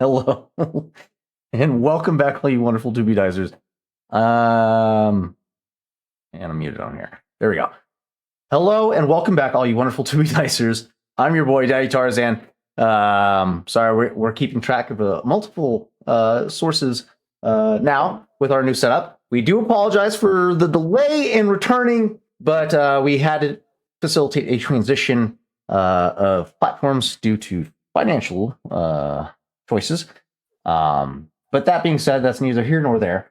Hello, and welcome back, all you wonderful doobie dicers. And I'm muted on here. There we go. Hello, and welcome back, all you wonderful doobie dicers. I'm your boy, Daddy Tarzan. Sorry, we're keeping track of multiple sources now with our new setup. We do apologize for the delay in returning, but we had to facilitate a transition of platforms due to financial choices. But that being said, that's neither here nor there.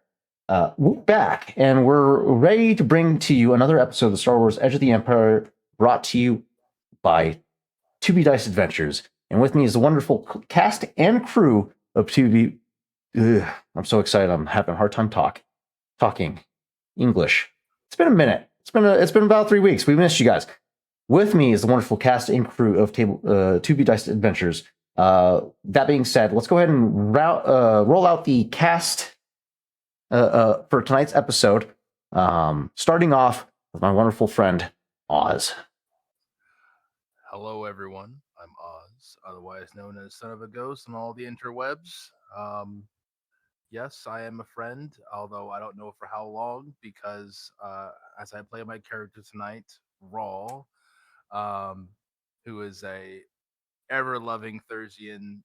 We're back, and we're ready to bring to you another episode of the Star Wars Edge of the Empire, brought to you by 2B Dice Adventures. And with me is the wonderful cast and crew of 2B. I'm so excited. I'm having a hard time talking English. It's been a minute. It's been about 3 weeks. We missed you guys. With me is the wonderful cast and crew of 2B Dice Adventures. That being said, let's go ahead and roll out the cast for tonight's episode. Starting off with my wonderful friend Oz. Hello, everyone. I'm Oz, otherwise known as Son of a Ghost on all the interwebs. Yes, I am a friend, although I don't know for how long, because as I play my character tonight, Raw, who is a ever-loving Thursian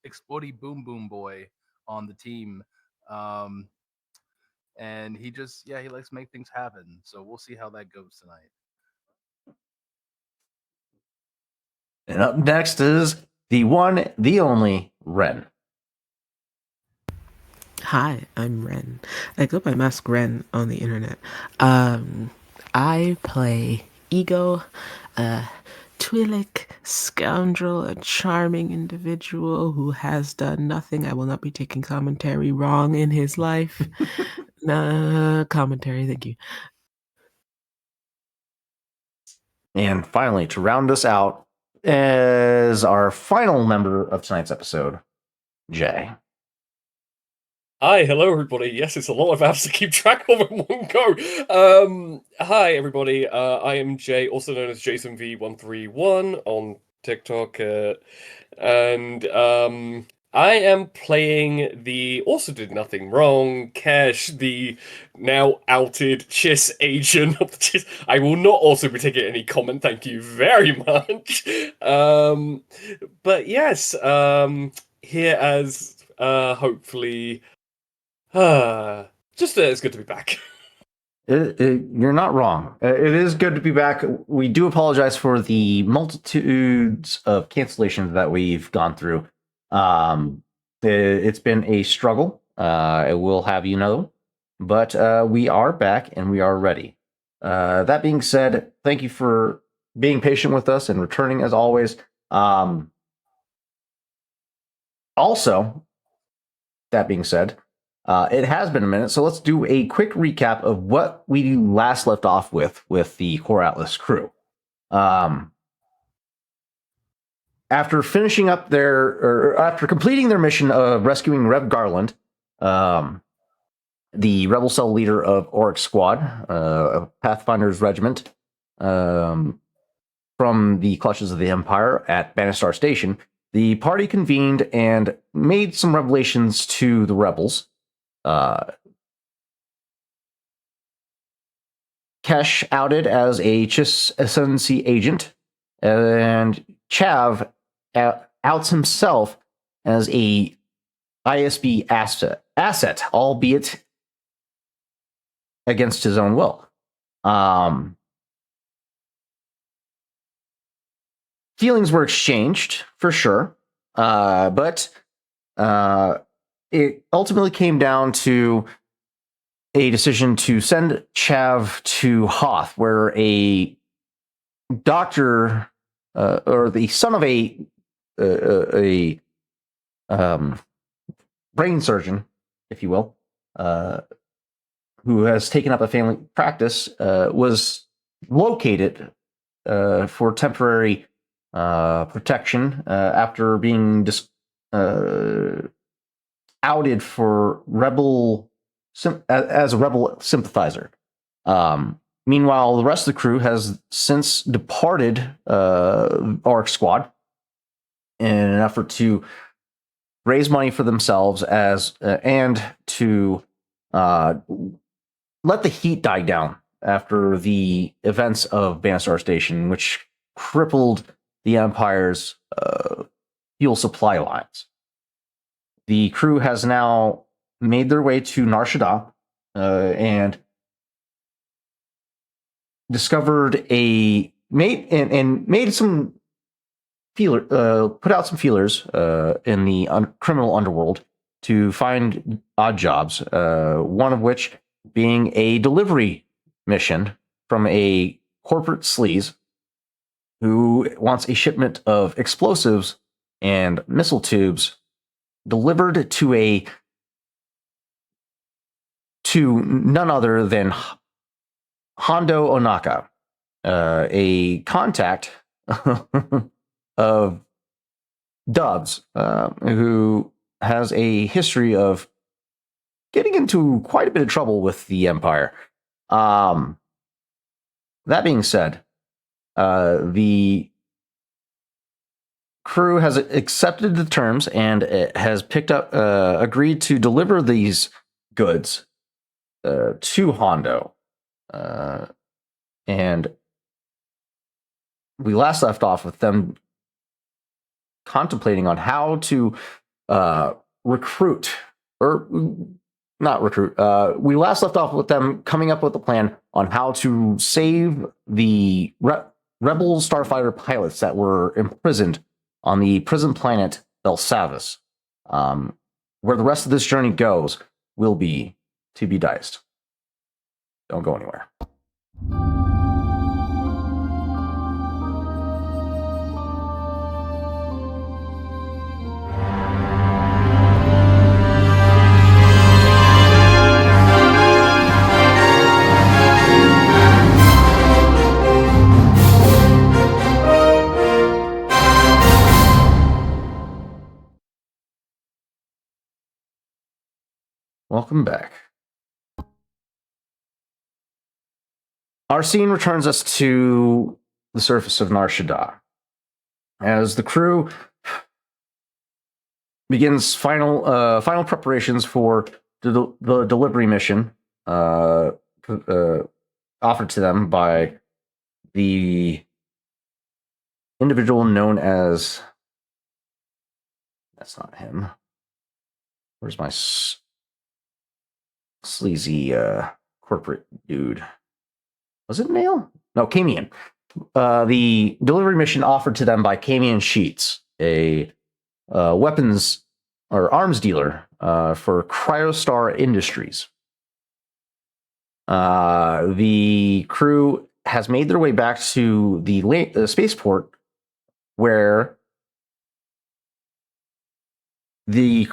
explodey boom boom boy on the team. And he likes to make things happen. So we'll see how that goes tonight. And up next is the one, the only Ren. Hi, I'm Ren. I go by Mask Ren on the internet. I play Ego, a Twi'lek scoundrel, a charming individual who has done nothing. I will not be taking commentary wrong in his life. Commentary, thank you. And finally, to round us out, is our final member of tonight's episode, Jay. Hi, hello everybody. Yes, it's a lot of apps to keep track of in one go. Hi everybody. I am Jay, also known as Jason V131 on TikTok, and I am playing the also did nothing wrong Cash, the now outed Chiss agent of the Chiss. I will not also be taking any comment. Thank you very much. But yes, here as hopefully. It's good to be back. You're not wrong. It is good to be back. We do apologize for the multitudes of cancellations that we've gone through. It's been a struggle. I will have you know, but we are back and we are ready. That being said, thank you for being patient with us and returning as always. Also, that being said, it has been a minute, so let's do a quick recap of what we last left off with the Core Atlas crew. After finishing up after completing their mission of rescuing Rev Garland, the rebel cell leader of Oryx Squad, a Pathfinder's regiment, from the clutches of the Empire at Banastar Station, the party convened and made some revelations to the rebels. Kesh outed as a Chiss Ascendancy agent, and Chav outs himself as a ISB asset, albeit against his own will. Feelings were exchanged, for sure, but it ultimately came down to a decision to send Chav to Hoth, where a doctor, or the son of a brain surgeon, if you will, who has taken up a family practice, was located for temporary protection after being outed for as a rebel sympathizer. Meanwhile, the rest of the crew has since departed Oryx Squad in an effort to raise money for themselves and to let the heat die down after the events of Banastar Station, which crippled the Empire's fuel supply lines. The crew has now made their way to Nar Shaddaa and discovered made some put out some feelers in the criminal underworld to find odd jobs. One of which being a delivery mission from a corporate sleaze who wants a shipment of explosives and missile tubes delivered to none other than Hondo Onaka, a contact of Dove's, who has a history of getting into quite a bit of trouble with the Empire. That being said, the crew has accepted the terms and has agreed to deliver these goods to Hondo. And we last left off with them contemplating on how to recruit, or not recruit. We last left off with them coming up with a plan on how to save the rebel starfighter pilots that were imprisoned on the prison planet Belsavis. Where the rest of this journey goes will be to be diced. Don't go anywhere. Welcome back. Our scene returns us to the surface of Nar Shaddaa as the crew begins final preparations for the delivery mission offered to them by the individual known as... That's not him. Where's my sleazy corporate dude? Was it Nail? No, Camion. The delivery mission offered to them by Camion Sheets, a weapons or arms dealer for Cryostar Industries. The crew has made their way back to the spaceport where the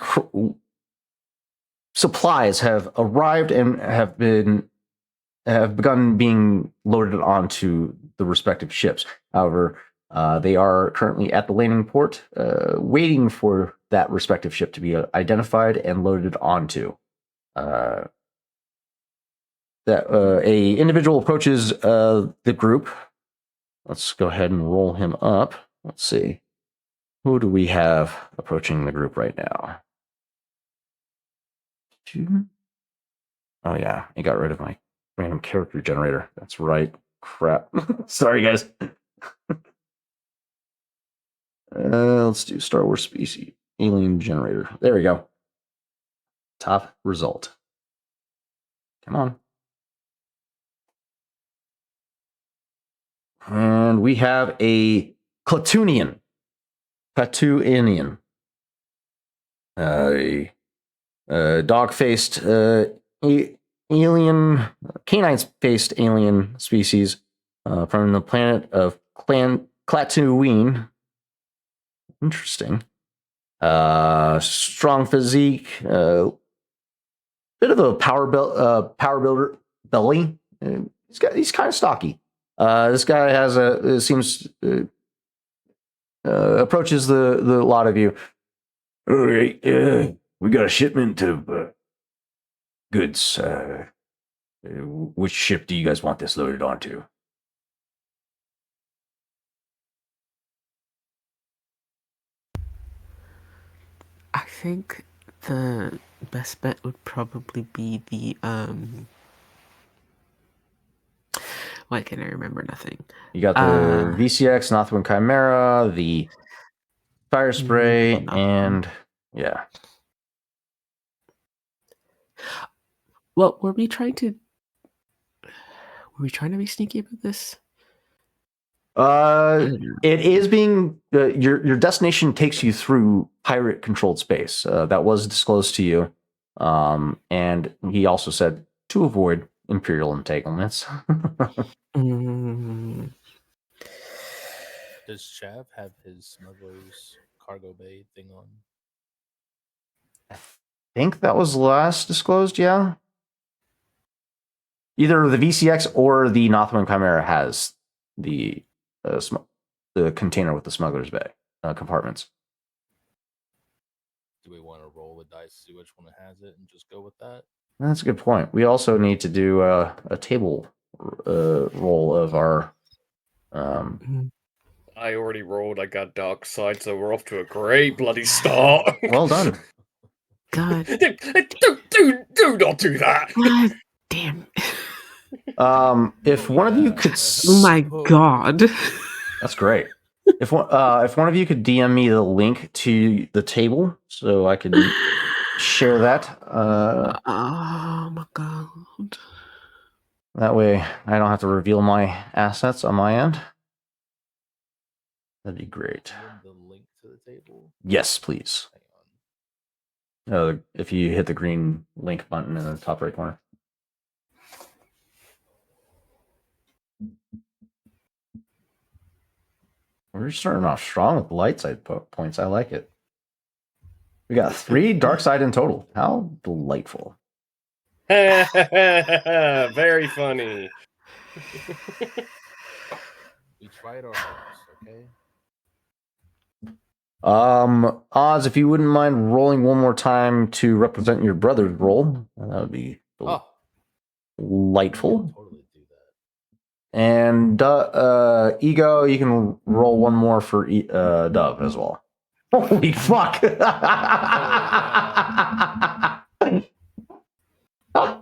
supplies have arrived and have begun being loaded onto the respective ships. However, they are currently at the landing port, waiting for that respective ship to be identified and loaded onto. A individual approaches the group. Let's go ahead and roll him up. Let's see. Who do we have approaching the group right now? Oh yeah, he got rid of my random character generator. That's right. Crap. Sorry, guys. Let's do Star Wars species alien generator. There we go. Top result. Come on. And we have a Klatooinian. A dog-faced alien, canine-faced alien species from the planet of Klatooine. Interesting. Strong physique, bit of a power builder belly. He's kind of stocky. This guy approaches the lot of you. All right, we got a shipment of goods. Which ship do you guys want this loaded onto? I think the best bet would probably be the why can't I remember nothing? You got the VCX, Northwind Chimera, the Fire Spray, no. and yeah. Well, were we trying to be sneaky about this? It is being your destination takes you through pirate controlled space. That was disclosed to you, and he also said to avoid Imperial entanglements. Mm, Does Chav have his smuggler's cargo bay thing on? I think that was last disclosed. Yeah, either the VCX or the Northwind Chimera has the the container with the smuggler's bay compartments. Do we want to roll the dice to see which one has it and just go with that? That's a good point. We also need to do a table roll of our. I already rolled. I got dark side, so we're off to a great bloody start. Well done. God. do not do that. God damn. If one of you could, Oh my God. that's great. If one of you could DM me the link to the table so I could share that. Oh my God. That way I don't have to reveal my assets on my end. That'd be great. The link to the table? Yes, please. Hang on. If you hit the green link button in the top right corner. We're starting off strong with light side points. I like it. We got 3 dark side in total. How delightful. Very funny. We tried our hardest, okay? Oz, if you wouldn't mind rolling one more time to represent your brother's role, that would be delightful. Totally do that. And Ego, you can roll one more for Dove as well. Holy fuck!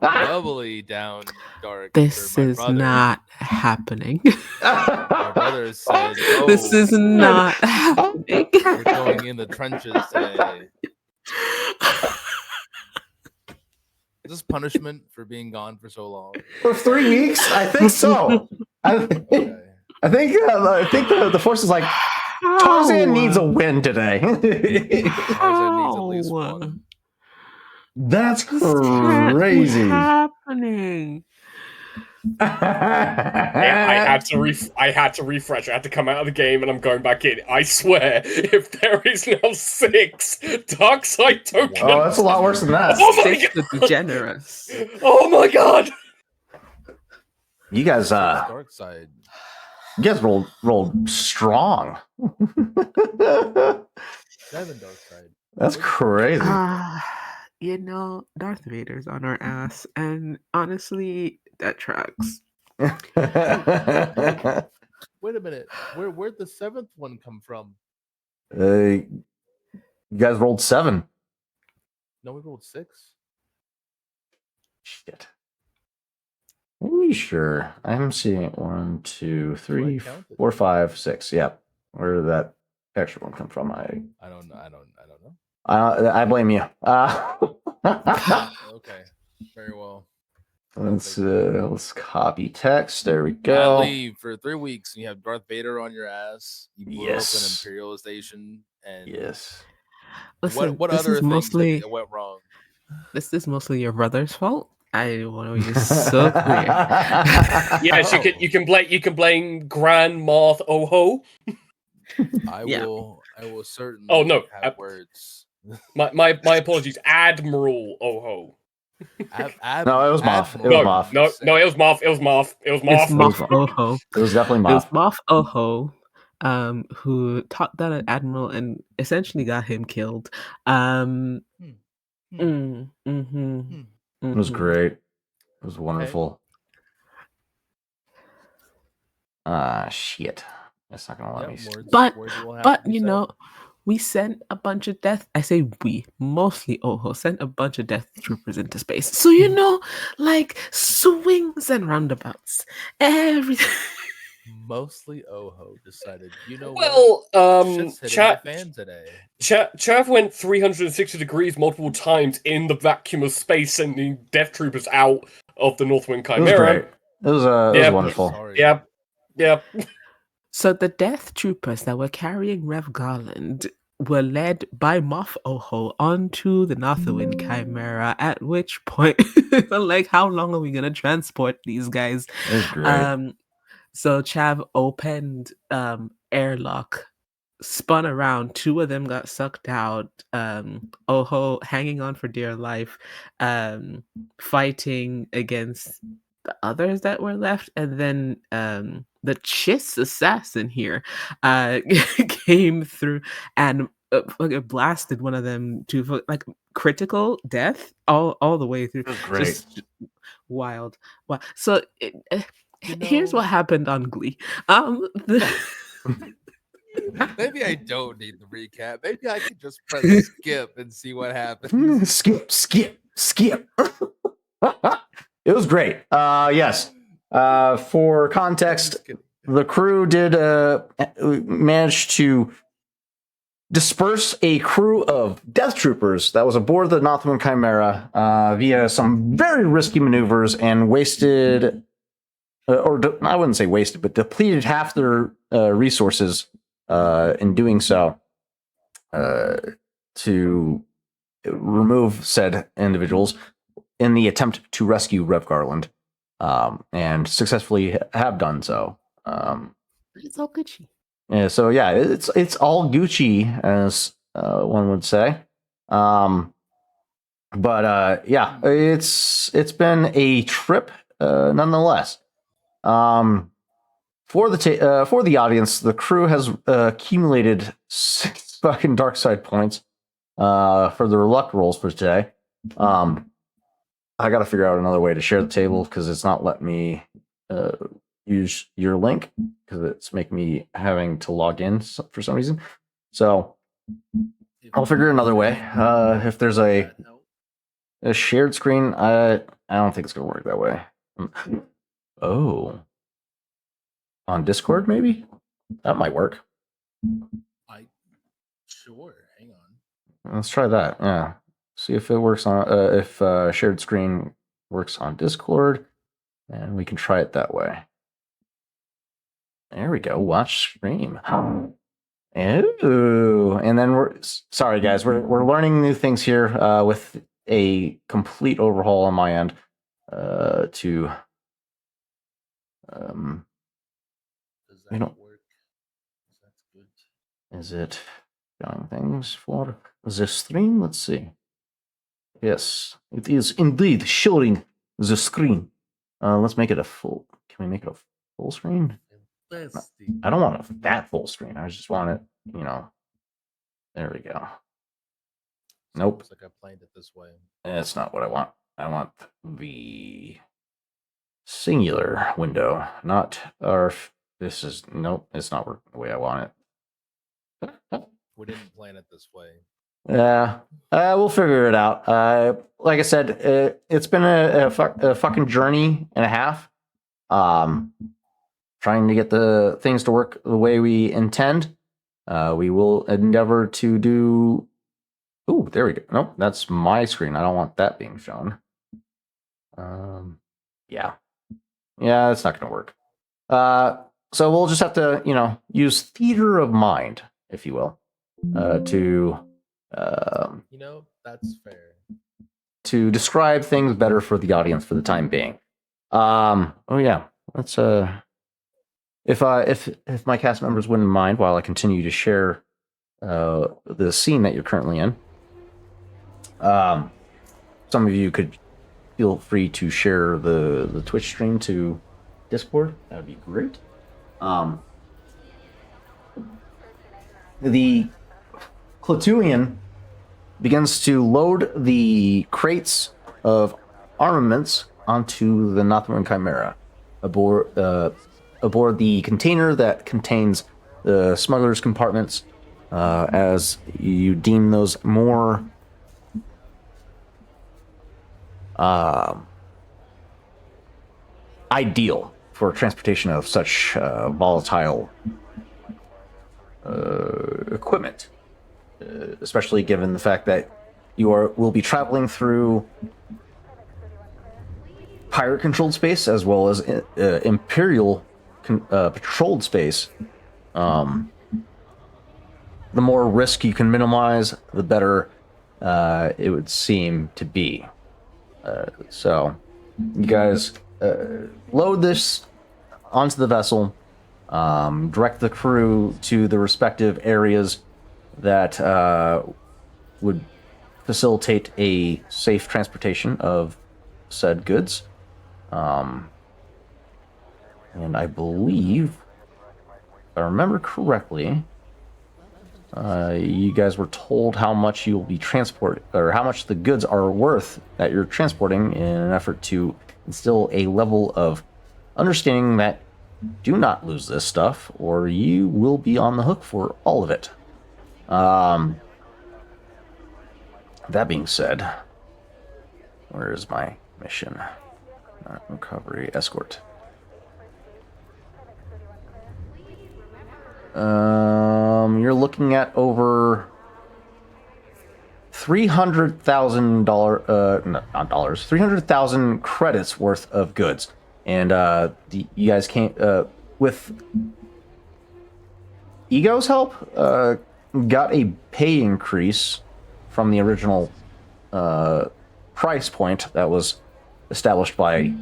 Doubly down dark. This is not happening. My brother said, This is not happening. We're going in the trenches today. Is this punishment for being gone for so long? For 3 weeks? I think so. I think the force is like, Tarzan needs a win today. Tarzan needs at least one. That's crazy. Happening. I had to refresh. I had to come out of the game, and I'm going back in. I swear, if there is now 6 dark side tokens, oh, that's a lot worse than that. Oh my God. The degenerates. Oh my God! You guys, dark side. You guys rolled strong. 7 dark side. That's crazy. Darth Vader's on our ass, and honestly, that tracks. Wait a minute. Where'd the 7th one come from? You guys rolled 7. No, we rolled 6. Shit. Are you sure? I'm seeing it 1, 2, 3, 4, 5, 6. Yep. Where did that extra one come from? I don't know. I blame you. Okay. Very well. Let's copy text. There we go. I leave for 3 weeks and you have Darth Vader on your ass. You blew up an Imperial station, and Listen, what other things that went wrong? This is mostly your brother's fault. I want to be so clear. Yes, you can blame Grand Moff Oho. I will certainly. Oh no, have words. My apologies, Admiral Oho. No, it was Moff. It was Moff. No, it was Moff. It was Moff. It's Moff Oho. It was definitely Moff. It was Moff Oho, who taught that Admiral and essentially got him killed. It was great. It was wonderful. Okay. Shit. That's not gonna let me. But we sent a bunch of I say we, mostly Oho, sent a bunch of death troopers into space. So, like swings and roundabouts. Everything. Mostly Oho decided, you know Well, what? Shit's hitting the chat. fan today. Chav went 360 degrees multiple times in the vacuum of space, sending death troopers out of the Northwind It was Chimera. great. It was wonderful. Sorry. Yeah. So the death troopers that were carrying Rev Garland were led by Moff Oho onto the Northwind Chimera, at which point, like, how long are we going to transport these guys? It was great. So Chav opened airlock, spun around, two of them got sucked out, Oho hanging on for dear life, fighting against the others that were left, and then the Chiss assassin here came through and fucking blasted one of them to like critical death all the way through. It was great. Just wild. Wow. So here's know- what happened on Glee. Maybe I don't need the recap. Maybe I can just press skip and see what happens. skip. It was great. Yes. For context, Just kidding. the crew did manage to disperse a crew of death troopers that was aboard the Northwind Chimera via some very risky maneuvers and wasted, I wouldn't say wasted, but depleted half their resources in doing so to remove said individuals in the attempt to rescue Rev Garland, and successfully have done so. It's all Gucci. Yeah, so yeah, it's all Gucci, as one would say. But yeah, it's been a trip nonetheless. For the audience, the crew has accumulated 6 fucking dark side points for the luck rolls for today. I got to figure out another way to share the table because it's not letting me use your link because it's making me having to log in for some reason. So I'll figure another way. If there's a shared screen, I don't think it's gonna work that way. Oh, on Discord maybe that might work. Sure, hang on. Let's try that. Yeah, see if it works on if shared screen works on Discord, and we can try it that way. There we go. Watch stream. Ooh, and then we're sorry guys, we're learning new things here with a complete overhaul on my end to Does you that know- work? That's good. is it showing things for the stream? Let's see. Yes, it is indeed showing the screen. Let's make it a full. Can we make it a full screen? I don't want that full screen. I just want it, there we go. Nope. Looks like I planned it this way. That's not what I want. I want the singular window, not our. This is nope. It's not working the way I want it. We didn't plan it this way. Yeah, we'll figure it out. Like I said, it's been a fucking journey and a half. Trying to get the things to work the way we intend. We will endeavor to do. Ooh, there we go. Nope, that's my screen. I don't want that being shown. Yeah, it's not going to work. So we'll just have to, use theater of mind, if you will, to That's fair. to describe things better for the audience for the time being. Oh yeah, let's if my cast members wouldn't mind while I continue to share the scene that you're currently in. Some of you could feel free to share the Twitch stream to Discord. That would be great. The Clatuian begins to load the crates of armaments onto the Northwind Chimera aboard the container that contains the smugglers' compartments as you deem those more ideal for transportation of such volatile equipment, especially given the fact that will be traveling through pirate-controlled space as well as Imperial patrolled space. The more risk you can minimize, the better it would seem to be. So, you guys load this onto the vessel, direct the crew to the respective areas that would facilitate a safe transportation of said goods. And I believe, if I remember correctly, you guys were told how much you'll be transporting, or how much the goods are worth that you're transporting, in an effort to instill a level of understanding that do not lose this stuff, or you will be on the hook for all of it. That being said, where is my mission? Recovery escort. You're looking at over $300,000 credits worth of goods, and you guys came with Ego's help. Got a pay increase from the original price point that was established by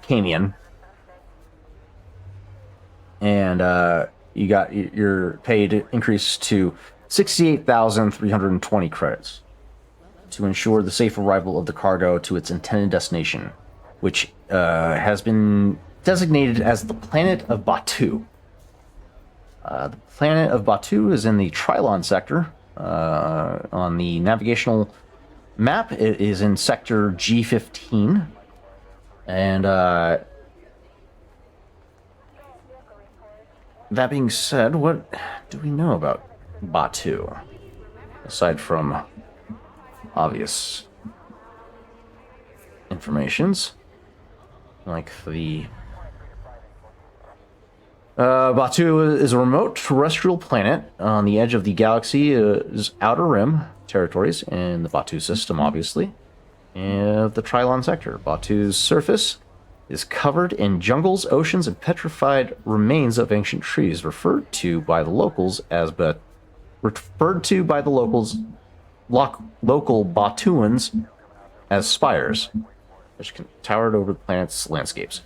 Camion. And you got your pay to increase to 68,320 credits to ensure the safe arrival of the cargo to its intended destination, which has been designated as the planet of Batuu. The planet of Batuu is in the Trilon sector. On the navigational map, it is in sector G15. And that being said, what do we know about Batuu? Aside from obvious informations, like the Batuu is a remote terrestrial planet on the edge of the galaxy's outer rim territories in the Batuu system, obviously, and the Trilon sector. Batuu's surface is covered in jungles, oceans, and petrified remains of ancient trees, referred to by the locals local Batuans as spires, which can towered over the planet's landscapes.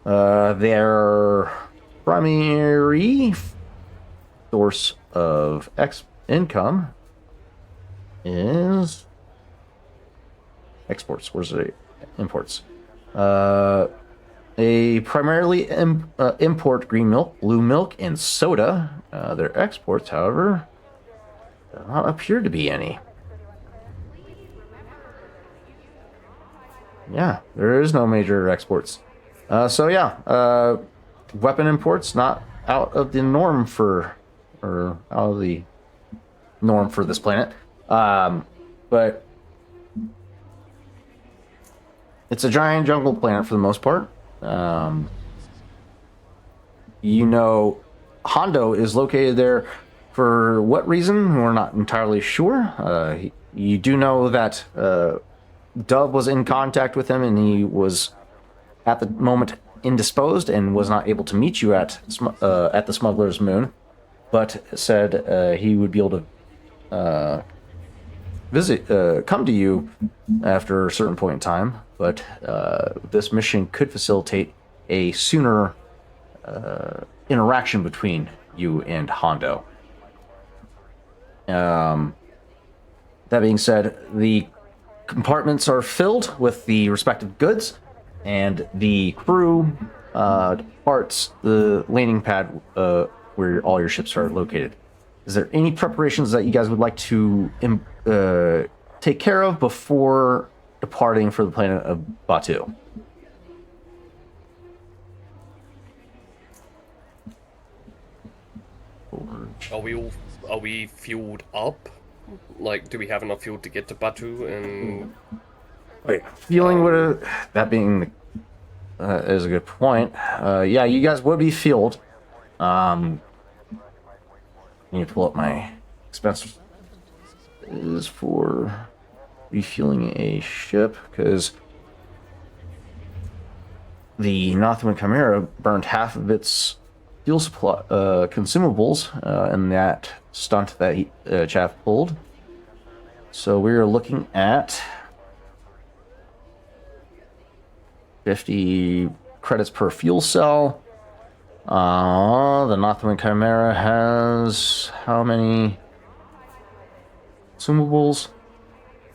Their primary source of income is exports. Where's it? Imports. They primarily import green milk, blue milk, and soda. Their exports, however, do not appear to be any. Yeah, there is no major exports. Weapon imports not out of the norm for this planet. But it's a giant jungle planet for the most part. Hondo is located there for what reason? We're not entirely sure. You do know that Dub was in contact with him, and he was at the moment indisposed and was not able to meet you at the Smuggler's Moon, but said he would be able to come to you after a certain point in time. But this mission could facilitate a sooner interaction between you and Hondo. That being said, the compartments are filled with the respective goods, and the crew departs the landing pad where all your ships are located. Is there any preparations that you guys would like to take care of before departing for the planet of Batuu? Are we fueled up? Like, do we have enough fuel to get to Batu? And Wait, fueling would that being is a good point. Yeah, you guys would be fueled. Need to pull up my expenses is for refueling a ship because the Northwind Chimera burned half of its fuel supply consumables in that stunt that Chav pulled. So we are looking at 50 credits per fuel cell. The Northwind Chimera has how many consumables?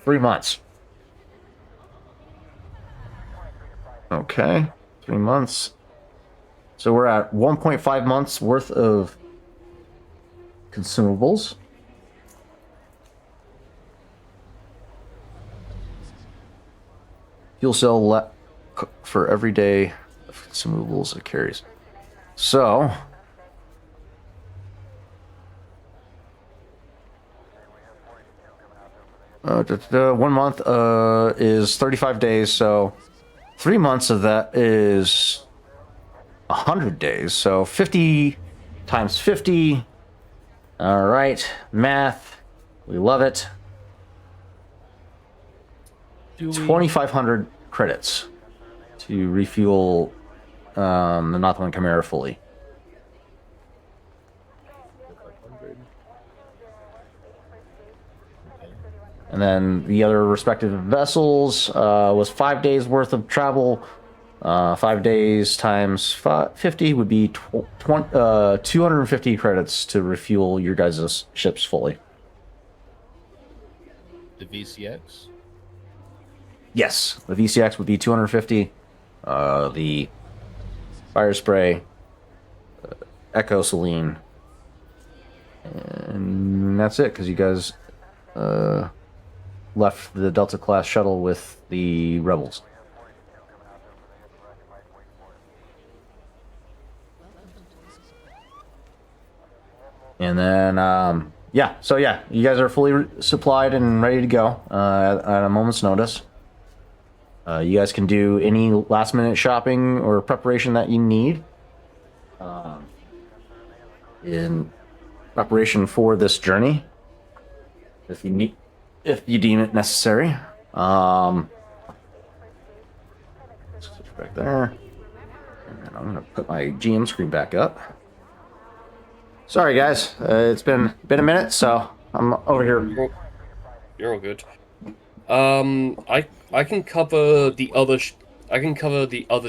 3 months. Okay, 3 months. So we're at 1.5 months worth of consumables. Fuel cell for every day of consumables it carries. So, one month is 35 days, so 3 months of that is 100 days. So 50 times 50. All right, math. We love it. 2,500 credits to refuel the Northwind Chimera fully. And then the other respective vessels was 5 days worth of travel. 5 days times 50 would be 250 credits to refuel your guys' ships fully. The VCX? Yes, the VCX would be 250. The Fire Spray, Echo Celine, and that's it because you guys left the Delta class shuttle with the rebels. And then, you guys are fully supplied and ready to go at a moment's notice. You guys can do any last minute shopping or preparation that you need in preparation for this journey, if you deem it necessary. Switch back there, and then I'm gonna put my GM screen back up. Sorry, guys, it's been a minute, so I'm over here. You're all good. I can cover the other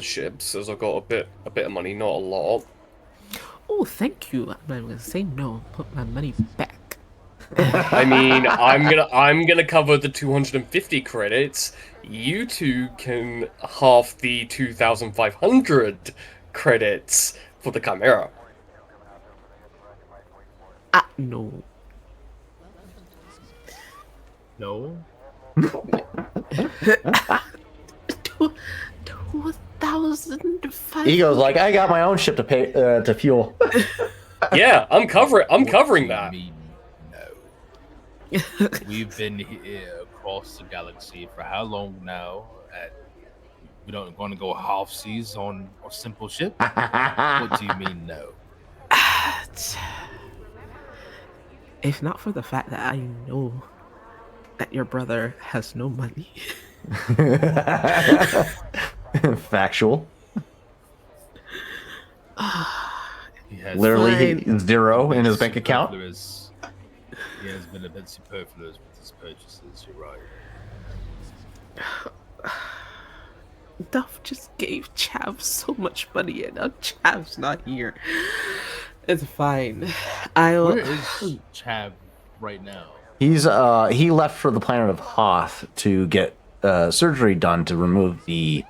ships as I've got a bit of money, not a lot. Oh, thank you. I'm gonna say no. Put my money back. I mean, I'm gonna cover the 250 credits. You two can half the 2,500 credits for the Chimera. No. No? 2,500. He goes like, I got my own ship to pay to fuel. Yeah, I'm covering What that. do you mean, no? We've been here across the galaxy for how long now? We don't want to go half seas on a simple ship? What do you mean, no? If not for the fact that I know that your brother has no money. Factual. He has Literally zero in his bank account. He has been a bit superfluous with his purchases, you're right. Duff just gave Chav so much money and now Chav's not here. It's fine. Where is Chav right now? He's he left for the planet of Hoth to get surgery done to remove the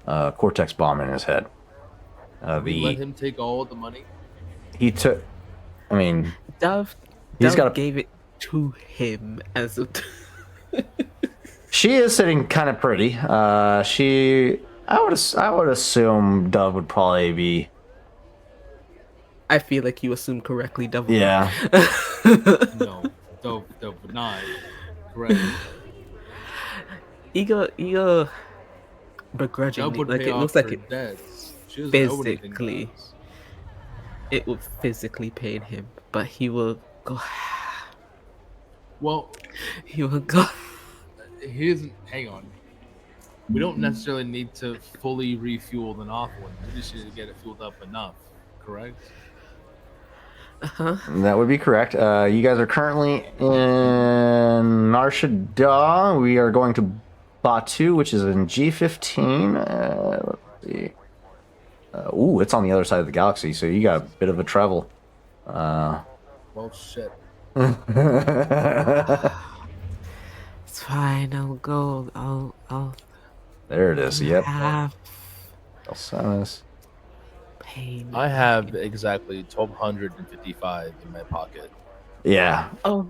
cortex bomb in his head. We let him take all the money? He took. I mean, Dove gave it to him as a. She is sitting kind of pretty. I would assume Dove would probably be I feel like you assumed correctly, double. Yeah. No, dope, not correct. Ego begrudgingly, Dub would like pay it off looks like her it debts. She doesn't owe anything to physically, us. it would physically pain him, but he will go. Well, He will go. hang on. We don't necessarily need to fully refuel the North one. We just need to get it fueled up enough, correct? Uh-huh. That would be correct. You guys are currently in Nar Shaddaa. We are going to Batu, which is in G15. Let's see. Ooh, it's on the other side of the galaxy, so you got a bit of a travel. Well, shit. It's fine. I'll go. I'll There it is. Yep. have Alsanis. pain. I have exactly 1,255 in my pocket. Yeah. Oh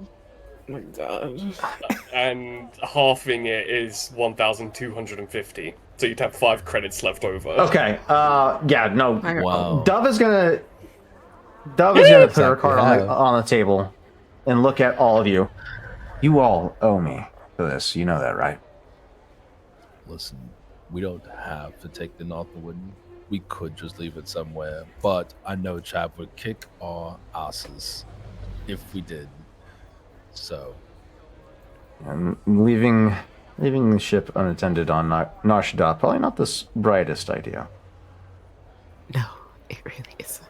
my god. And halving it is 1,250. So you'd have 5 credits left over. Okay. Yeah. No. Wow. Dove is gonna put her Exactly card how. on the table and look at all of you. You all owe me for this. You know that, right? Listen, we don't have to take the Northwood. We could just leave it somewhere, but I know Chav would kick our asses if we did. So, And leaving the ship unattended on Nar Shaddaa, probably not the brightest idea. No, it really isn't.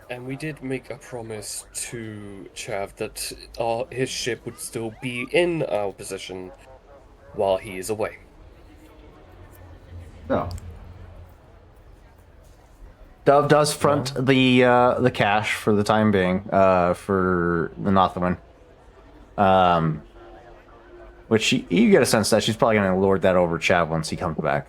And we did make a promise to Chav that his ship would still be in our possession while he is away. No. Dove does front the cash for the time being, for the Nothwin. Which you get a sense that she's probably going to lord that over Chav once he comes back.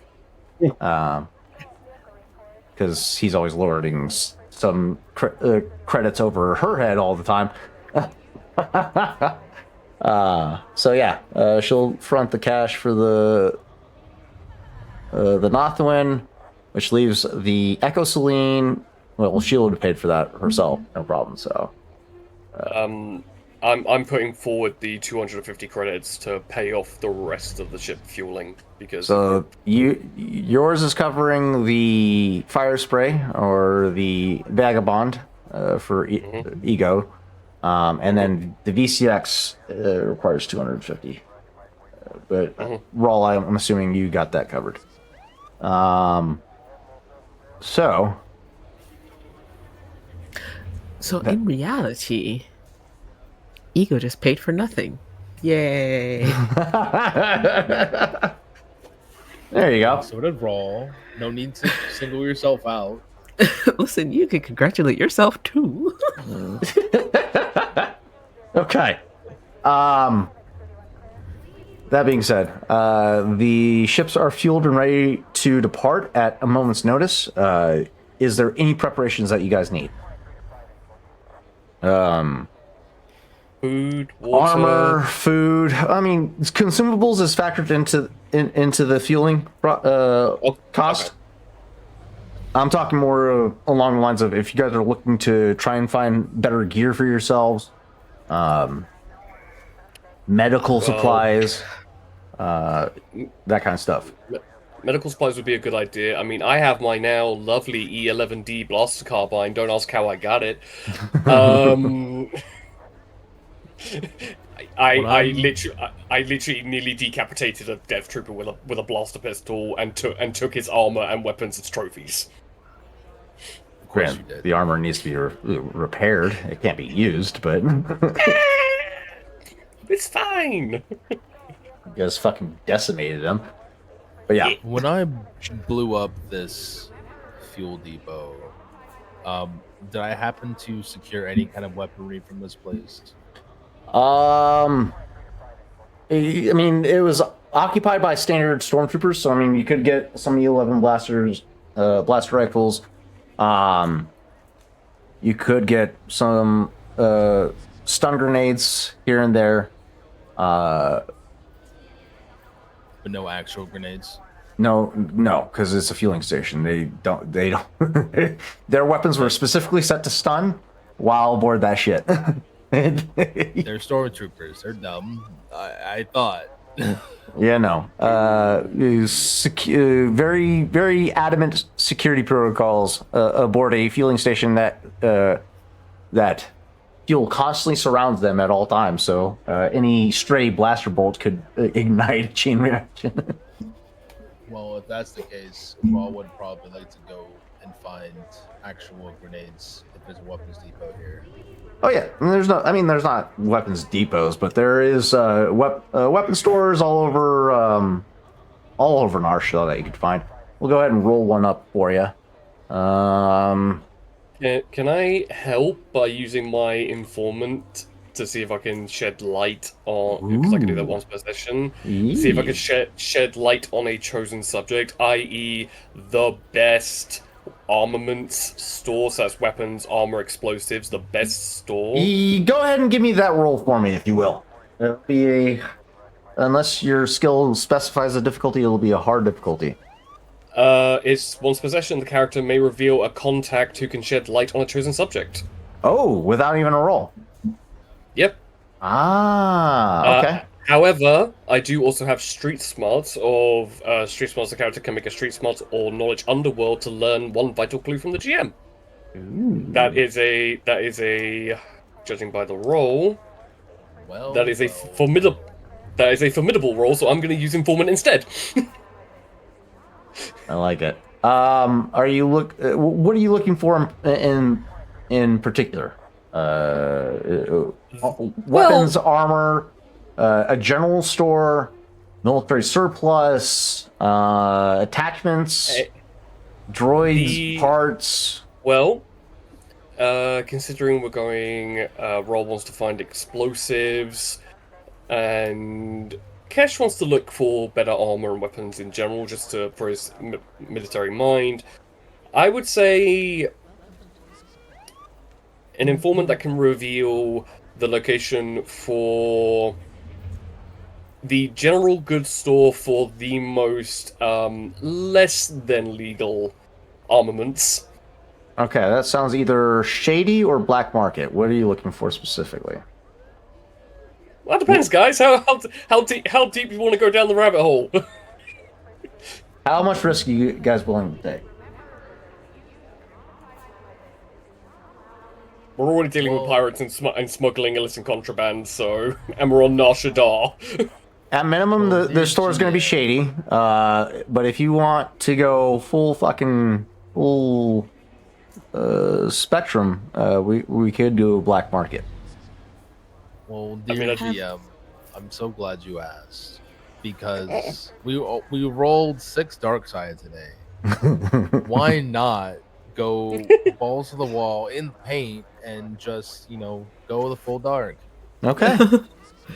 Because he's always lording some credits over her head all the time. So yeah, she'll front the cash for the Nothwin, which leaves the Echo Celine. Well, she would have paid for that herself, no problem. So I'm putting forward the 250 credits to pay off the rest of the ship fueling because so yours is covering the fire spray or the vagabond for Ego, and then the VCX requires 250. But Rawl, I'm assuming you got that covered. So In reality, Ego just paid for nothing. Yay! there you go. so did Raw. No need to single yourself out. Listen, you can congratulate yourself too. Okay. That being said, the ships are fueled and ready to depart at a moment's notice. Is there any preparations that you guys need? food, water, Armor, food. I mean, consumables is factored into the fueling cost. okay. I'm talking more along the lines of if you guys are looking to try and find better gear for yourselves, medical supplies, that kind of stuff. Medical supplies would be a good idea. I mean, I have my now lovely E11D blaster carbine. Don't ask how I got it. I literally nearly decapitated a death trooper with a blaster pistol and took his armor and weapons as trophies. Of course you Grant, did. the armor needs to be repaired. It can't be used, but you It's fine. guys fucking decimated him. But yeah, When I blew up this fuel depot, did I happen to secure any kind of weaponry from this place? I mean, it was occupied by standard stormtroopers, so I mean, you could get some E11 blasters, blaster rifles. You could get some stun grenades here and there. But no actual grenades. No, because it's a fueling station. They don't. Their weapons were specifically set to stun while aboard that shit. They're stormtroopers. They're dumb. I thought. Yeah, no. Very, very adamant security protocols aboard a fueling station that fuel constantly surrounds them at all times. So any stray blaster bolt could ignite a chain reaction. Well, if that's the case, Raw would probably like to go and find actual grenades if there's a weapons depot here. Oh yeah, and there's not weapons depots, but there is weapon stores all over Narsha that you could find. We'll go ahead and roll one up for you. Can I help by using my informant to see if I can shed light on, because I can do that once per session, see if I can shed light on a chosen subject, i.e. the best armaments store, so that's weapons, armor, explosives, the best store. Go ahead and give me that roll for me, if you will. It'll be unless your skill specifies a difficulty, it'll be a hard difficulty. It's once per session, the character may reveal a contact who can shed light on a chosen subject. Oh, without even a roll. Yep. Okay. However, I do also have Street Smarts Street Smarts. The character can make a Street Smarts or Knowledge Underworld to learn one vital clue from the GM. Ooh. That is a judging by the roll. Well, That is a formidable roll. So I'm going to use Informant instead. I like it. What are you looking for in particular? Weapons, armor, a general store, military surplus, attachments, droids, parts. Well, considering we're going, Roll wants to find explosives, and Kesh wants to look for better armor and weapons in general, just for his military mind. I would say an informant that can reveal the location for the general goods store for the most less than legal armaments. Okay, that sounds either shady or black market. What are you looking for specifically? Well, that depends, guys. How deep you want to go down the rabbit hole? How much risk are you guys willing to take? We're already dealing with pirates and smuggling illicit contraband, and we're on Nar Shaddaa. At minimum, the store is going to be shady. But if you want to go full spectrum, we could do a black market. Well, dear GM, I'm so glad you asked, because we rolled 6 dark side today. Why not go balls to the wall in paint and just go the full dark? Okay,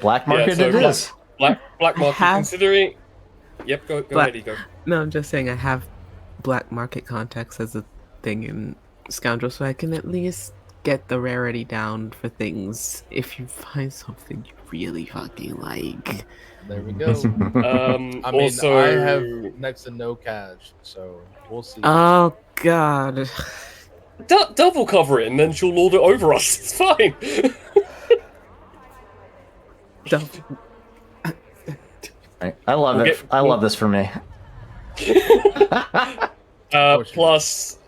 black market it is. Black market. Considering, yep, go ahead, Ego. No, I'm just saying I have black market contacts as a thing in Scoundrel, so I can at least get the rarity down for things if you find something you really fucking like. There we go. Also, I have next to no cash, so we'll see. Oh god. Double cover it, and then she'll lord it over us. It's fine. I love it. I love this for me. Plus,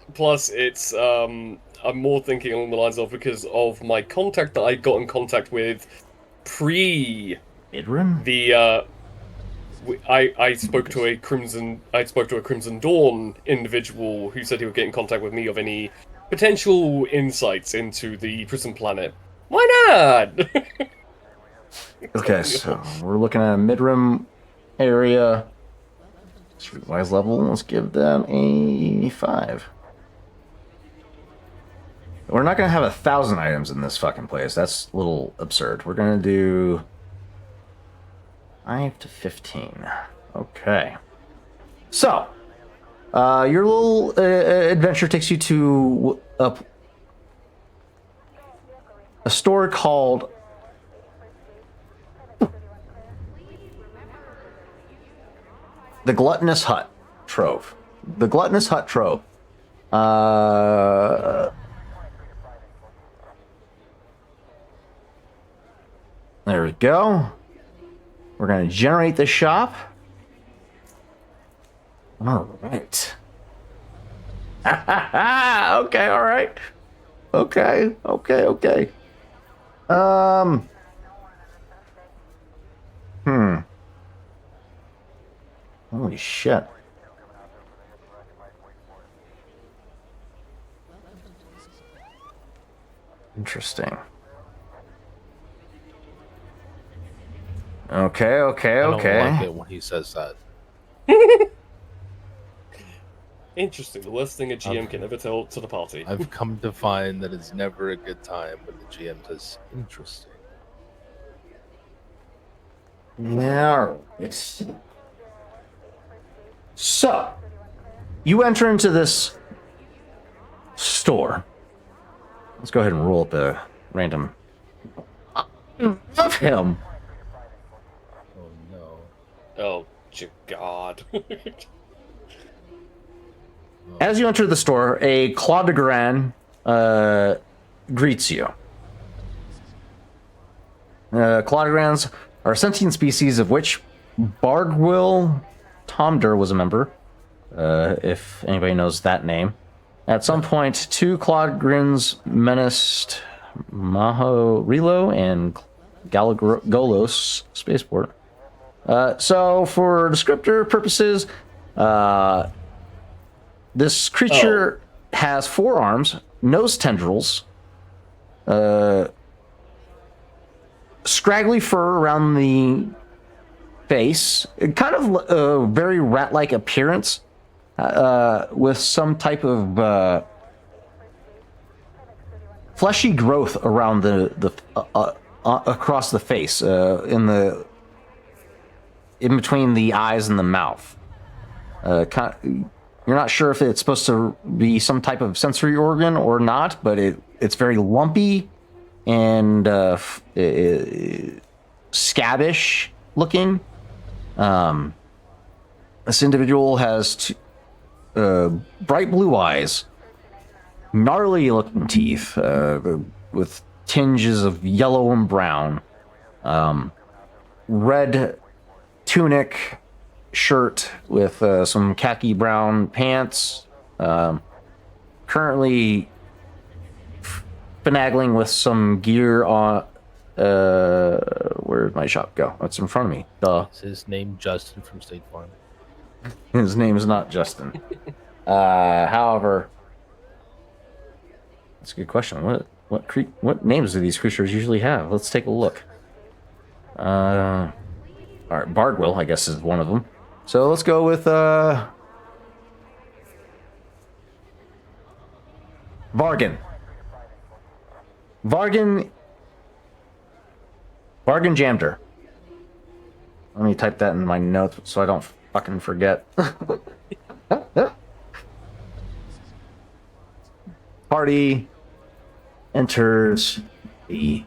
it's I'm more thinking along the lines of, because of my contact that I got in contact with pre Idrin? I spoke to a Crimson Dawn individual who said he would get in contact with me of any potential insights into the prison planet. Why not? Okay, so we're looking at a mid-rim area. Streetwise level. Let's give them a 5. We're not going to have 1,000 items in this fucking place. That's a little absurd. We're going to do 5 to 15. Okay. So, your little adventure takes you to a store called The Gluttonous Hut. Trove. The Gluttonous Hut Trove. There we go. We're going to generate the shop. All right. Okay, all right. Okay. Holy shit. Interesting. Okay. I don't like it when he says that. Interesting. The worst thing a GM can ever tell to the party. I've come to find that it's never a good time when the GM says interesting. Yeah. It's... So, you enter into this store. Let's go ahead and roll up a random of him. Oh no. Oh, God. As you enter the store, a Claude de Gran greets you. Claude de Grans are a sentient species of which Bargwill Tomder was a member, if anybody knows that name. At some point, two Claude Grins menaced Maho Relo and Galagolos spaceport. So, for descriptor purposes, this creature has 4 arms, nose tendrils, scraggly fur around the face, kind of a very rat-like appearance, with some type of fleshy growth around the across the face, in between the eyes and the mouth. You're not sure if it's supposed to be some type of sensory organ or not, but it's very lumpy and scabbish looking. This individual has bright blue eyes, gnarly looking teeth, with tinges of yellow and brown, red tunic, shirt with some khaki brown pants, currently finagling with some gear on. Where'd my shop go? It's in front of me. Duh. Is his name Justin from State Farm? His name is not Justin. However, that's a good question. What names do these creatures usually have? Let's take a look. All right, Bardwill, I guess, is one of them. So let's go with Vargan. Vargan Jamder. Let me type that in my notes so I don't fucking forget. Party enters the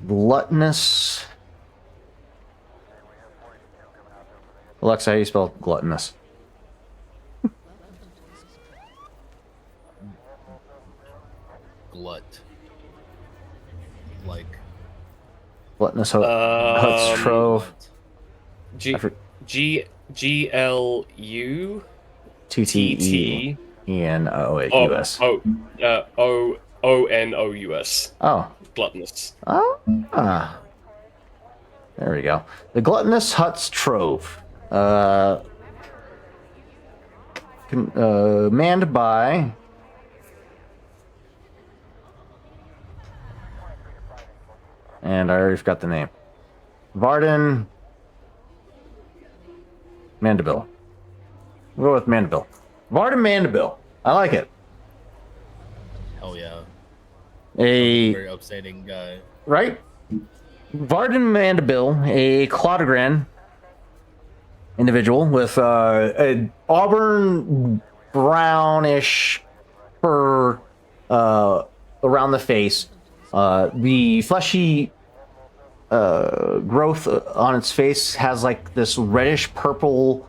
gluttonous. Alexa, how do you spell gluttonous? Glut. Like Gluttonous Huts Trove. GLU 2 TENOUS. ONOUS. Oh. Gluttonous. Ah. There we go. The Gluttonous Huts Trove. Manned by and I already forgot the name. Varden Mandibil. We'll go with Mandibil. Varden Mandibil. I like it. hell yeah. A Very upsetting guy. right? Varden Mandibil, a Clodogran individual with a auburn brownish fur around the face. The fleshy growth on its face has like this reddish purple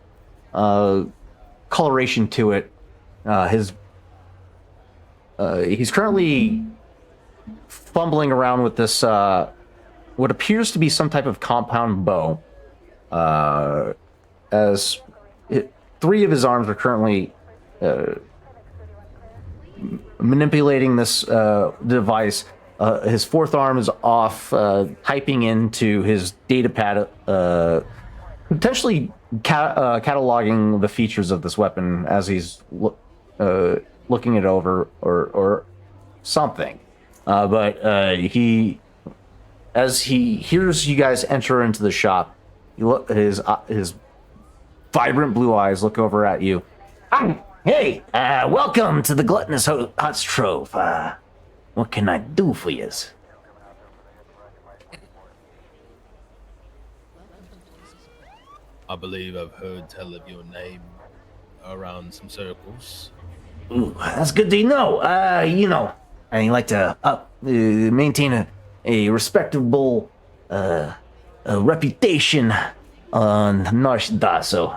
coloration to it. He's currently fumbling around with this what appears to be some type of compound bow. Three of his arms are currently manipulating this device. His fourth arm is off, typing into his data pad, potentially cataloging the features of this weapon as he's looking it over or something. But as he hears you guys enter into the shop, his vibrant blue eyes look over at you. Hey, welcome to the Gluttonous Huts Trove. What can I do for yous? I believe I've heard tell of your name around some circles. Ooh, that's good to know. I like to maintain a respectable reputation on Nar Shaddaa, so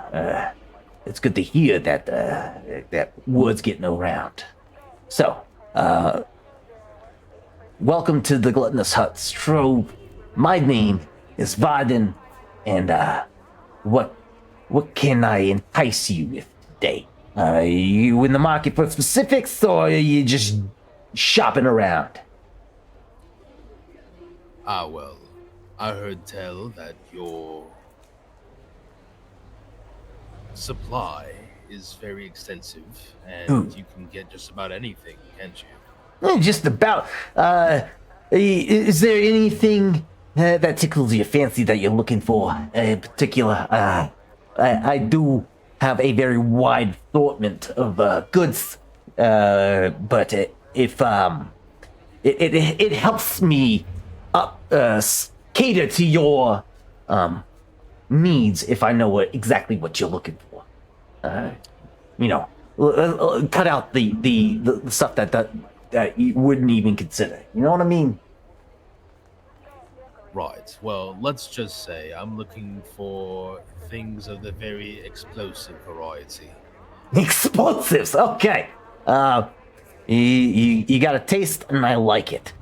it's good to hear that that word's getting around. So, welcome to the Gluttonous Huts Trove. My name is Varden, and what can I entice you with today? Are you in the market for specifics, or are you just shopping around? Well, I heard tell that your supply is very extensive, and you can get just about anything, can't you? Just about. Is there anything that tickles your fancy that you're looking for in particular? I do have a very wide assortment of goods, but if it helps me cater to your needs if I know exactly what you're looking for. Cut out the stuff that you wouldn't even consider. You know what I mean? Right. Well, let's just say I'm looking for things of the very explosive variety. Explosives. Okay. You got a taste, and I like it.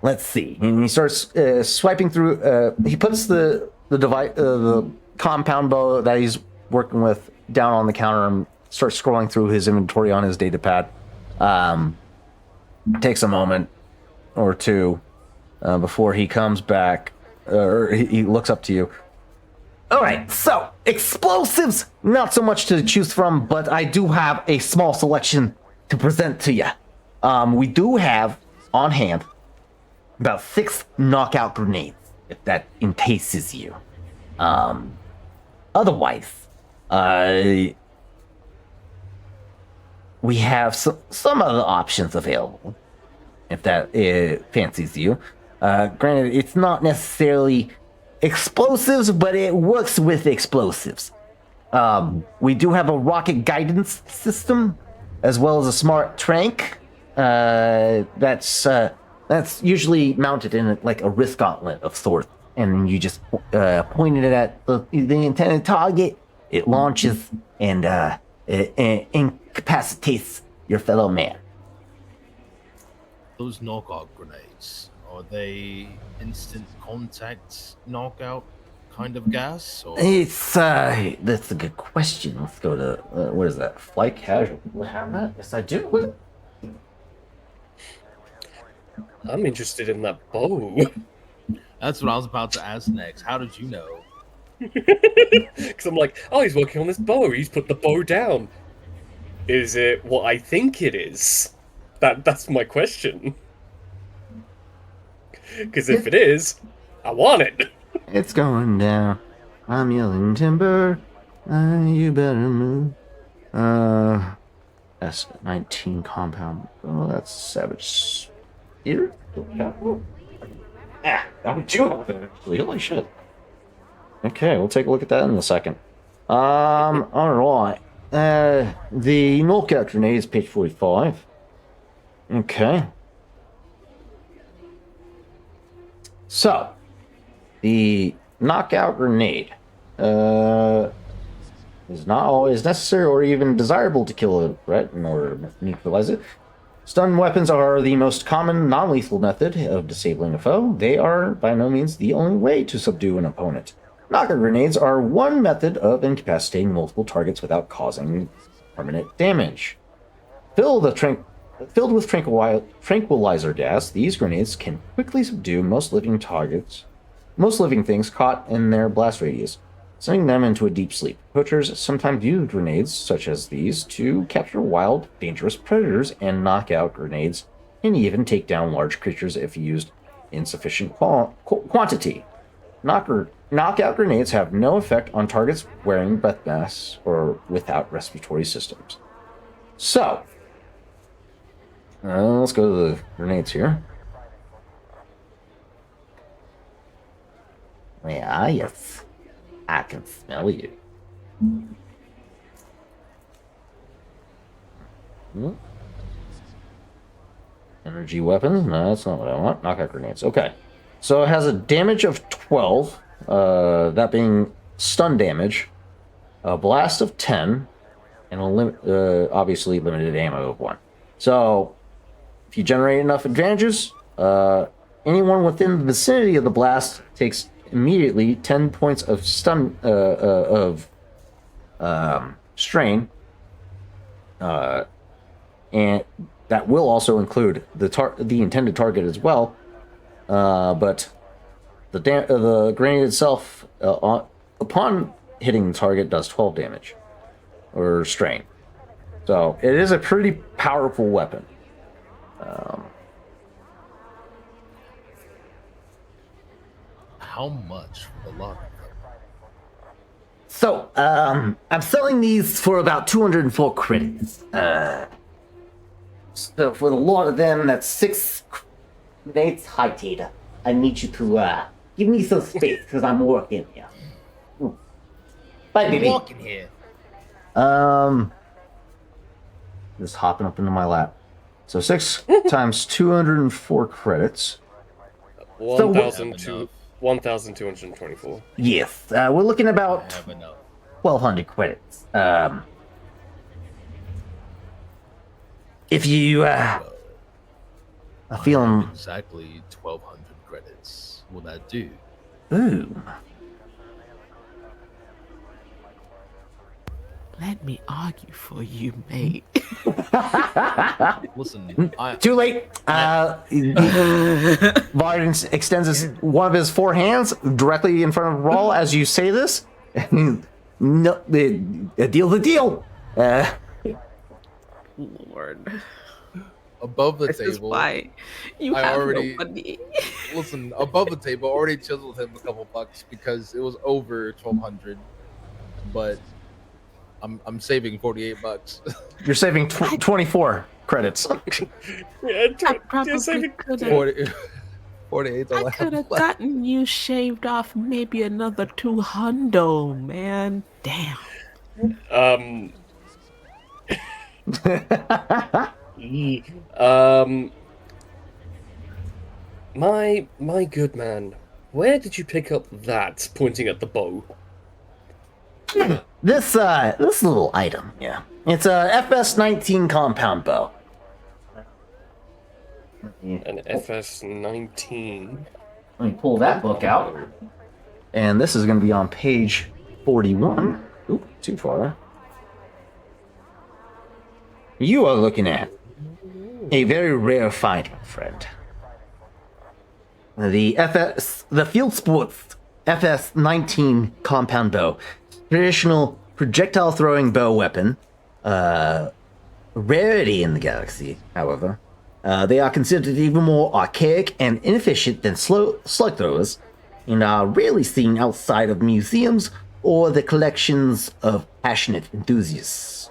Let's see. And he starts swiping through. He puts the device, the compound bow that he's working with, down on the counter and starts scrolling through his inventory on his data pad. Takes a moment or two before he comes back, or he looks up to you. All right, so explosives, not so much to choose from, but I do have a small selection to present to you. We do have on hand about 6 knockout grenades, if that entices you. Otherwise, we have some other options available, if that fancies you. Granted, it's not necessarily explosives, but it works with explosives. We do have a rocket guidance system, as well as a smart trank. That's usually mounted in like a wrist gauntlet of sorts, and you just point it at the intended target. It launches and it incapacitates your fellow man. Those knockout grenades, are they instant contact knockout kind of gas? Or? It's that's a good question. Let's go to what is that? Flight casual. Do I have that? Yes, I do. I'm interested in that bow. That's what I was about to ask next. How did you know? Because I'm like, oh, he's working on this bow. He's put the bow down. Is it what I think it is? That's my question. Because if it is, I want it. It's going down. I'm yelling timber. You better move. That's 19 compound. Oh, that's savage. Here? I'm two. Holy shit. Okay, we'll take a look at that in a second. Alright. The knockout grenade is page 45. Okay. So, the knockout grenade is not always necessary or even desirable to kill a threat in order to neutralize it. Stun weapons are the most common non-lethal method of disabling a foe. They are by no means the only way to subdue an opponent. Knockout grenades are one method of incapacitating multiple targets without causing permanent damage. Filled with tranquilizer gas, these grenades can quickly subdue most living things caught in their blast radius, sending them into a deep sleep. Poachers sometimes use grenades such as these to capture wild, dangerous predators, and knockout grenades can even take down large creatures if used in sufficient quantity. Knockout grenades have no effect on targets wearing breath masks or without respiratory systems. So, let's go to the grenades here. Yeah, yes. I can smell you. Energy weapons? No, that's not what I want. Knockout grenades. Okay. So it has a damage of 12, that being stun damage, a blast of 10, and obviously limited ammo of 1. So, if you generate enough advantages, anyone within the vicinity of the blast takes immediately 10 points of strain, and that will also include the intended target as well. But the grenade itself, upon hitting the target, does 12 damage or strain. So it is a pretty powerful weapon. How much for the lot of them? So, I'm selling these for about 204 credits. So for the lot of them, that's 6 credits. Hi, Tata. I need you to, give me some space, because I'm working here. Bye, baby. I'm walking here. Just hopping up into my lap. So 6 times 204 credits. 1,224. Yes, we're looking I about have enough. 1,200 credits. If you, I feel I have exactly 1,200 credits. Will that do? ooh. Let me argue for you, mate. Listen, Too late. Varden extends one of his 4 hands directly in front of Rawl as you say this. No, the deal's a deal. Lord. above the This is table. why you I have already- no money. Listen, above the table, already chiseled him a couple bucks because it was over 1,200. But I'm saving 48 bucks. You're saving 24 credits. Yeah, I probably saving- could have. 48 I could have gotten you shaved off maybe another 200, man. Damn. My good man, where did you pick up that? Pointing at the bow. This little item, yeah. It's a FS-19 compound bow. An FS-19. Let me pull that book out. And this is going to be on page 41. Oop, too far. You are looking at a very rare find, my friend. The Field Sports FS-19 compound bow. Traditional projectile throwing bow weapon. Rarity in the galaxy, however. They are considered even more archaic and inefficient than slug throwers, and are rarely seen outside of museums or the collections of passionate enthusiasts.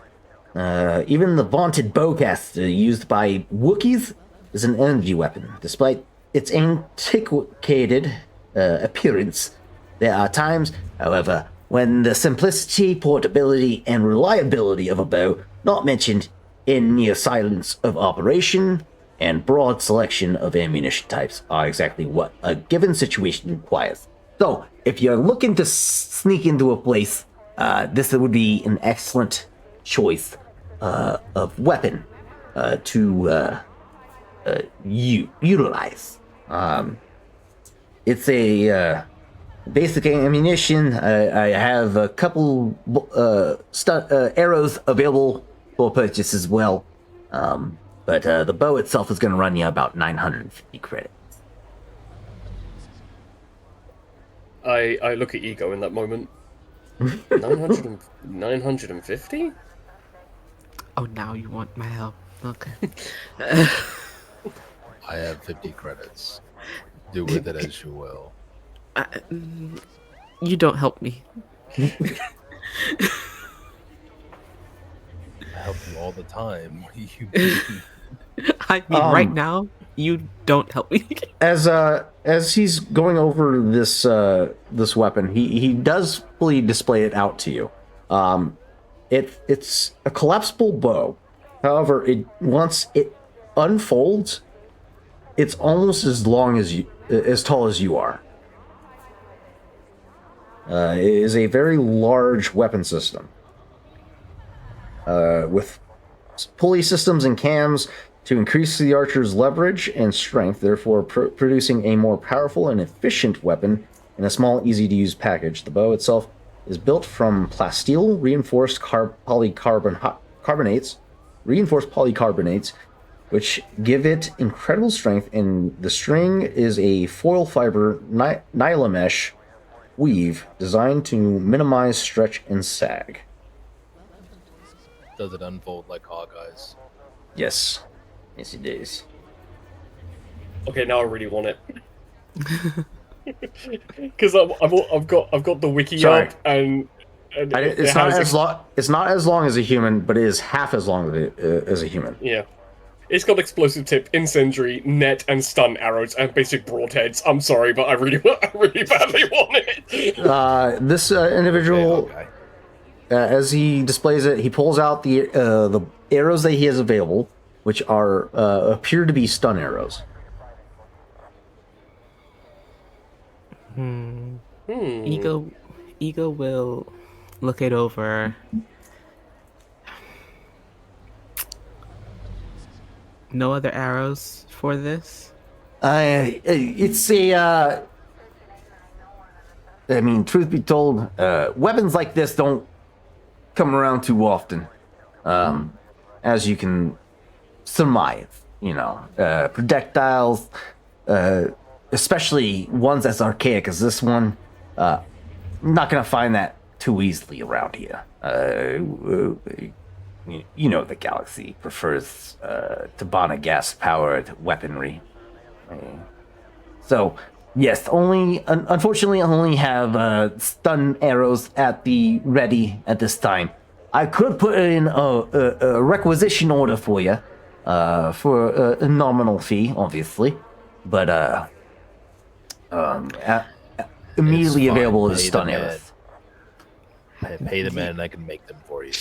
Even the vaunted bowcaster used by Wookiees is an energy weapon. Despite its antiquated appearance, there are times, however, when the simplicity, portability, and reliability of a bow, not mentioned in near silence of operation, and broad selection of ammunition types are exactly what a given situation requires. So, if you're looking to sneak into a place, this would be an excellent choice of weapon to utilize. It's a basic ammunition. I have a couple arrows available for purchase as well. But the bow itself is going to run you about 950 credits. I look at Ego in that moment. 950? Oh, now you want my help. Okay. I have 50 credits. Do with it as you will. You don't help me. I help you all the time. What do you mean? I mean, right now, you don't help me. As he's going over this this weapon, he does fully display it out to you. It's a collapsible bow. However, once it unfolds, it's almost as tall as you are. It is a very large weapon system with pulley systems and cams to increase the archer's leverage and strength, therefore producing a more powerful and efficient weapon in a small, easy-to-use package. The bow itself is built from plasteel reinforced polycarbonates, which give it incredible strength, and the string is a foil fiber nylamesh weave designed to minimize stretch and sag. Does it unfold like Hawkeye's? Yes. Yes, it is. Okay, now I really want it. Because I've got the wiki up and it's not as long. It's not as long as a human, but it is half as long as a human. Yeah, it's got explosive tip, incendiary, net, and stun arrows, and basic broadheads. I'm sorry, but I really badly want it. This individual, as he displays it, he pulls out the arrows that he has available, which appear to be stun arrows. Ego will look it over. No other arrows for this? It's a. I mean, truth be told, weapons like this don't come around too often. As you can surmise, projectiles, especially ones as archaic as this one, not gonna find that too easily around here. The galaxy prefers Tabana gas-powered weaponry. So, yes, unfortunately, I only have stun arrows at the ready at this time. I could put in a requisition order for you, for a nominal fee, obviously, but immediately available is stun arrows. Pay the man and I can make them for you.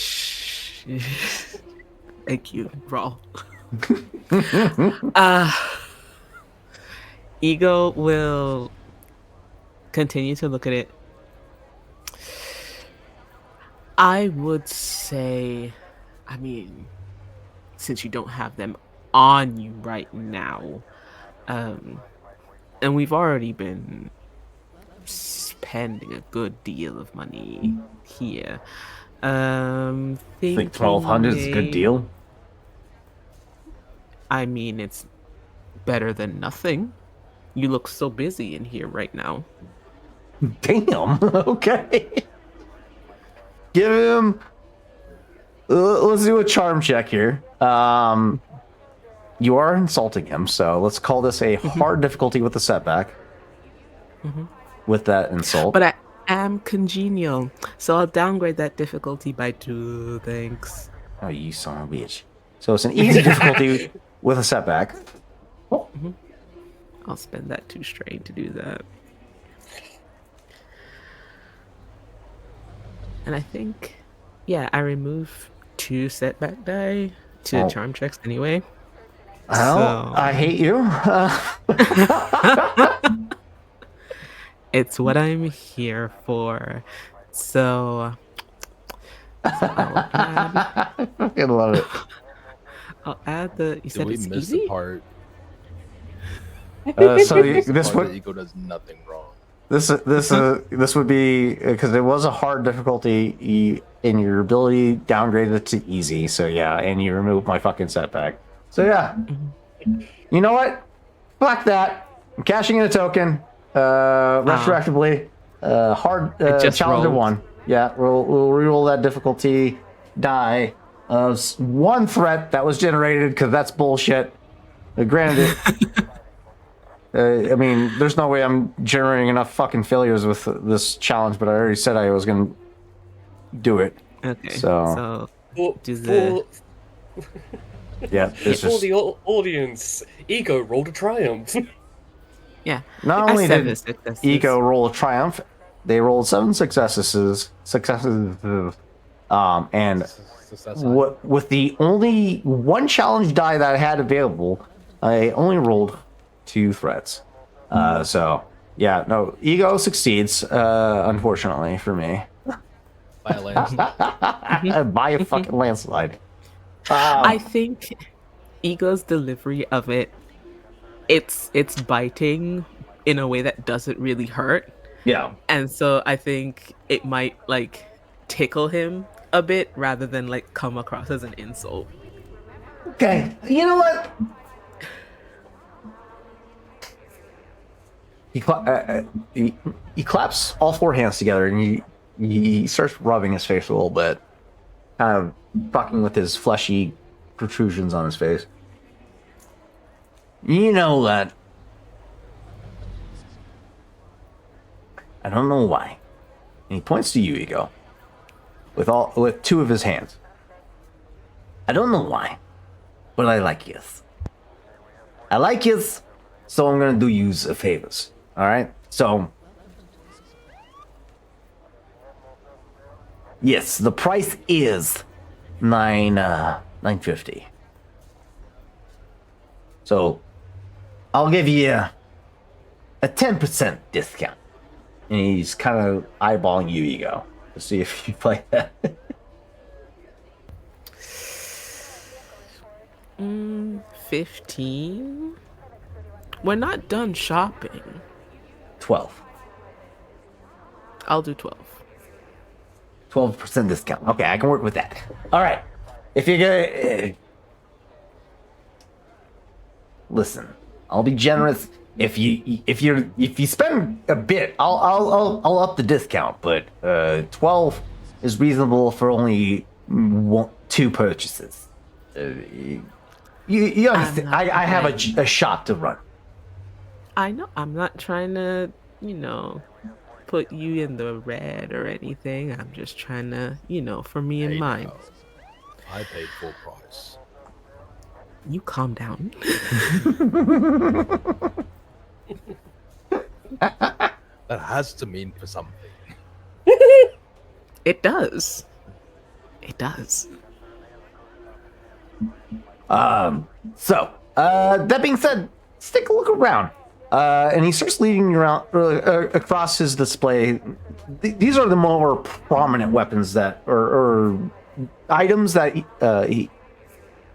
Thank you, Raw. Ego will continue to look at it. I would say, I mean, since you don't have them on you right now, and we've already been spending a good deal of money here. I think 1,200 is a good deal. I mean, it's better than nothing. You look so busy in here right now. Damn. Okay. Give him. Let's do a charm check here. You are insulting him, so let's call this a hard difficulty with a setback. With that insult. But I am congenial, so I'll downgrade that difficulty by 2, thanks. Oh, you son of a bitch. So it's an easy difficulty with a setback. I'll spend that 2 strain to do that. And I think, yeah, I remove 2 setback die to charm checks anyway. Well, I hate you. It's what I'm here for. So I fucking love it. I'll add the. You Did said we it's miss easy. the part? So This this part that would Ego does nothing wrong. this would be because it was a hard difficulty in your ability downgraded it to easy. So yeah, and you removed my fucking setback. So yeah, you know what? Fuck that. I'm cashing in a token. Retroactively. Hard just challenger rolled. 1. Yeah, we'll reroll that difficulty die. One threat that was generated because that's bullshit. Granted, I mean, there's no way I'm generating enough fucking failures with this challenge, but I already said I was gonna do it. Okay. So- For, Do the- Yeah, it's for just the audience, Ego rolled a triumph. Yeah. not I only said did this successes. Ego roll a triumph, they rolled 7 successes, and Success. with the only one challenge die that I had available, I only rolled 2 threats. So yeah, no, Ego succeeds, unfortunately for me. By a landslide. By a fucking landslide. I think Ego's delivery of it's biting in a way that doesn't really hurt. Yeah. And so I think it might like tickle him a bit rather than like come across as an insult. Okay. You know what? He claps all 4 hands together and he starts rubbing his face a little bit, kind of fucking with his fleshy protrusions on his face. You know that. I don't know why. And he points to you, Ego, with 2 of his hands. I don't know why, but I like yous. I like yous, so I'm gonna do yous a favors. All right. So, yes, the price is $9.50. So, I'll give you a 10% discount. And he's kind of eyeballing you, Ego, to see if you play that. 15? We're not done shopping. 12. I'll do 12. 12% discount. Okay, I can work with that. All right. If you're gonna listen, I'll be generous. If you spend a bit, I'll up the discount. But 12 is reasonable for only 2 purchases. You understand? I have a shop to run. I know I'm not trying to, put you in the red or anything. I'm just trying to, for me and Hey, mine. now, I paid full price. You calm down. That has to mean for something. It does. It does. So, that being said, let's take a look around. And he starts leading you around across his display. These are the more prominent weapons that, or items that he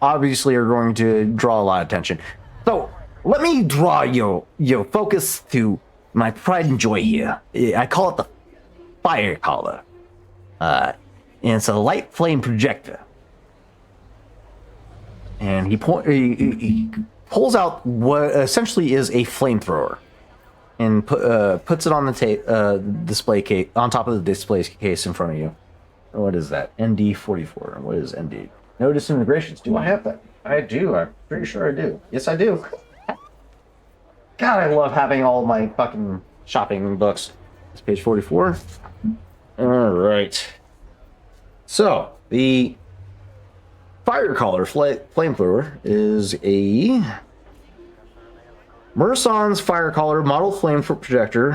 obviously are going to draw a lot of attention. So, let me draw your focus to my pride and joy here. I call it the fire collar. And it's a light flame projector. And he pulls out what essentially is a flamethrower, and puts it on the display case on top of the display case in front of you. What is that? ND44. What is ND? Notice integrations. Do I have that? I do. I'm pretty sure I do. Yes, I do. God, I love having all my fucking shopping books. It's page 44. All right. So the fire collar flamethrower is a Merson's fire collar model flame projector,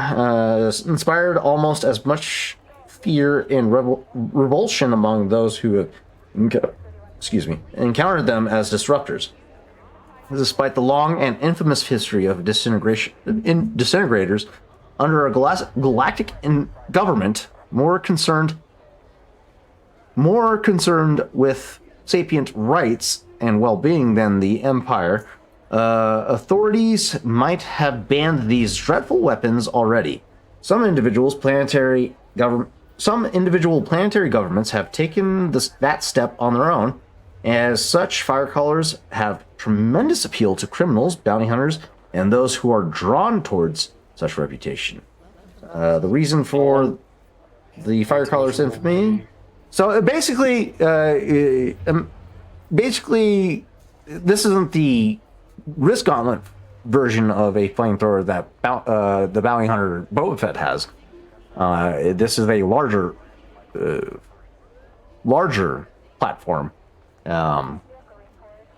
inspired almost as much fear and revulsion among those who have encountered them as disruptors. despite the long and infamous history of disintegrators under a galactic government more concerned with sapient rights and well-being than the Empire, authorities might have banned these dreadful weapons already. Some individual planetary governments have taken that step on their own. As such, fire colors have tremendous appeal to criminals, bounty hunters, and those who are drawn towards such reputation. The reason for the fire colors infamy. So basically, this isn't the Risk Gauntlet version of a flamethrower that the bounty hunter Boba Fett has. This is a larger platform,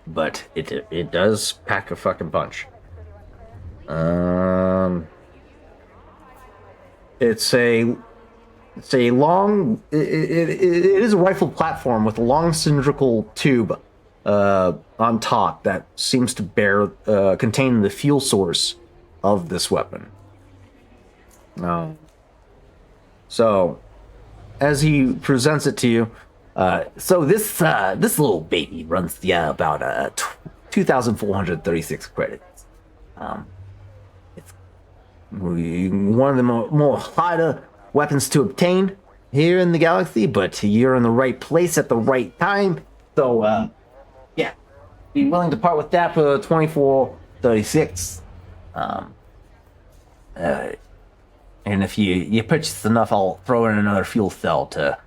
but it does pack a fucking punch. It's a long. It is a rifle platform with a long cylindrical tube on top that seems to contain the fuel source of this weapon. So, as he presents it to you, so this little baby runs about 2,436 credits. It's one of the more harder weapons to obtain here in the galaxy, but you're in the right place at the right time. So, yeah, be willing to part with that for 2436. And if you purchase enough, I'll throw in another fuel cell to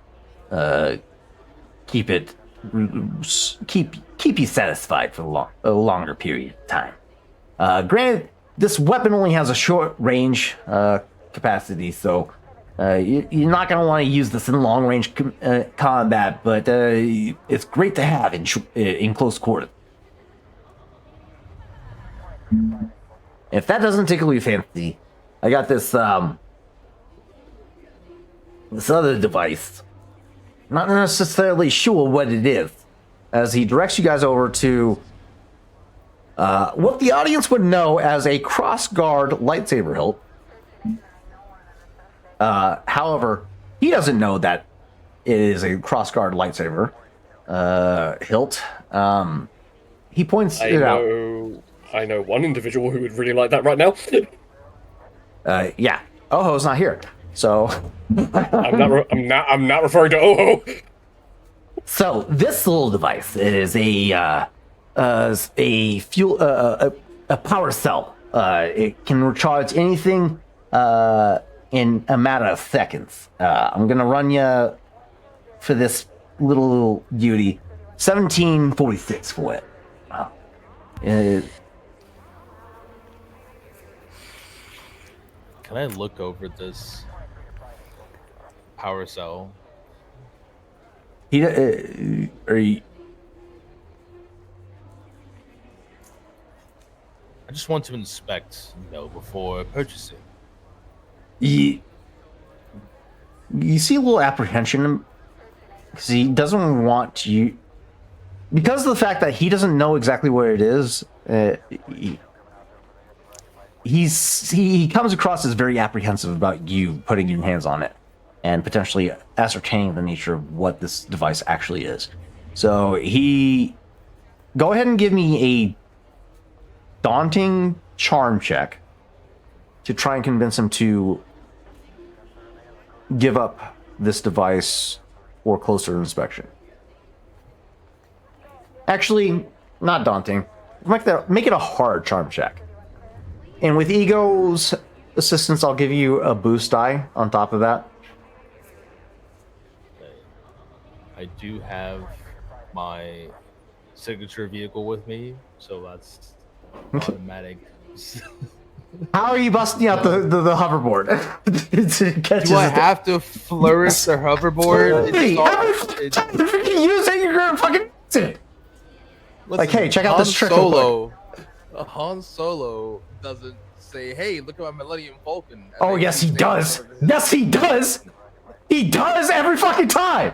keep you satisfied for a longer period of time. Granted, this weapon only has a short range capacity, so you're not going to want to use this in long range combat, but it's great to have in close quarters. If that doesn't tickle your fancy, I got this other device. Not necessarily sure what it is, as he directs you guys over to what the audience would know as a cross-guard lightsaber hilt. However, he doesn't know that it is a cross-guard lightsaber hilt. He points it out. I know one individual who would really like that right now. Yeah, Oho's not here, so I'm not referring to Oho. So this little device is a power cell. It can recharge anything in a matter of seconds. I'm gonna run you for this little beauty 1746 for it. Can I look over this power cell? Are you? I just want to inspect, before purchasing. You see a little apprehension because he doesn't want you, because of the fact that he doesn't know exactly where it is. He comes across as very apprehensive about you putting your hands on it and potentially ascertaining the nature of what this device actually is. So go ahead and give me a daunting charm check to try and convince him to give up this device for closer inspection. Actually, not daunting. Make it a hard charm check. And with Ego's assistance, I'll give you a boost die on top of that. I do have my signature vehicle with me, so that's automatic. How are you busting out the hoverboard? Do I have to flourish the hoverboard? Use it, you're gonna fucking use it. Like, hey, check out this trick. Han Solo doesn't say, "Hey, look at my Millennium Falcon." Oh, yes, he does. Yes, he does. He does every fucking time.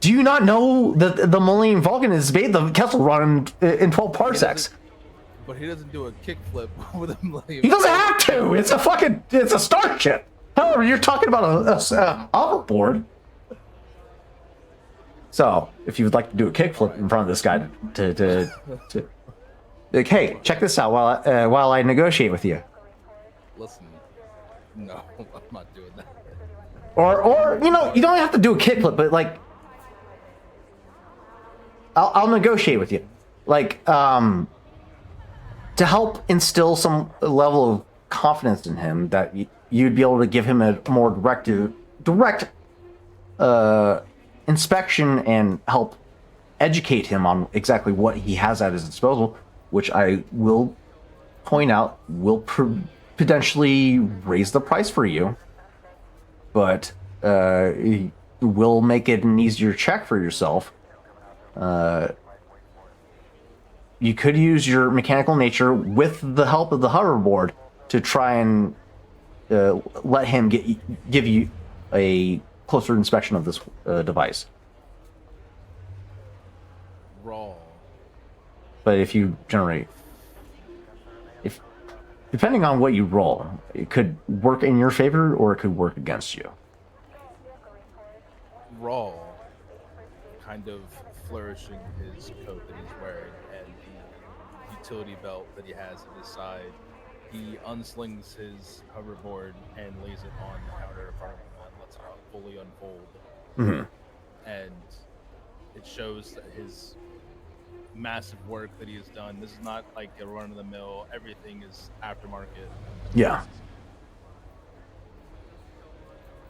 Do you not know that the Millennium Falcon is made the Kessel Run in 12 parsecs? But he doesn't do a kickflip with him laying. He doesn't have to. It's a starship. However, you're talking about a hoverboard. So, if you would like to do a kickflip in front of this guy to like, hey, check this out while I negotiate with you. Listen, no, I'm not doing that. Or you know, you don't have to do a kickflip, but like, I'll negotiate with you, like, to help instill some level of confidence in him that you'd be able to give him a more direct inspection and help educate him on exactly what he has at his disposal, which I will point out will potentially raise the price for you, but will make it an easier check for yourself. You could use your mechanical nature with the help of the hoverboard to try and let him give you a closer inspection of this device. Raw. But if you generate, depending on what you roll, it could work in your favor or it could work against you. Raw, kind of flourishing his coat that he's wearing and the utility belt that he has at his side, he unslings his hoverboard and lays it on the counter in front of him and lets it fully unfold. Mm-hmm. And it shows that his massive work that he has done. This is not like a run-of-the-mill. Everything is aftermarket. Yeah.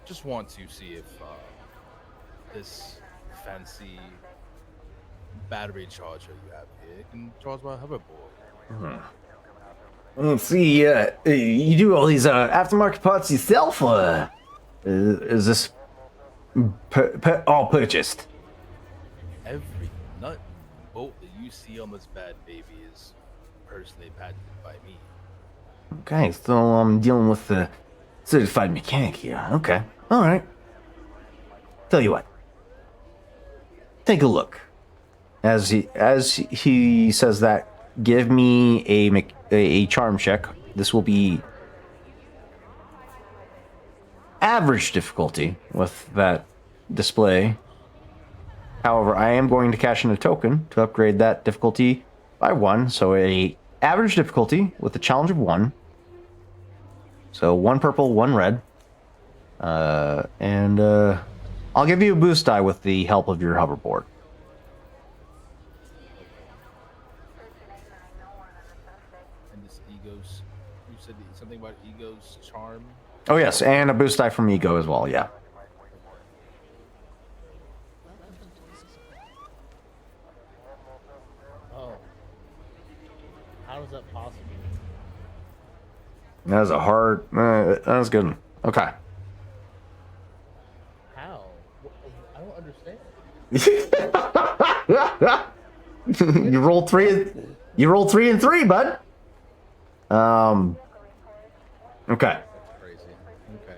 Just want to see if this fancy battery charger you have here can charge my hoverboard. Let's see, you do all these aftermarket parts yourself, or is this all purchased? Every nut and bolt that you see on this bad baby is personally patented by me. Okay, so I'm dealing with the certified mechanic here. Okay, all right. Tell you what. Take a look. As he says that, give me a charm check. This will be average difficulty with that display. However, I am going to cash in a token to upgrade that difficulty by 1. So a average difficulty with a challenge of 1. So 1 purple, 1 red. And I'll give you a boost die with the help of your hoverboard. And this Ego's, you said something about Ego's charm? Oh yes, and a boost die from Ego as well, yeah. Oh. How is that possible? That was a hard... that was a good one. Okay. How? I don't understand. You rolled 3 and 3, bud. Okay. Crazy. Okay.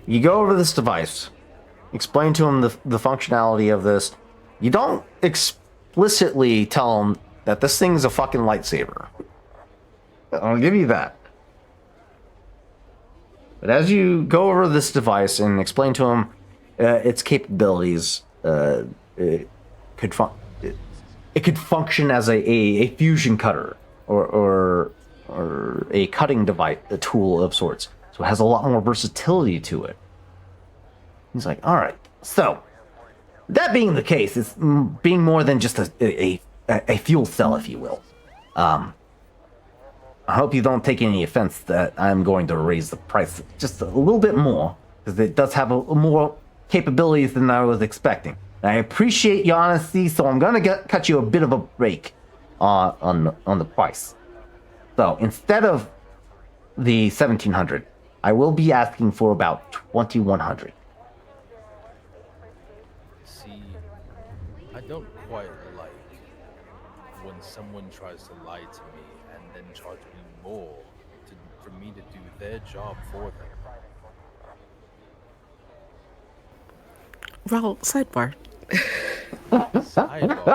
You go over this device, explain to him the functionality of this. You don't explicitly tell him that this thing's a fucking lightsaber. I'll give you that. But as you go over this device and explain to him its capabilities, it could function as a fusion cutter or a cutting device, a tool of sorts. So it has a lot more versatility to it. He's like, all right. So that being the case, it's being more than just a fuel cell, if you will. I hope you don't take any offense that I'm going to raise the price just a little bit more, because it does have more capabilities than I was expecting. And I appreciate your honesty, so I'm going to cut you a bit of a break on the price. So instead of the 1,700, I will be asking for about 2,100. See, I don't quite like when someone tries to lie to me and then charge me more for me to do their job for them. Raul, sidebar. Sidebar.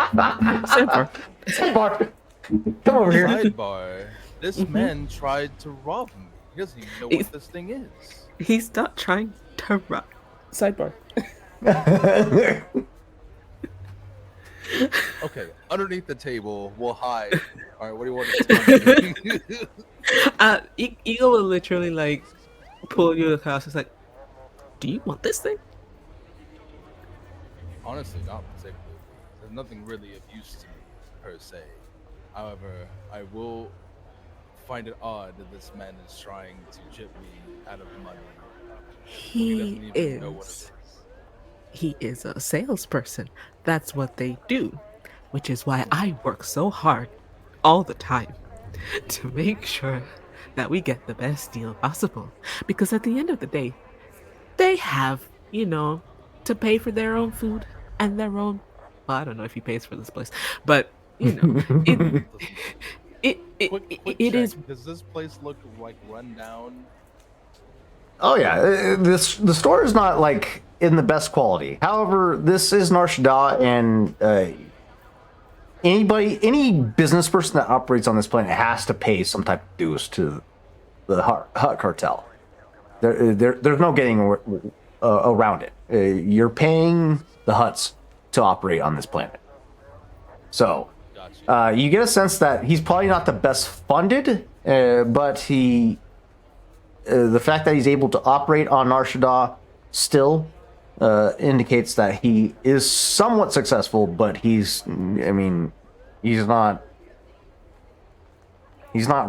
Sidebar. Sidebar. Come over here. Sidebar. This Mhm. man tried to rob me. He doesn't even know He's- what this thing is. He's not trying to rob. Sidebar. Okay, underneath the table, we'll hide. All right, what do you want to tell me? Eagle will literally like pull you to the house. It's like, do you want this thing? Honestly, not particularly. There's nothing really of use to me, per se. However, I will find it odd that this man is trying to chip me out of money. He doesn't He even know what it is. is. He is a salesperson. That's what they do, which is why I work so hard all the time to make sure that we get the best deal possible. Because at the end of the day, they have, to pay for their own food and their own. Well, I don't know if he pays for this place, but it Quick it check. is. Does this place look like run down? Oh yeah, the store is not like in the best quality. However, this is Nar Shaddaa, and any business person that operates on this planet has to pay some type of dues to the Hut Cartel. There's no getting around it. You're paying the Huts to operate on this planet. So Gotcha. you get a sense that he's probably not the best funded, but the fact that he's able to operate on Nar Shaddaa still indicates that he is somewhat successful, but he's not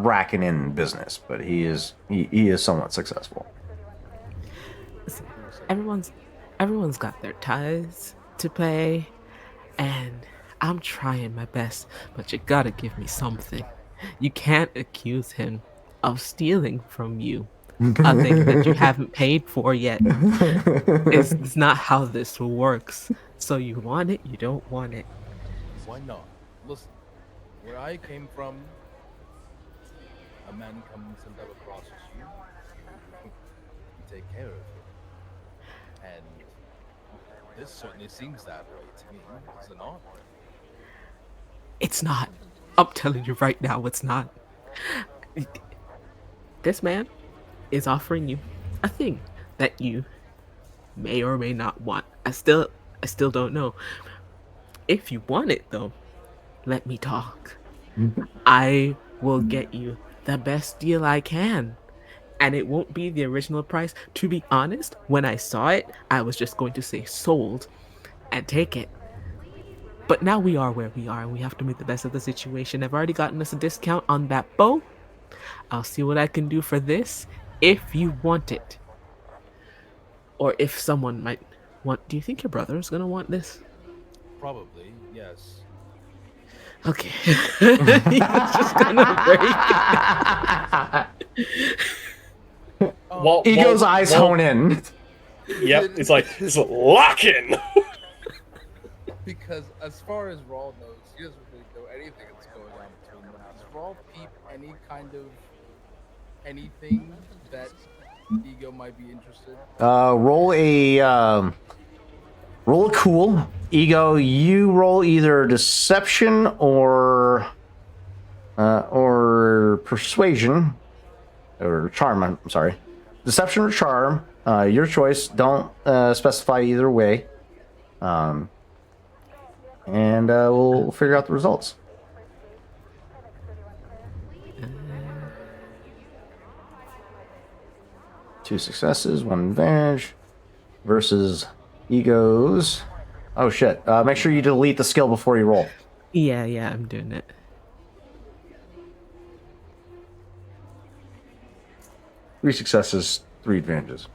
racking in business, but he is somewhat successful. Everyone's got their tithes to pay, and I'm trying my best, but you gotta give me something. You can't accuse him of stealing from you a thing that you haven't paid for yet. It's not how this works. So you want it, you don't want it. Why not? Listen, where I came from, a man comes and double crosses you, you take care of him. And this certainly seems that way to me, is it not? It's not. I'm telling you right now, it's not. This man is offering you a thing that you may or may not want. I still don't know. If you want it though, let me talk. I will get you the best deal I can. And it won't be the original price. To be honest, when I saw it, I was just going to say sold and take it. But now we are where we are, and we have to make the best of the situation. I've already gotten us a discount on that bow. I'll see what I can do for this if you want it. Or if someone might want. Do you think your brother is going to want this? Probably, yes. Okay. He's just going to break. Ego's eyes hone in. Yep, it's like it's locking. Because as far as Rawl knows, he doesn't really know anything that's going on between them. Does Rawl peep any kind of anything that Ego might be interested? Roll a cool. Ego, you roll either deception or persuasion or charm. I'm sorry, deception or charm. Your choice. Don't specify either way. And we'll figure out the results. Two successes, one advantage versus Ego's. Oh shit! Make sure you delete the skill before you roll. Yeah, I'm doing it. Three successes, three advantages.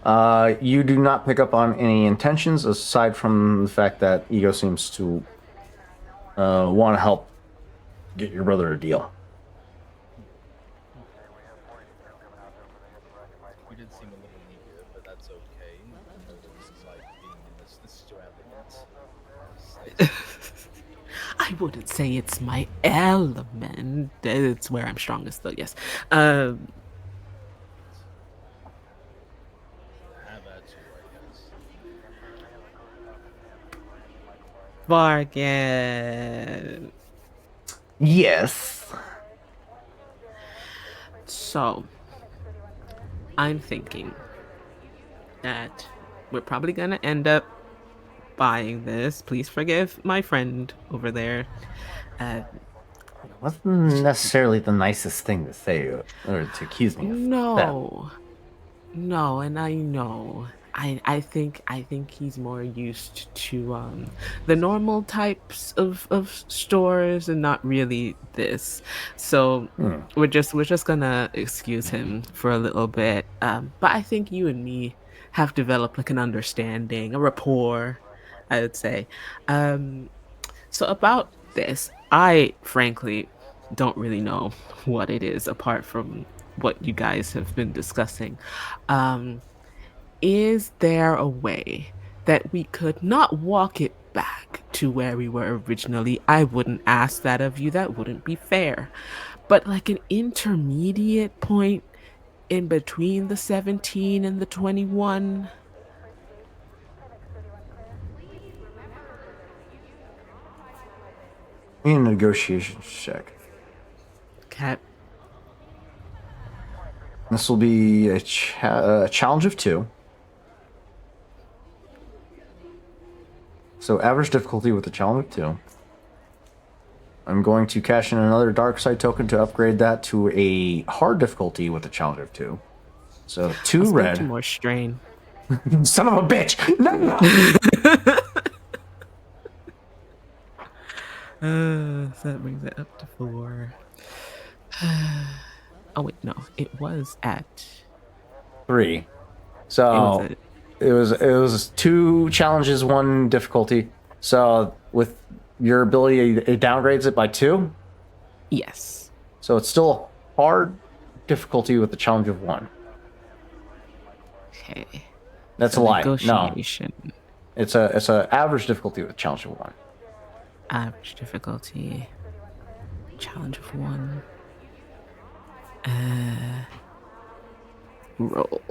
You do not pick up on any intentions aside from the fact that Ego seems to want to help get your brother a deal. We did seem a little eager, but that's okay. I know what this is like being in this extravagant. I wouldn't say it's my element. It's where I'm strongest, though. Yes. Have at you, I guess. Bargain. Yes. So, I'm thinking that we're probably gonna end up buying this. Please forgive my friend over there. It wasn't necessarily the nicest thing to say or to accuse me of. No, no, and I know. I think he's more used to the normal types of stores and not really this. So Hmm. we're just gonna excuse him for a little bit. But I think you and me have developed like an understanding, a rapport, I would say. Um, so about this, I frankly don't really know what it is apart from what you guys have been discussing. Um, is there a way that we could not walk it back to where we were originally? I wouldn't ask that of you, that wouldn't be fair. But like an intermediate point in between the 17 and the 21? Need a negotiation check. Cat. This will be a challenge of 2. So average difficulty with the challenge of 2. I'm going to cash in another dark side token to upgrade that to a hard difficulty with a challenge of 2. So 2 Let's go red. to more strain. Son of a bitch! No! So that brings it up to 4. Oh wait, no, it was at 3. it So was at it was 2 challenges, 1 difficulty. So with your ability, it downgrades it by 2. yes. So it's still hard difficulty with the challenge of 1. Okay. That's So a lie. No, negotiation. it's a average difficulty with challenge of 1. Average difficulty. Challenge of 1. Roll.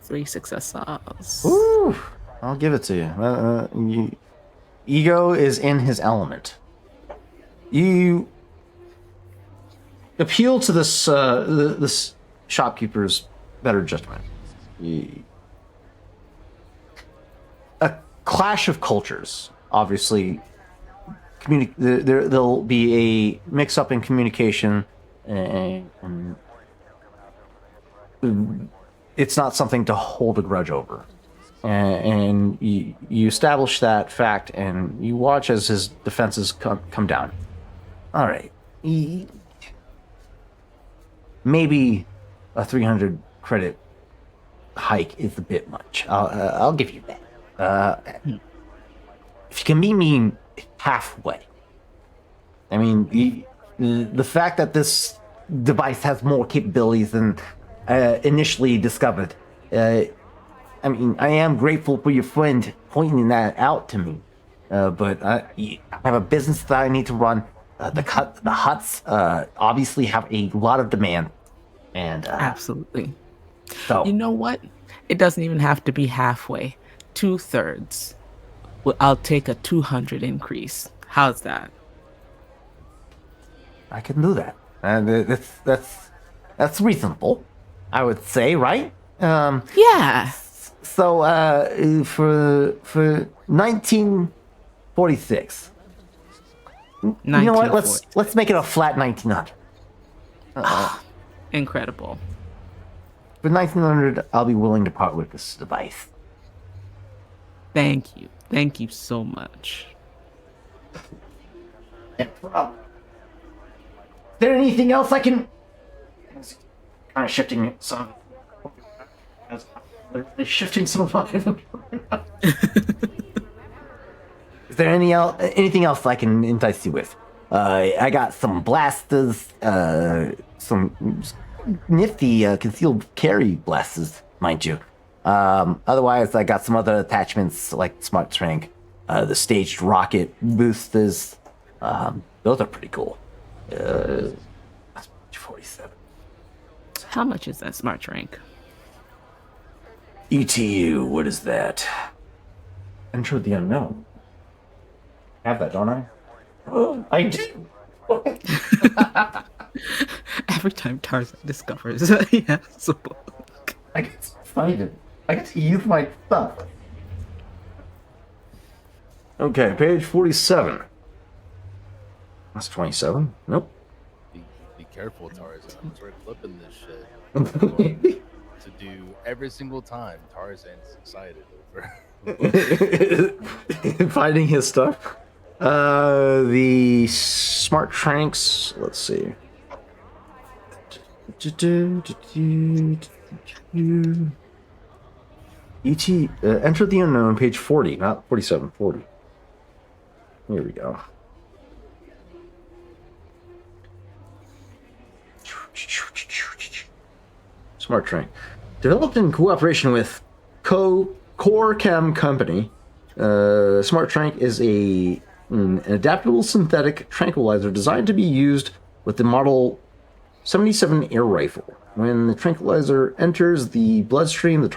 3 successes. Woo! I'll give it to you. Ego is in his element. You appeal to this shopkeeper's better judgment. A clash of cultures, obviously. There'll be a mix-up in communication, and it's not something to hold a grudge over. And you establish that fact, and you watch as his defenses come down. All right. Maybe a 300 credit hike is a bit much. I'll give you that. If you can meet me halfway. I mean, the fact that this device has more capabilities than initially discovered. I mean, I am grateful for your friend pointing that out to me. But I have a business that I need to run. The huts obviously have a lot of demand. And Absolutely. so You know what? It doesn't even have to be halfway. 2/3. Well, I'll take a 200 increase. How's that? I can do that. And that's reasonable, I would say, right? Yeah. So for 1946. You know what? 1940. Let's make it a flat 1900. Incredible. For 1900, I'll be willing to part with this device. Thank you. Thank you so much. Is there anything else I can? Kind of shifting some. They're shifting some of my. Is there anything else I can entice you with? I got some blasters, some nifty concealed carry blasters, mind you. Otherwise, I got some other attachments like Smart Trank, the staged rocket boosters. Those are pretty cool. That's 47. How much is that smart rank? ETU, what is that? Enter the unknown. I have that, don't I? Oh, I do. Every time Tarzan discovers that he has a book. I get to find it. I get to use my stuff. Okay, page 47. That's 27. Nope. Be careful, Tarzan. We're clipping this shit. We're going to do every single time Tarzan's excited over. Finding his stuff. The smart tranks. Let's see. E.T. Enter the unknown, page 40, not 47, 40. Here we go. Smart Train. Developed in cooperation with Core Chem Company, Smart Trank is an adaptable synthetic tranquilizer designed to be used with the Model 77 air rifle. When the tranquilizer enters the bloodstream of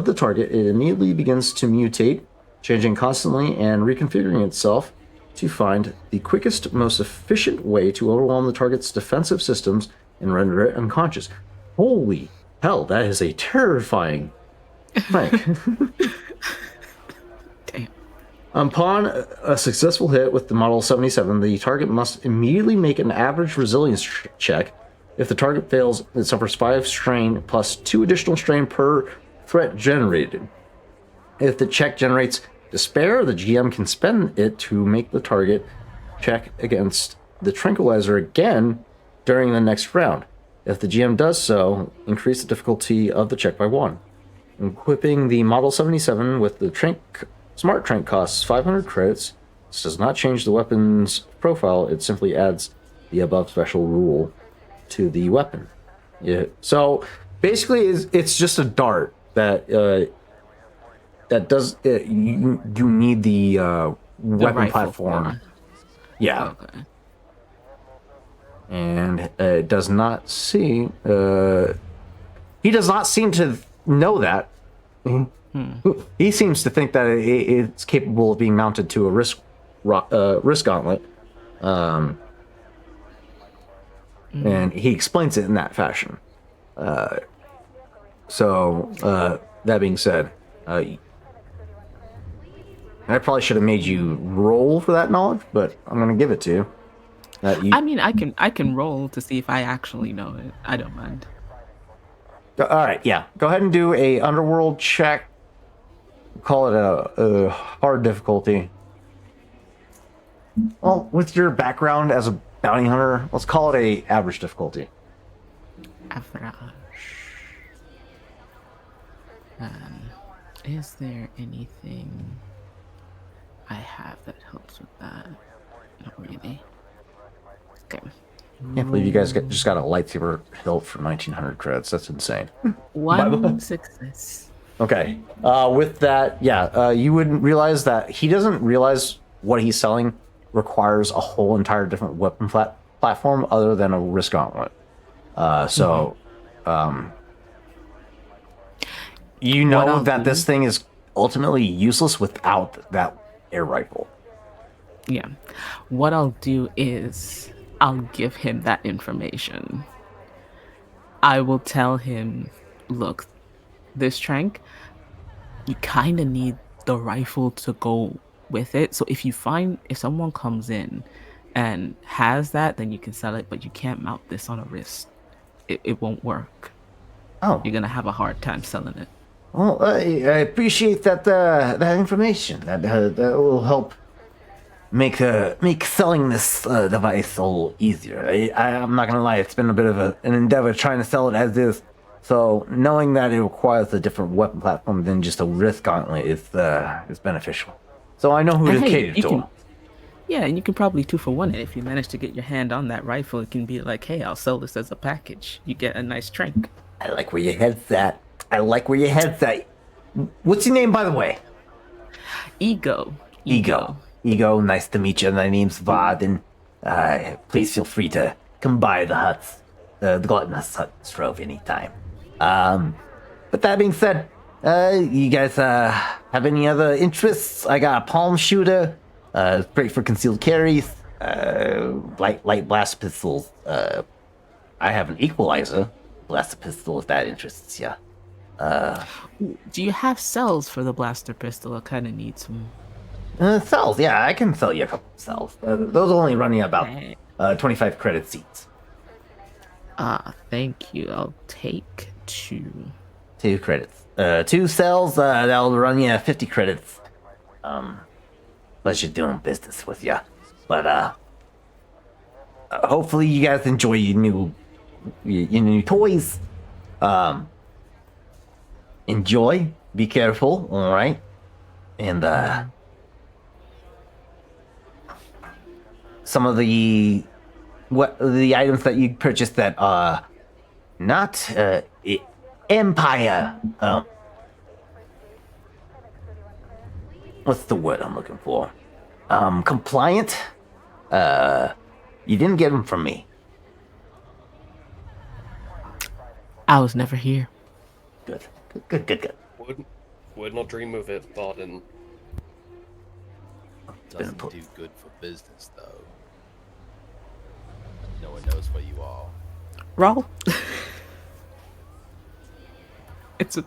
the target, it immediately begins to mutate, changing constantly and reconfiguring itself to find the quickest, most efficient way to overwhelm the target's defensive systems and render it unconscious. Holy hell, that is a terrifying prank. Damn. Upon a successful hit with the Model 77, the target must immediately make an average resilience check. If the target fails, it suffers 5 strain plus 2 additional strain per threat generated. If the check generates despair, the GM can spend it to make the target check against the tranquilizer again during the next round. If the GM does so, increase the difficulty of the check by 1. Equipping the Model 77 with the Smart Trank costs 500 credits. This does not change the weapon's profile, it simply adds the above special rule to the weapon. Yeah. So basically, it's just a dart that does you need the weapon platform. Yeah. Okay. And it does not see. He does not seem to know that. He seems to think that it's capable of being mounted to a wrist gauntlet. And he explains it in that fashion. So, that being said, I probably should have made you roll for that knowledge, but I'm going to give it to you. I mean, I can roll to see if I actually know it. I don't mind. All right, yeah. Go ahead and do a underworld check. Call it a hard difficulty. Well, with your background as a bounty hunter, let's call it a average difficulty. Average. Is there anything I have that helps with that? Not really. Okay. Can't believe you guys just got a lightsaber hilt for 1,900 credits. That's insane. One success. Okay. With that, you wouldn't realize that he doesn't realize what he's selling requires a whole entire different weapon platform other than a wrist gauntlet. You know that this thing is ultimately useless without that air rifle. Yeah. What I'll do is I'll give him that information. I will tell him, look, this trank, you kind of need the rifle to go with it. So if someone comes in and has that, then you can sell it, but you can't mount this on a wrist. It won't work. Oh. You're going to have a hard time selling it. Well, I appreciate that information. That will help make selling this device a little easier. I'm not gonna lie, it's been a bit of an endeavor trying to sell it as is. So knowing that it requires a different weapon platform than just a wrist gauntlet is beneficial. So I know who to cater to. Yeah, and you can probably 2-for-1 it if you manage to get your hand on that rifle. It can be like, hey, I'll sell this as a package. You get a nice trank. I like where your head's at. What's your name, by the way? Ego. Ego, nice to meet you. My name's Vod, and please feel free to come by the huts, the Gluttonous Hut Strove anytime. But that being said, you guys have any other interests? I got a palm shooter. It's great for concealed carries. light blast pistols. I have an equalizer blaster pistol if that interests you. Do you have cells for the blaster pistol? I kind of need some. Cells, yeah, I can sell you a couple of cells. Those only run you about Hey. 25 credits each. Thank you. I'll take 2. 2 credits. 2 cells, that'll run you 50 credits. Pleasure doing business with you. But, hopefully you guys enjoy your new toys. Enjoy. Be careful, alright? And, some of the items that you purchased that are not Empire. What's the word I'm looking for? Compliant. You didn't get them from me. I was never here. Good. Would not dream of it, Barden. Doesn't do good for business, though. No one knows where you are. Roll. It's a.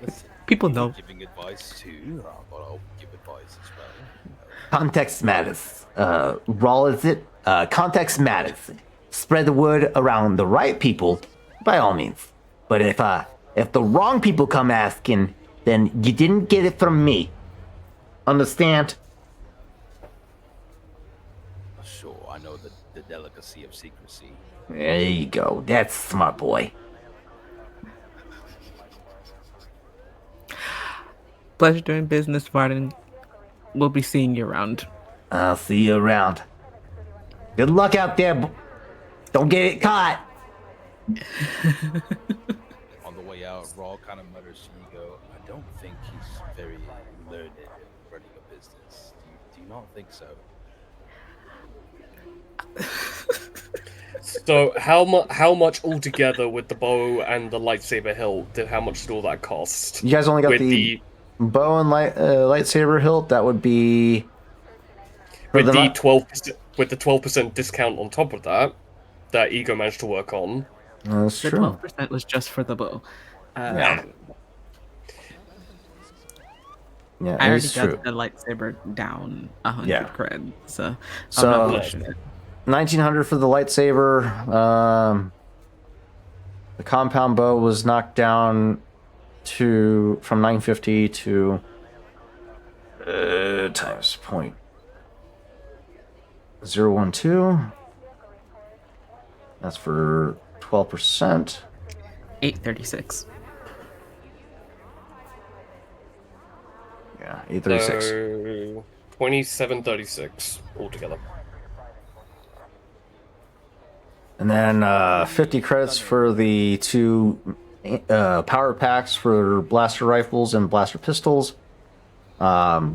Listen, People if you're know. giving advice too, but I'll give advice as well. Context matters. Raw is it? Context matters. Spread the word around the right people, by all means. But if the wrong people come asking, then you didn't get it from me. Understand? Sure, I know the delicacy of secrecy. There you go. That's smart boy. Pleasure doing business, Martin. We'll be seeing you around. I'll see you around. Good luck out there. Don't get it caught. On the way out, Raw kind of mutters to Ego, I don't think he's very learned in running a business. Do you not think so? So how much altogether with the bow and the lightsaber hilt how much did all that cost? You guys only got With the bow and lightsaber hilt. That would be with the the not- 12% discount on top of that Ego managed to work on. That's The true. 12% was just for the bow. Yeah, I already it's true. got the lightsaber down 100 Yeah. cred, so So- I'm not pushing it. 1900 for the lightsaber. The compound bow was knocked down from 950 to times point 0.012. That's for 12%. 836. Yeah, 836. So 2736 altogether. And then 50 credits for the 2 power packs for blaster rifles and blaster pistols. I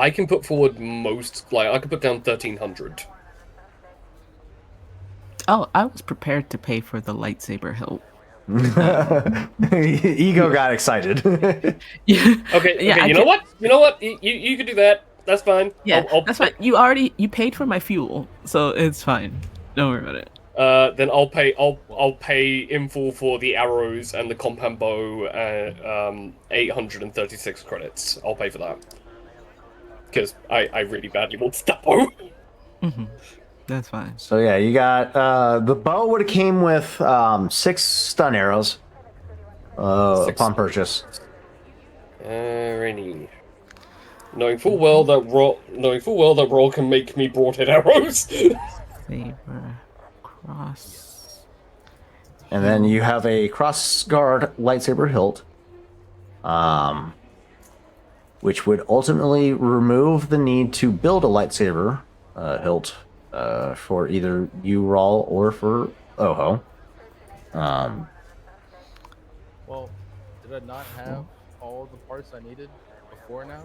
can put forward I could put down 1300. Oh, I was prepared to pay for the lightsaber hilt. Ego got excited. Yeah, Okay, Yeah, I you know what? You know what? You can do that. That's fine. yeah, I'll that's fine. You paid for my fuel, so it's fine. Don't worry about it. Then I'll pay in full for the arrows and the compound bow 836 credits. I'll pay for that. Because I really badly want that bow. That's fine. So yeah, you got the bow would have came with 6 stun arrows upon purchase. Alrighty. Knowing full well that Raw can make me broadhead arrows. Saber cross. And then you have a cross guard lightsaber hilt, which would ultimately remove the need to build a lightsaber hilt for either you, Rawl, or for Oho. Well, did I not have all the parts I needed before now?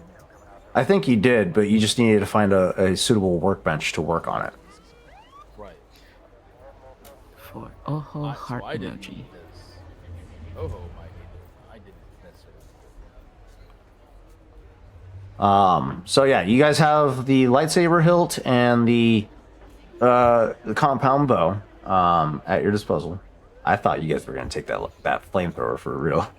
I think you did, but you just needed to find a suitable workbench to work on it. Right. For Oho heart I didn't emoji. need this. Oho might need it. I didn't necessarily. So yeah, you guys have the lightsaber hilt and the compound bow at your disposal. I thought you guys were gonna take that flamethrower for real.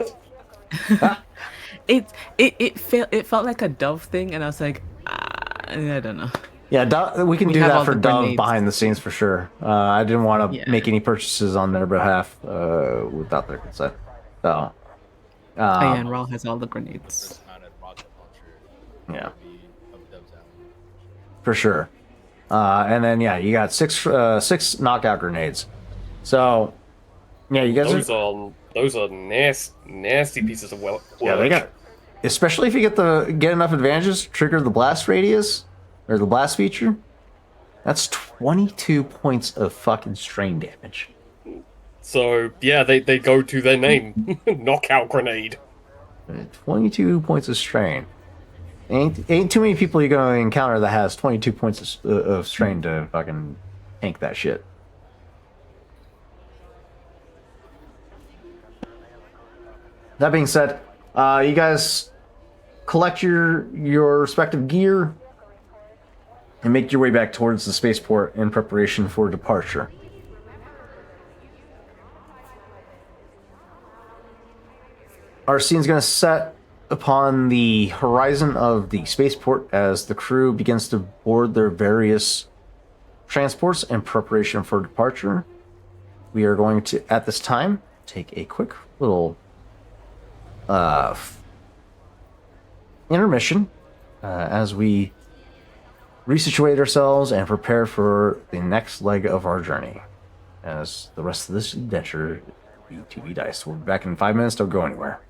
It felt like a Dove thing, and I was like, I don't know. Yeah, we can We do have that all for the Dove grenades. behind the scenes for sure. I didn't want to Yeah. make any purchases on their behalf without their consent. So, Oh, yeah, and Raul has all the grenades. Dismounted rocket launcher. yeah, would be up Dove's alley. for sure. And then yeah, you got six knockout grenades. So yeah, you guys Those are nasty pieces of work. yeah, they got, especially if you get enough advantages to trigger the blast radius or the blast feature. That's 22 points of fucking strain damage. So yeah, they go to their name, knockout grenade. 22 points of strain. Ain't too many people you're gonna encounter that has 22 points of strain to fucking tank that shit. That being said, you guys collect your respective gear and make your way back towards the spaceport in preparation for departure. Our scene's going to set upon the horizon of the spaceport as the crew begins to board their various transports in preparation for departure. We are going to, at this time, take a quick little intermission as we resituate ourselves and prepare for the next leg of our journey. As the rest of this adventure, B2B Dice. We'll be back in 5 minutes. Don't go anywhere.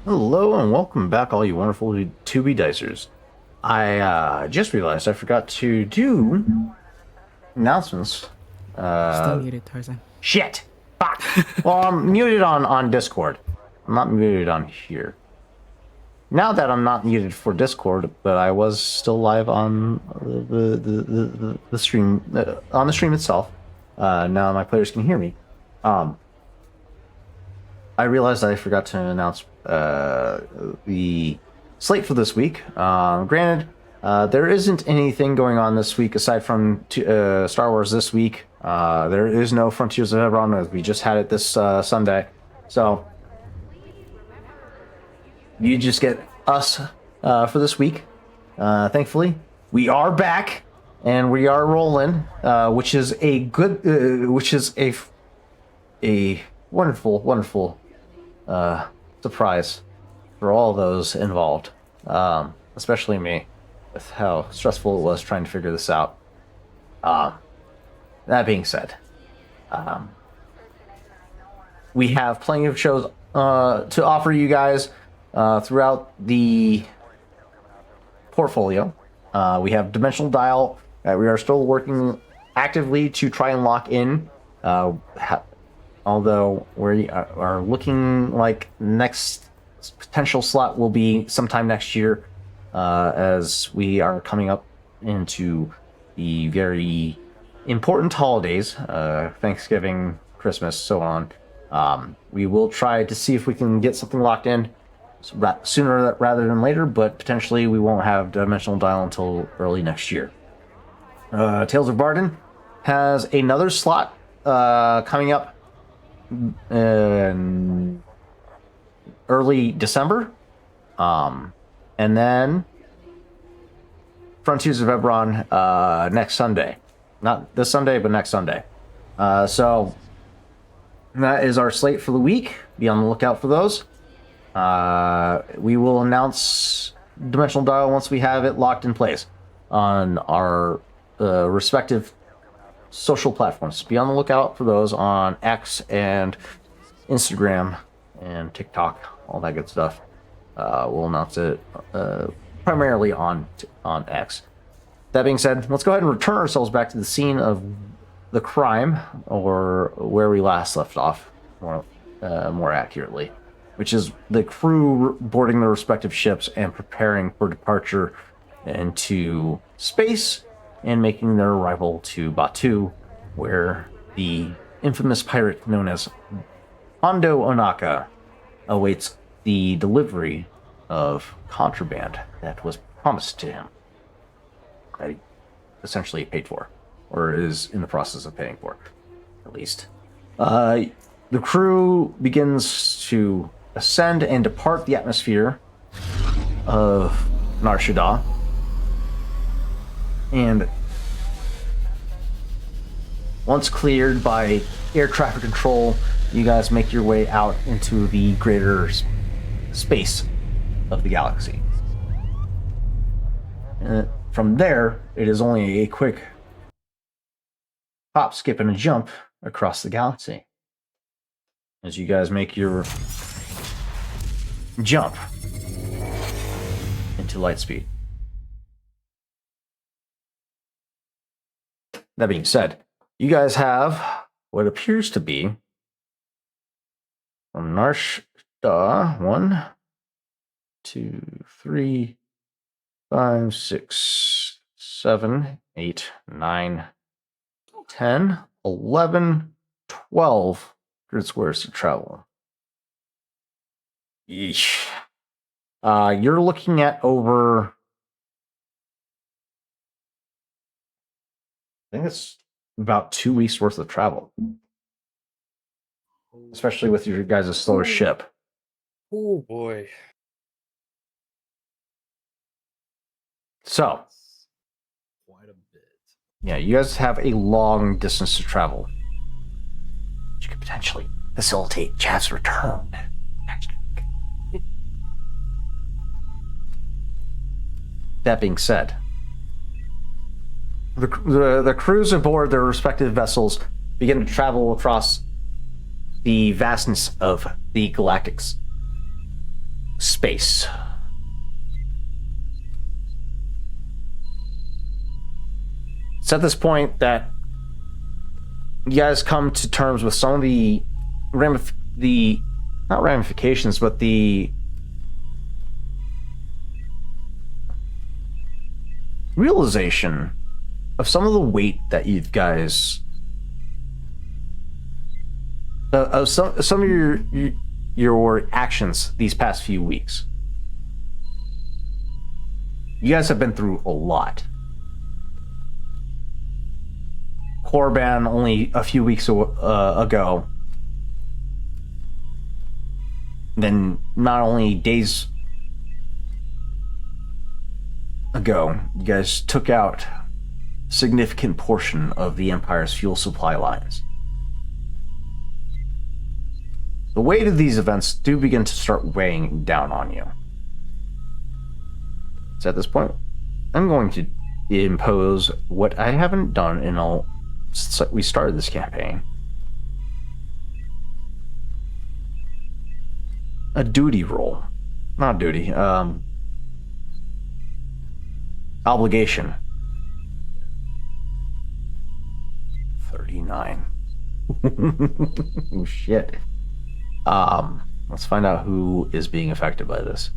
Hello and welcome back, all you wonderful 2B Dicers. I just realized I forgot to do announcements. Still muted, Tarzan. Shit! Fuck! Well, I'm muted on Discord. I'm not muted on here. Now that I'm not muted for Discord, but I was still live on the stream, on the stream itself. Now my players can hear me. I realized I forgot to announce the slate for this week. Granted, there isn't anything going on this week aside from Star Wars this week. There is no Frontiers of Eberron, as we just had it this Sunday. So you just get us for this week. Thankfully, we are back and we are rolling, which is a good, which is a wonderful surprise for all those involved, especially me, with how stressful it was trying to figure this out. That being said, we have plenty of shows to offer you guys throughout the portfolio. We have Dimensional Dial that we are still working actively to try and lock in. Although we are looking like next potential slot will be sometime next year, as we are coming up into the very important holidays, Thanksgiving, Christmas, so on. We will try to see if we can get something locked in sooner rather than later, but potentially we won't have Dimensional Dial until early next year. Tales of Barden has another slot coming up in early December, and then Frontiers of Eberron next Sunday. Not this Sunday, but next Sunday. So that is our slate for the week. Be on the lookout for those. We will announce Dimensional Dial once we have it locked in place on our respective social platforms. Be on the lookout for those on X and Instagram and TikTok, all that good stuff. We'll announce it primarily on X. That being said, let's go ahead and return ourselves back to the scene of the crime, or where we last left off, more accurately, which is the crew boarding their respective ships and preparing for departure into space and making their arrival to Batuu, where the infamous pirate known as Hondo Onaka awaits the delivery of contraband that was promised to him, that he essentially paid for, or is in the process of paying for, at least. The crew begins to ascend and depart the atmosphere of Nar Shaddaa, and once cleared by air traffic control, you guys make your way out into the greater space of the galaxy. And from there, it is only a quick hop, skip, and a jump across the galaxy as you guys make your jump into lightspeed. That being said, you guys have what appears to be from Nar Shaddaa 1, 2, 3, 5, 6, 7, 8, 9, 10, 11, 12 grid squares to travel. Yeesh. You're looking at over, I think it's about 2 weeks worth of travel, especially with your guys' slower ship. Oh boy. So, Quite a bit. yeah, you guys have a long distance to travel, which could potentially facilitate Jav's return next week. That being said, the crews aboard their respective vessels begin to travel across the vastness of the galactics. space. It's at this point that you guys come to terms with some of the not ramifications, but the realization of some of the weight that you guys of some of your actions these past few weeks. You guys have been through a lot. Korban only a few weeks ago. Then not only days ago, you guys took out a significant portion of the Empire's fuel supply lines. The weight of these events do begin to start weighing down on you. So at this point, I'm going to impose what I haven't done since we started this campaign. A duty roll. Not duty, obligation. 39. Oh, shit. Let's find out who is being affected by this.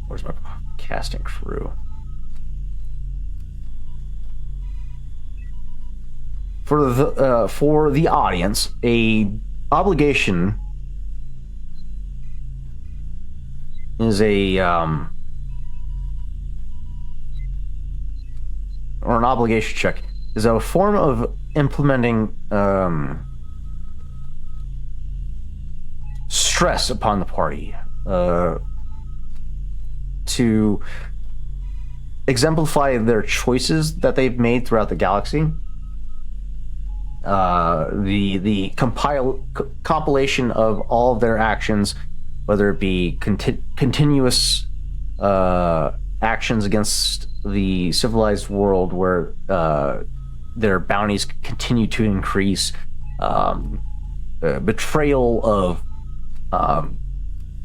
Where's my casting crew? For the audience, a obligation is a or an obligation check is a form of implementing stress upon the party to exemplify their choices that they've made throughout the galaxy. The compilation of all of their actions, whether it be continuous actions against the civilized world where their bounties continue to increase, betrayal of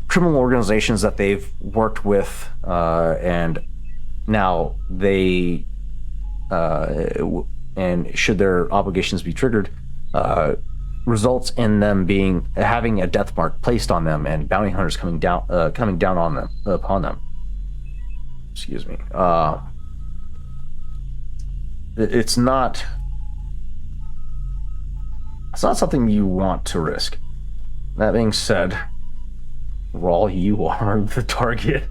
criminal organizations that they've worked with, and now they and should their obligations be triggered, results in them having a death mark placed on them and bounty hunters coming down on them upon them. Excuse me. It's not something you want to risk. That being said, Rawl, you are the target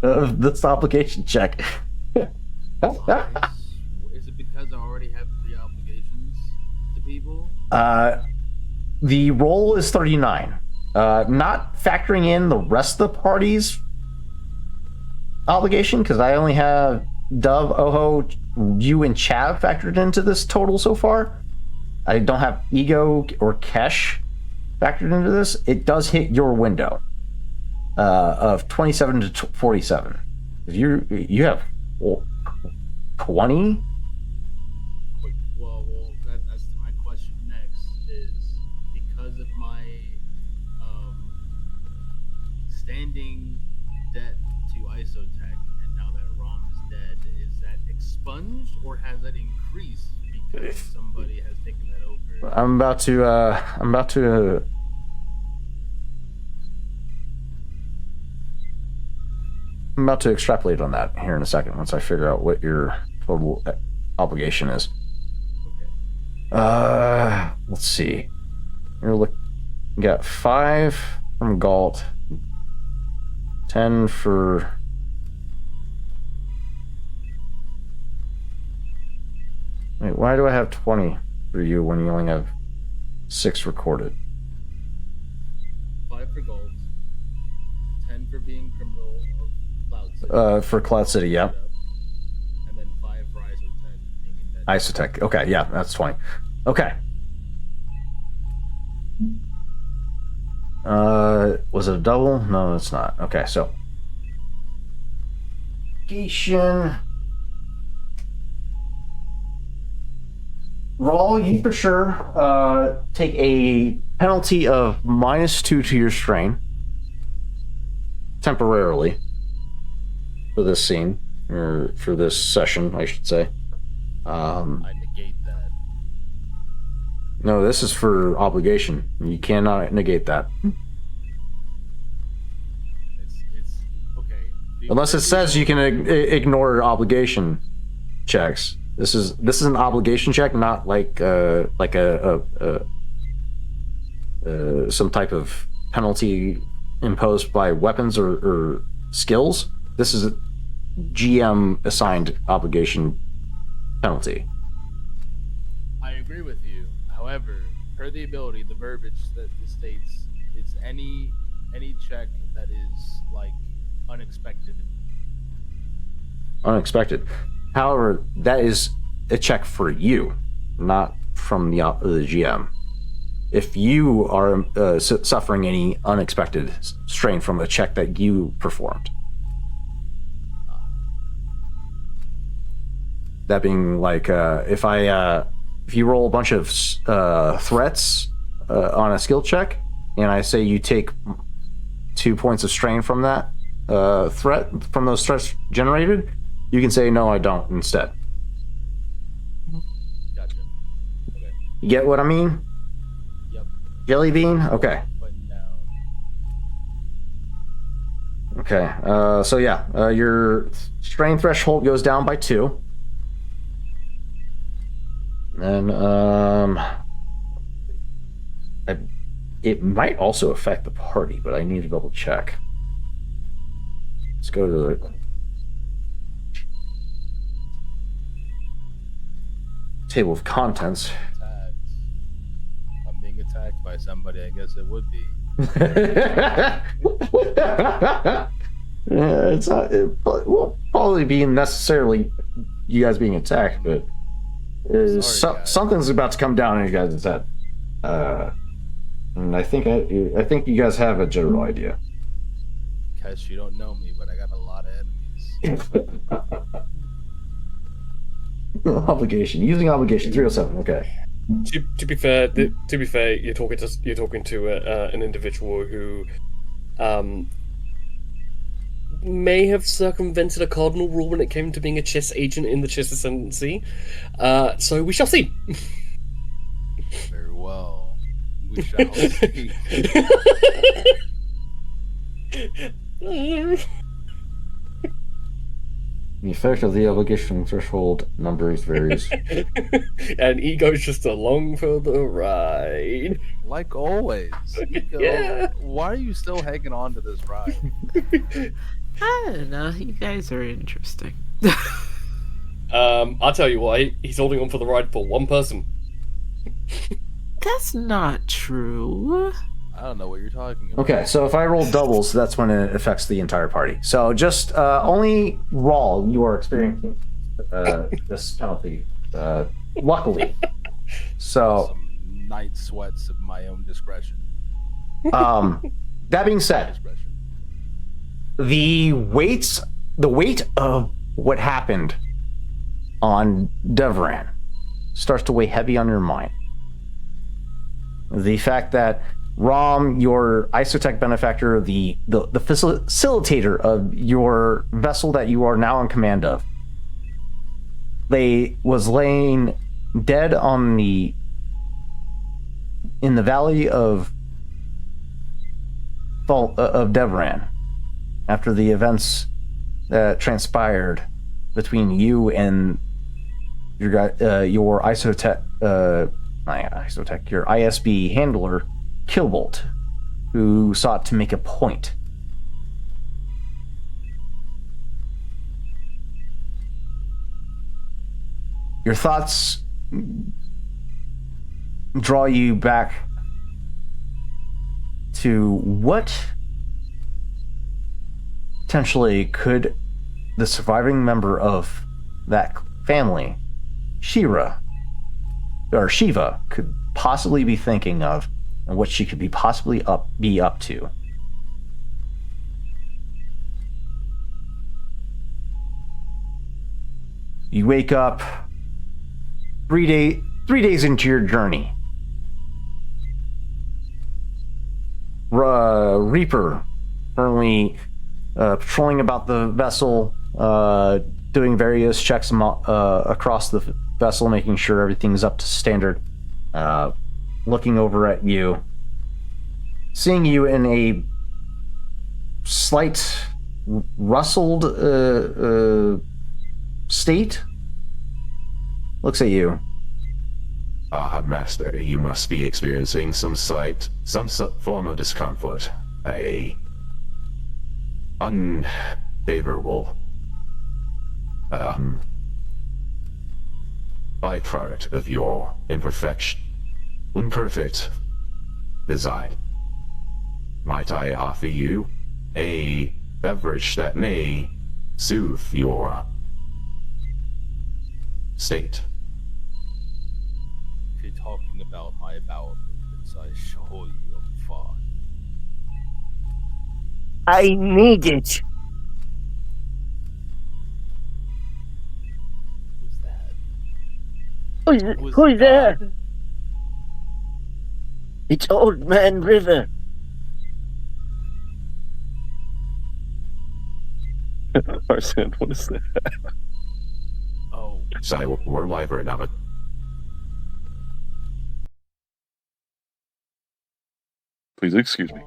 of this obligation check. Why? Is it because I already have 3 obligations to people? The roll is 39. Not factoring in the rest of the party's obligation, because I only have Dove, Oho, you, and Chav factored into this total so far. I don't have Ego or Kesh factored into this. It does hit your window of 27 to 47. If you have 20. Well, that's my question next. Is because of my standing debt to Isotech, and now that Rom is dead, is that expunged or has that increased because somebody has taken that over? I'm about to extrapolate on that here in a second once I figure out what your total obligation is. Okay. Let's see. You got 5 from Galt, 10 for. Wait, why do I have 20 for you when you only have 6 recorded? 5 for gold, 10 for being criminal of Cloud City. For Cloud City, yeah. And then 5 for Isotech. Isotech. Okay, yeah, that's 20. Okay. Was it a double? No, it's not. Okay, so. Geishan. Rawl, you for sure take a penalty of -2 to your strain. temporarily for this scene, or for this session, I should say. I negate that. No, this is for obligation. You cannot negate that. It's okay. Unless it says you can ignore obligation checks. This is an obligation check, not like some type of penalty imposed by weapons or skills. This is a GM assigned obligation penalty. I agree with you. However, per the ability, the verbiage that states it's any check that is like unexpected. Unexpected. However, that is a check for you, not from the GM. If you are suffering any unexpected strain from a check that you performed. That being like, if you roll a bunch of threats on a skill check, and I say you take 2 points of strain from that threat, from those threats generated, you can say, no, I don't, instead. Gotcha. Okay. You get what I mean? Yep. Jelly bean? Okay. Button down. Okay. So yeah, your strain threshold goes down by 2. And it might also affect the party, but I need to double check. Let's go to the table of contents. Attacked. If I'm being attacked by somebody, I guess it would be. Yeah, it's not. It won't probably be necessarily you guys being attacked, but Sorry, guys. something's about to come down on you guys' head. And I think you guys have a general idea. Guess you don't know me, but I got a lot of enemies. Obligation. Using obligation. 307. Okay. To be fair, you're talking to an individual who may have circumvented a cardinal rule when it came to being a chess agent in the chess ascendancy. So we shall see. Very well. We shall see. The effect of the obligation threshold numbers varies. And Ego's just along for the ride. Like always. Ego, Yeah. Why are you still hanging on to this ride? I don't know. You guys are interesting. I'll tell you why. He's holding on for the ride for one person. That's not true. I don't know what you're talking about. Okay, so if I roll doubles, that's when it affects the entire party. So just only Rawl, you are experiencing this penalty. Luckily. So Some night sweats of my own discretion. that being said, Discretion. the weight of what happened on Devran starts to weigh heavy on your mind. The fact that Rom, your Isotech benefactor, the facilitator of your vessel that you are now in command of, was laying dead in the valley of Devran after the events that transpired between you and your Isotech, your ISB handler, Killbolt, who sought to make a point. Your thoughts draw you back to what potentially could the surviving member of that family, Shiva, could possibly be thinking of, and what she could be possibly be up to. You wake up 3 days into your journey. Reaper currently patrolling about the vessel, doing various checks across the vessel, making sure everything's up to standard. Looking over at you, seeing you in a slight rustled state, looks at you. Master, you must be experiencing some form of discomfort. Unfavorable byproduct of your imperfect design. Might I offer you a beverage that may soothe your state? If you're talking about my bowel movements, I assure you I'm fine. I need it. Who's that? Who's there? It's Old Man River. Arsene, what is that? Oh, So we're live right now, but Please excuse me.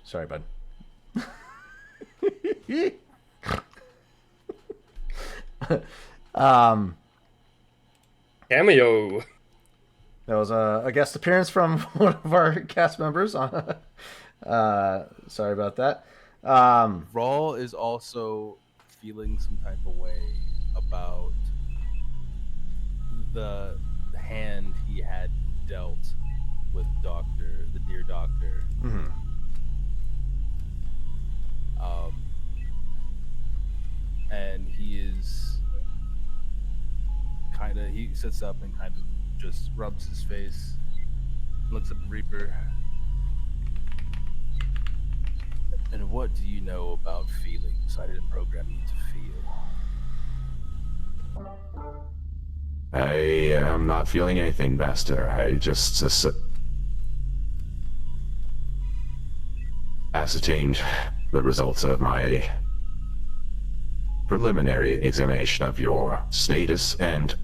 Sorry, bud. Cameo. That was a guest appearance from one of our cast members. Sorry about that. Rawl is also feeling some type of way about the hand he had dealt with the dear doctor. Mhm. And he sits up and kind of just rubs his face, looks at Reaper. And what do you know about feelings? I didn't program you to feel. I am not feeling anything, Master. I just ascertained the results of my preliminary examination of your status and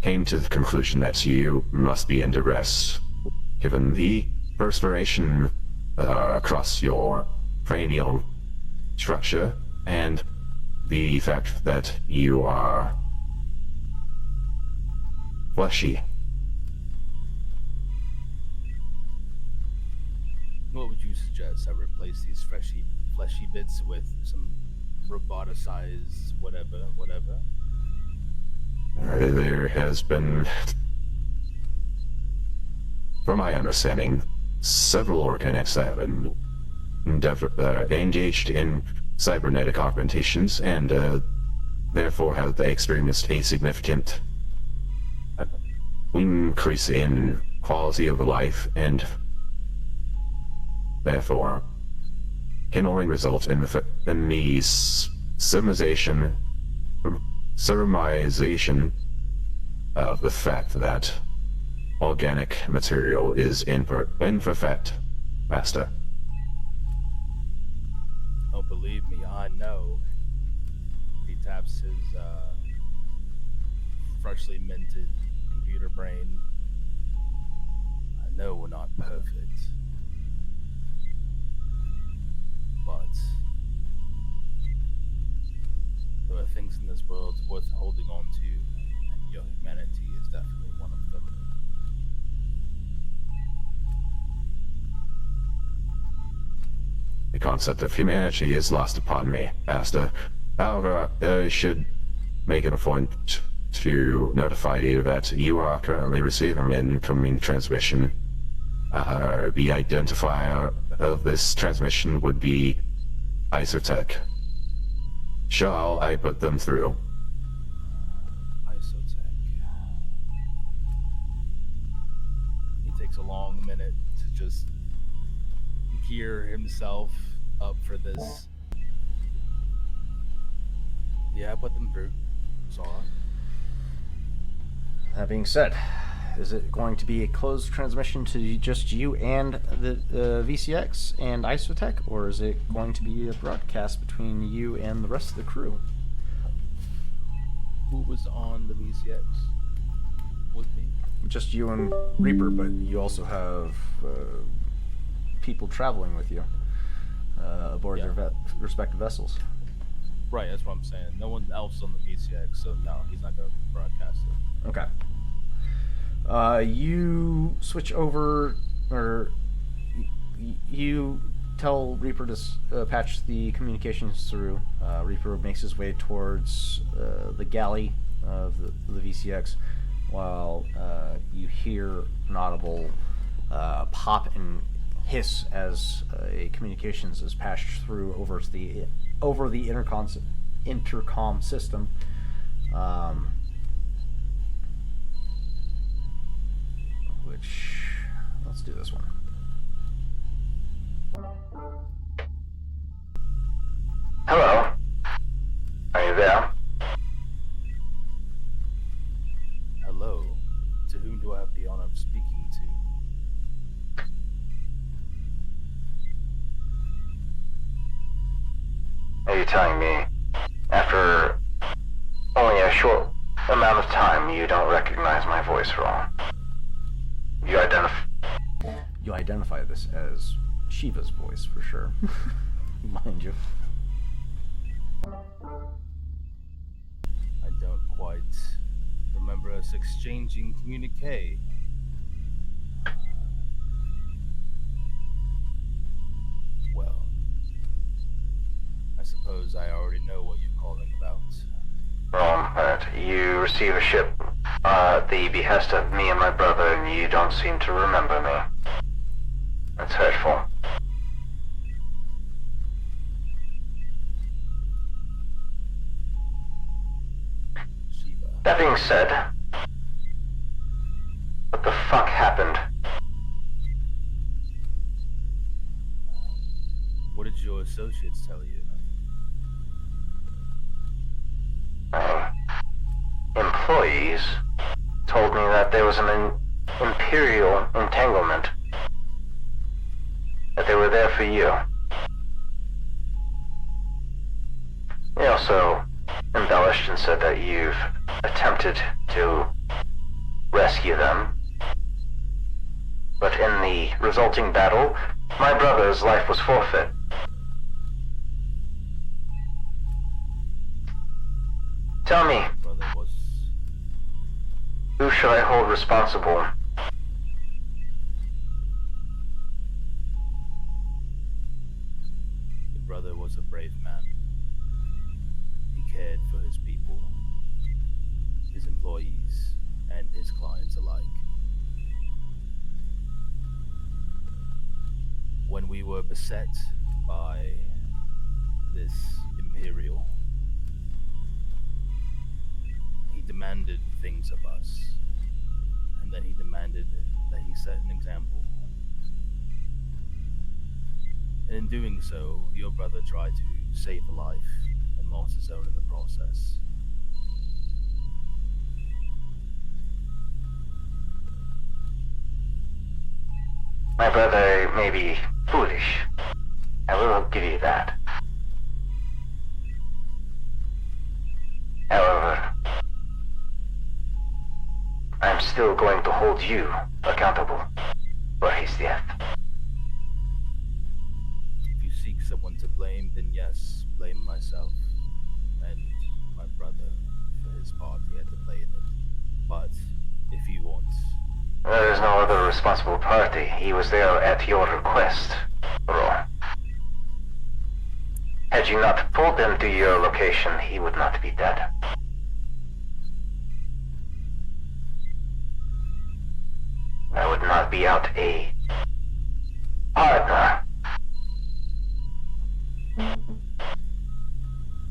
came to the conclusion that you must be in duress, given the perspiration across your cranial structure and the fact that you are fleshy. What would you suggest? I replace these fleshy bits with some roboticized whatever. There has been, from my understanding, several organics that have been engaged in cybernetic augmentations and therefore have experienced a significant increase in quality of life and therefore can only result in the serumization of the fact that organic material is imperfect, Master. Oh, believe me, I know. He taps his freshly minted computer brain. I know we're not perfect, but there are things in this world worth holding on to, and your humanity is definitely one of them. The concept of humanity is lost upon me, Master. However, I should make it a point to notify you that you are currently receiving an incoming transmission. The identifier of this transmission would be Isotech. Shall I put them through? Isotech. He takes a long minute to just gear himself up for this. Yeah, I put them through. Saw it. That being said, Is it going to be a closed transmission to just you and the VCX and Isotech, or is it going to be a broadcast between you and the rest of the crew? Who was on the VCX with me? Just you and Reaper, but you also have people traveling with you aboard their respective vessels. Right, that's what I'm saying. No one else on the VCX, so no, he's not going to broadcast it. Okay. You switch over, or you tell Reaper to patch the communications through. Reaper makes his way towards the galley of the VCX, while you hear an audible pop and hiss as a communications is patched through over the intercom system. Which, let's do this one. Hello. Are you there? Hello. To whom do I have the honor of speaking to? Are you telling me, after only a short amount of time, you don't recognize my voice at all? You identify this as Shiva's voice, for sure. Mind you. I don't quite remember us exchanging communique. Well, I suppose I already know what you're calling about. Wrong, but you receive a ship at the behest of me and my brother, and you don't seem to remember me. That's hurtful. Shiva. That being said, what the fuck happened? What did your associates tell you? My employees told me that there was an Imperial entanglement. That they were there for you. They also embellished and said that you've attempted to rescue them. But in the resulting battle, my brother's life was forfeit. Tell me, Brother was... who should I hold responsible? Your brother was a brave man. He cared for his people, his employees, and his clients alike. When we were beset by this Imperial, he demanded things of us, and then he demanded that he set an example. And in doing so, your brother tried to save a life and lost his own in the process. My brother may be foolish. I will give you that. However, I'm still going to hold you accountable for his death. If you seek someone to blame, then yes, blame myself and my brother for his part he had to play in it. But if you want, There is no other responsible party. He was there at your request, Ro. Had you not pulled him to your location, he would not be dead. I would not be out a partner.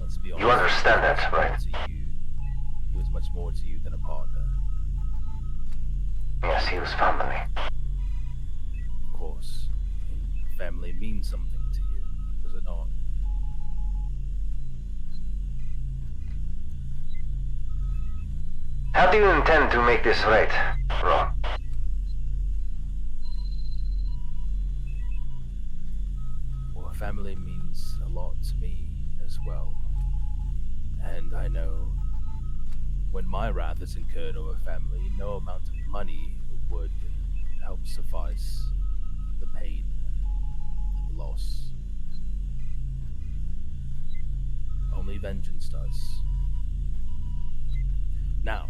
let's be honest. You understand that, right? To you, he was much more to you than a partner. Yes, he was family. Of course, family means something to you, does it not? How do you intend to make this right? Ra? Well, family means a lot to me as well. And I know when my wrath is incurred over family, no amount of money would help suffice the pain and the loss. Only vengeance does. Now,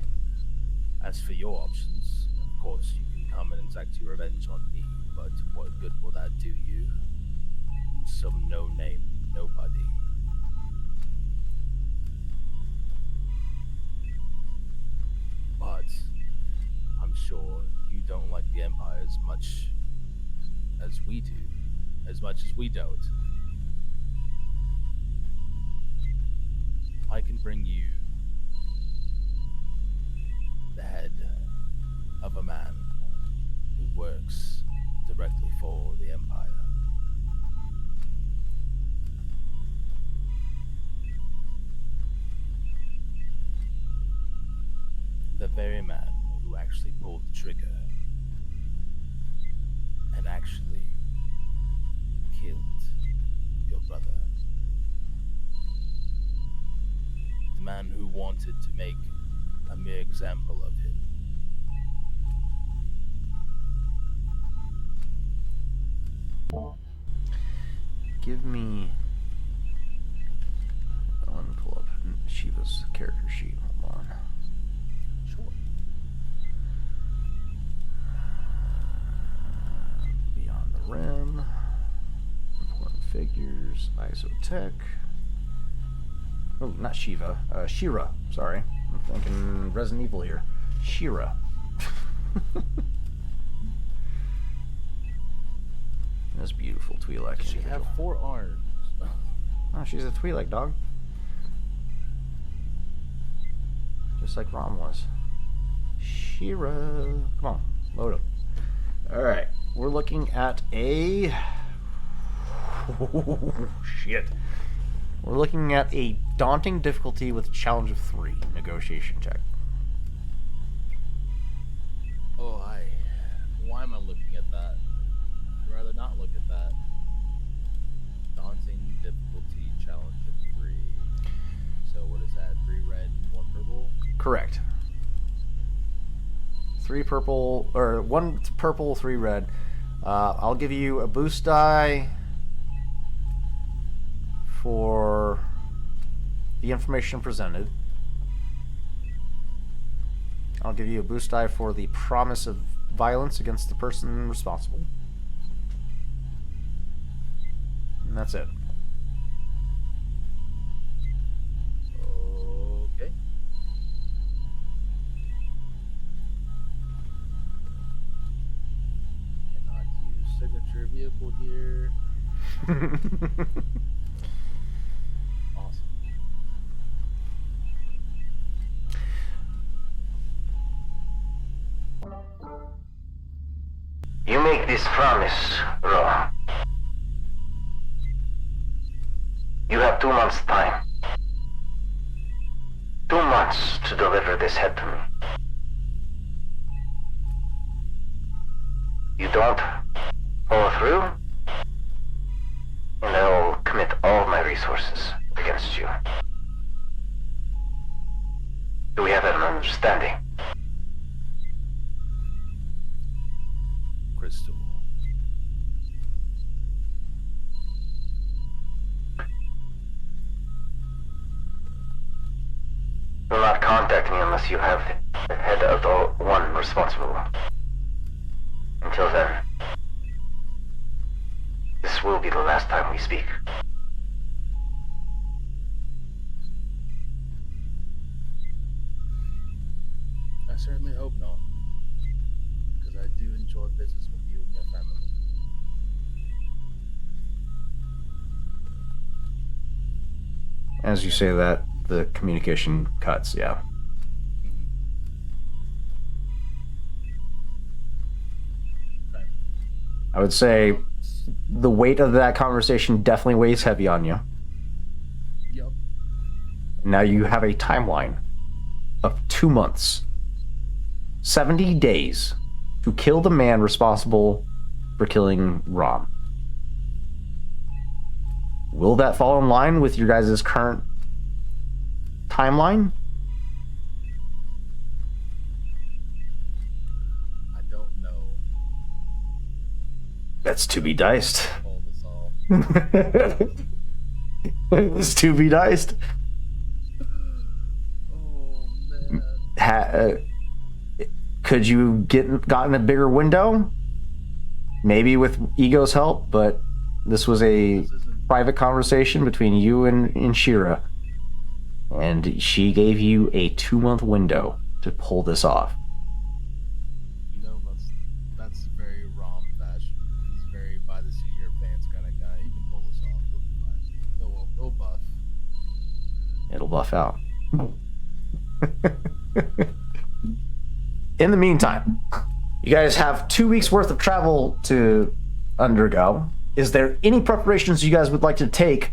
as for your options, of course you can come and exact your revenge on me, but what good will that do you? Some no-name nobody. But I'm sure you don't like the Empire as much as we do, as much as we don't. I can bring you the head of a man who works directly for the Empire. The very man who actually pulled the trigger and actually killed your brother. The man who wanted to make a mere example of him. Give me. Let me pull up Shiva's character sheet. Hold on. Sure. Beyond the Rim. Important figures. Isotech. Oh, not Shiva. Shira. Sorry. I'm thinking Resident Evil here. Shira. This beautiful Twi'lek. Does she have 4 arms? Oh, she's a Twi'lek, dog. Just like Rom was. Shira. Come on, load up. Alright, we're looking at a... shit. We're looking at a daunting difficulty with a challenge of 3. Negotiation check. Oh, why am I looking at that? I'd rather not look at that. Daunting difficulty challenge of 3. So what is that? 3 red, 1 purple? Correct. 3 purple, or 1 purple, 3 red. I'll give you a boost die for the information presented. I'll give you a boost die for the promise of violence against the person responsible. And that's it. Okay. Cannot use signature vehicle here. Awesome. You make this promise, Ra. You have 2 months' time. 2 months to deliver this head to me. You don't follow through, and I will commit all my resources against you. Do we have an understanding? Crystal. Do not contact me unless you have the head of the one responsible. Until then, this will be the last time we speak. I certainly hope not. Because I do enjoy business with you and your family. As you say that, the communication cuts, yeah. Okay. I would say the weight of that conversation definitely weighs heavy on you. Yup. Now you have a timeline of 2 months. 70 days to kill the man responsible for killing Rom. Will that fall in line with your guys' current timeline? I don't know. That's to be diced. Pull this off. It's to be diced. Oh man. Could you gotten a bigger window? Maybe with Ego's help, but this was a This isn't. private conversation between you and Shira. And she gave you a 2-month window to pull this off. You know, that's very Rom fashion. He's very by the seat of your pants kind of guy. He can pull this off. He'll be fine. He'll buff. It'll buff out. In the meantime, you guys have 2 weeks worth of travel to undergo. Is there any preparations you guys would like to take?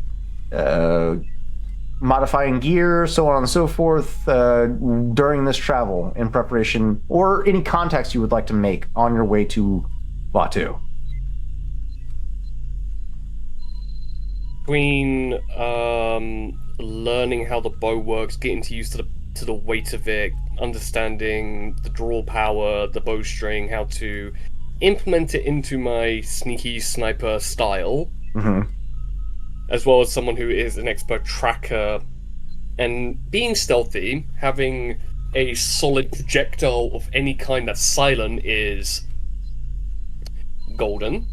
Modifying gear, so on and so forth, during this travel in preparation, or any contacts you would like to make on your way to Batu? Between learning how the bow works, getting used to the weight of it, understanding the draw power, the bowstring, how to implement it into my sneaky sniper style, as well as someone who is an expert tracker, and being stealthy, having a solid projectile of any kind that's silent is golden.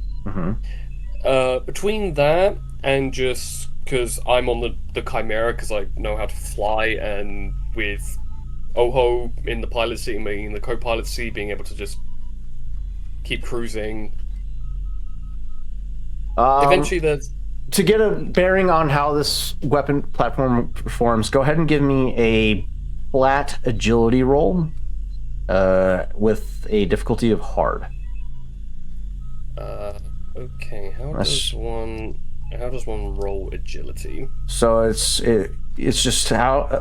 Between that and just because I'm on the Chimera because I know how to fly, and with Oho in the pilot seat and me in the co-pilot seat, being able to just keep cruising. Eventually there's... To get a bearing on how this weapon platform performs, go ahead and give me a flat agility roll with a difficulty of hard. Okay, how does one roll agility? So it's just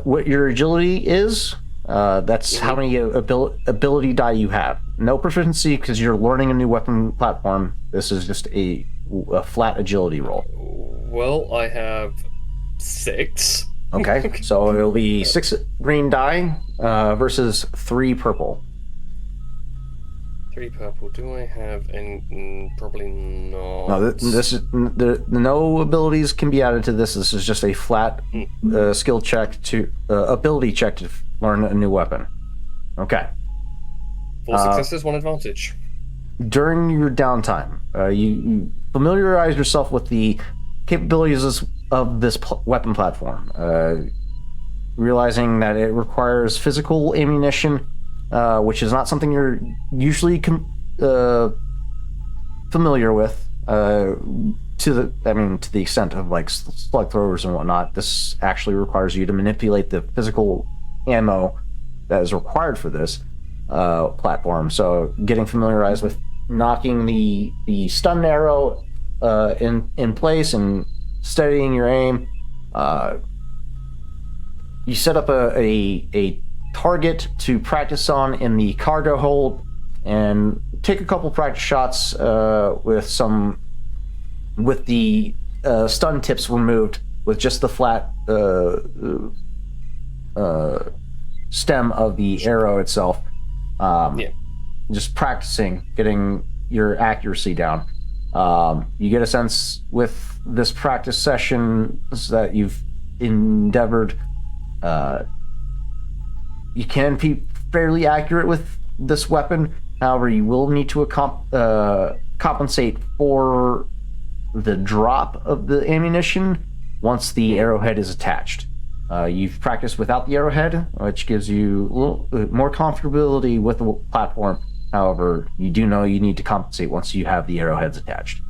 what your agility is. That's how many ability die you have. No proficiency because you're learning a new weapon platform. This is just a flat agility roll. Well, I have 6. Okay, so it'll be 6 green die versus 3 purple. 3 purple. Do I have any? Probably not. No, this is no abilities can be added to this. This is just a flat skill check to ability check to learn a new weapon. Okay. 4 successes, 1 advantage. During your downtime, you familiarize yourself with the capabilities of this weapon platform, realizing that it requires physical ammunition, which is not something you're usually familiar with. To the extent of like slug throwers and whatnot, this actually requires you to manipulate the physical ammo that is required for this platform. So getting familiarized with knocking the stun arrow in place and steadying your aim. You set up a target to practice on in the cargo hold and take a couple practice shots with the stun tips removed, with just the flat stem of the arrow itself. Just practicing getting your accuracy down. You get a sense with this practice session that you've endeavored, you can be fairly accurate with this weapon. However, you will need to compensate for the drop of the ammunition once the arrowhead is attached. You've practiced without the arrowhead, which gives you a little more comfortability with the platform. However, you do know you need to compensate once you have the arrowheads attached.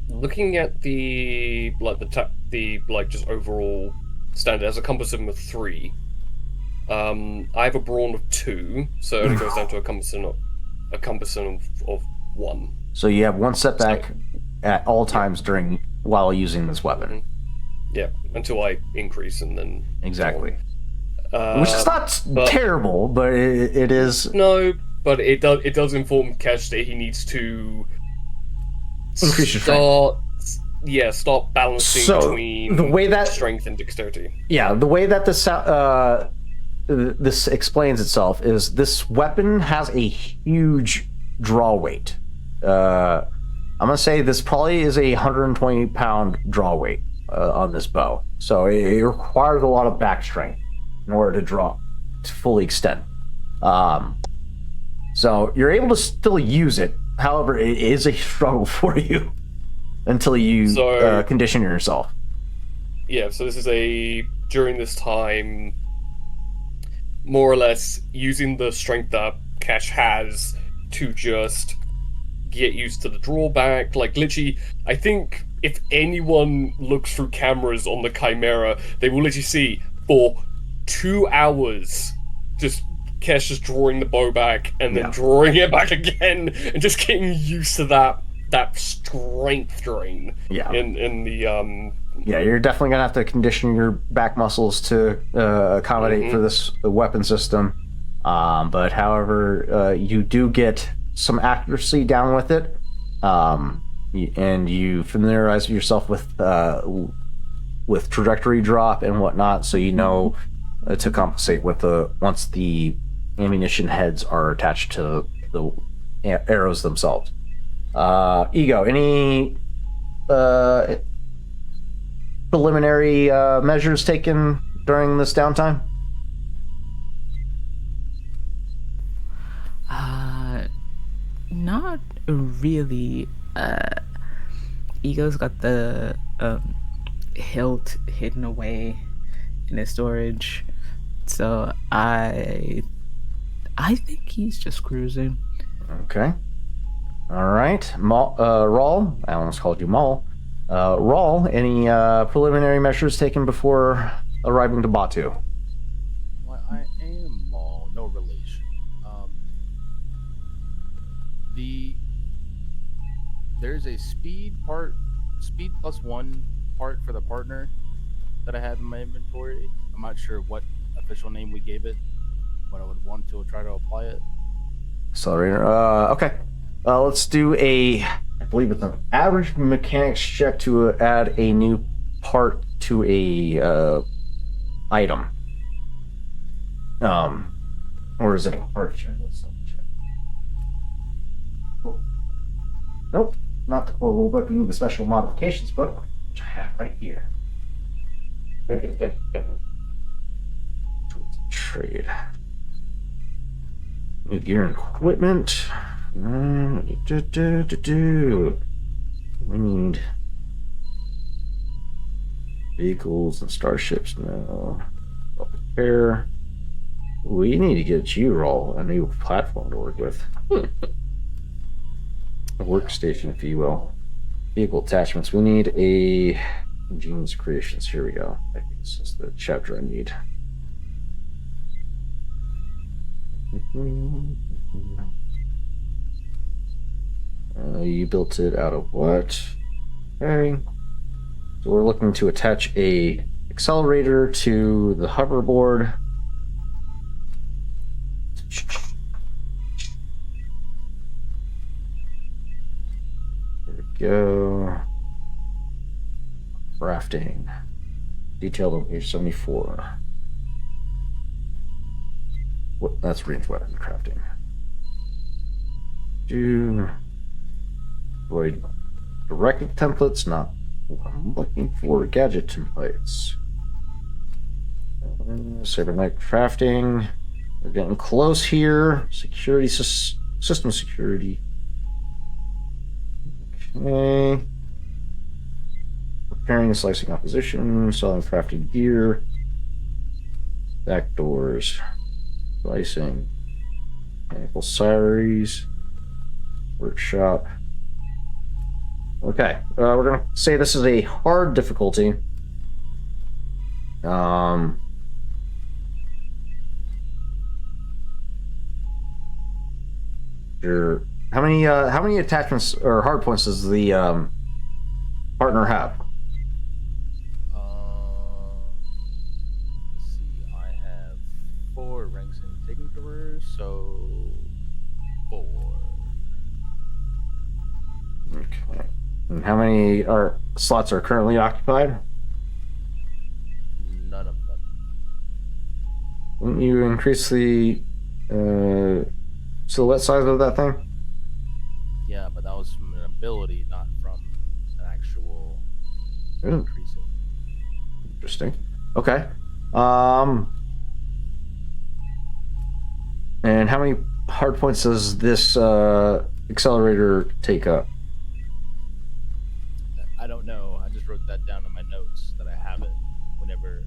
Looking at the just overall standard as a cumbersome of 3, I have a brawn of 2, so it only goes down to a cumbersome of 1. So you have 1 setback at all times while using this weapon. Yeah, until I increase and then... Exactly. Which is not but- terrible, but it is. No, but it does inform Kesh that he needs to Increase your strength. start balancing So, between the way that- strength and dexterity. Yeah, the way that this explains itself is this weapon has a huge draw weight. I'm gonna say this probably is a 120-pound draw weight on this bow, so it requires a lot of back strength in order to draw to fully extend. So you're able to still use it. However, it is a struggle for you until you condition yourself. Yeah, so this is during this time, more or less using the strength that Kesh has to just get used to the drawback. Like, literally, I think if anyone looks through cameras on the Chimera, they will literally see for 2 hours just Kesh just drawing the bow back and then drawing it back again and just getting used to that strength drain. Yeah. In the Yeah, you're definitely gonna have to condition your back muscles to accommodate for this weapon system. But however, you do get some accuracy down with it, and you familiarize yourself with trajectory drop and whatnot, so you know to compensate with once the ammunition heads are attached to the arrows themselves. Ego, any preliminary measures taken during this downtime? Not really. Ego's got the hilt hidden away in his storage, so I think he's just cruising. Okay. All right. Rawl, I almost called you Maul. Rawl, any preliminary measures taken before arriving to Batu? Well, I am Maul, no relation. There's a speed +1 part for the partner that I have in my inventory. I'm not sure what official name we gave it, but I would want to try to apply it. Accelerator. Okay. Let's do I believe it's an average mechanics check to add a new part to a item. Or is it a part check? Let's double check. Nope, not the core rulebook. We need the special modifications book, which I have right here. Trade. New gear and equipment. We need vehicles and starships now. Repair. We need to get you, Rawl, a new platform to work with. A workstation, if you will. Vehicle attachments. We need a ingenious creations. Here we go. I think this is the chapter I need. You built it out of what? Okay. So we're looking to attach a accelerator to the hoverboard. There we go. Crafting. Detailed on page 74. What? That's ranged weapon crafting. Avoid directive templates, not what I'm looking for. Gadget templates. Cybernetic crafting. We're getting close here. Security, system security. Okay. Preparing and slicing opposition. Selling crafting gear. Back doors. Slicing. Mechanical salaries. Workshop. Okay, we're gonna say this is a hard difficulty. How many attachments or hard points does the partner have? Let's see, I have Galaxy Tinkerers, so 4. Okay. And how many slots are currently occupied? None of them. Wouldn't you increase the silhouette size of that thing? Yeah, but that was from an ability, not from an actual Ooh, increasing. interesting. Okay. And how many hard points does this accelerator take up? I don't know. I just wrote that down in my notes that I have it whenever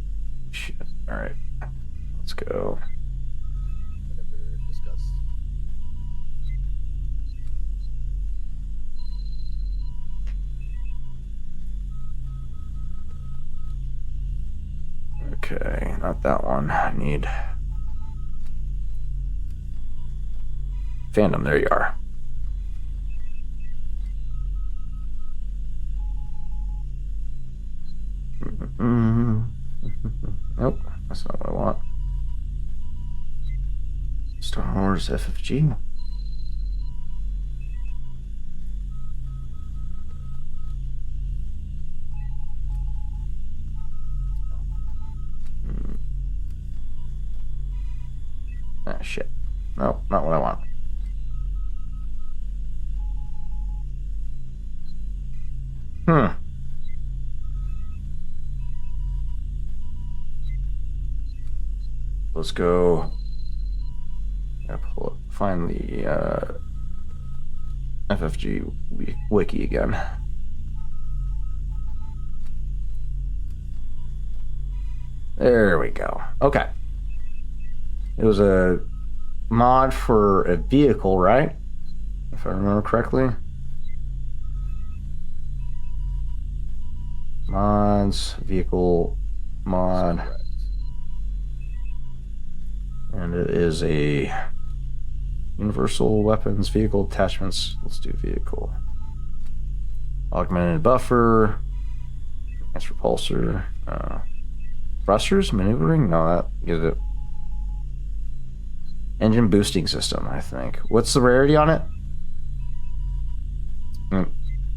Shit. All right. Let's go. discussed. Okay, not that one. I need fandom. There you are. Nope, that's not what I want. Star Wars FFG. Ah, shit. Nope, not what I want. Let's go. Find the FFG wiki again. There we go. Okay. It was a mod for a vehicle, right? If I remember correctly. Mods, vehicle mod. Correct. And it is a universal weapons vehicle attachments. Let's do vehicle. Augmented buffer. That's repulsor. Thrusters, maneuvering? No, that gives it. Engine boosting system, I think. What's the rarity on it?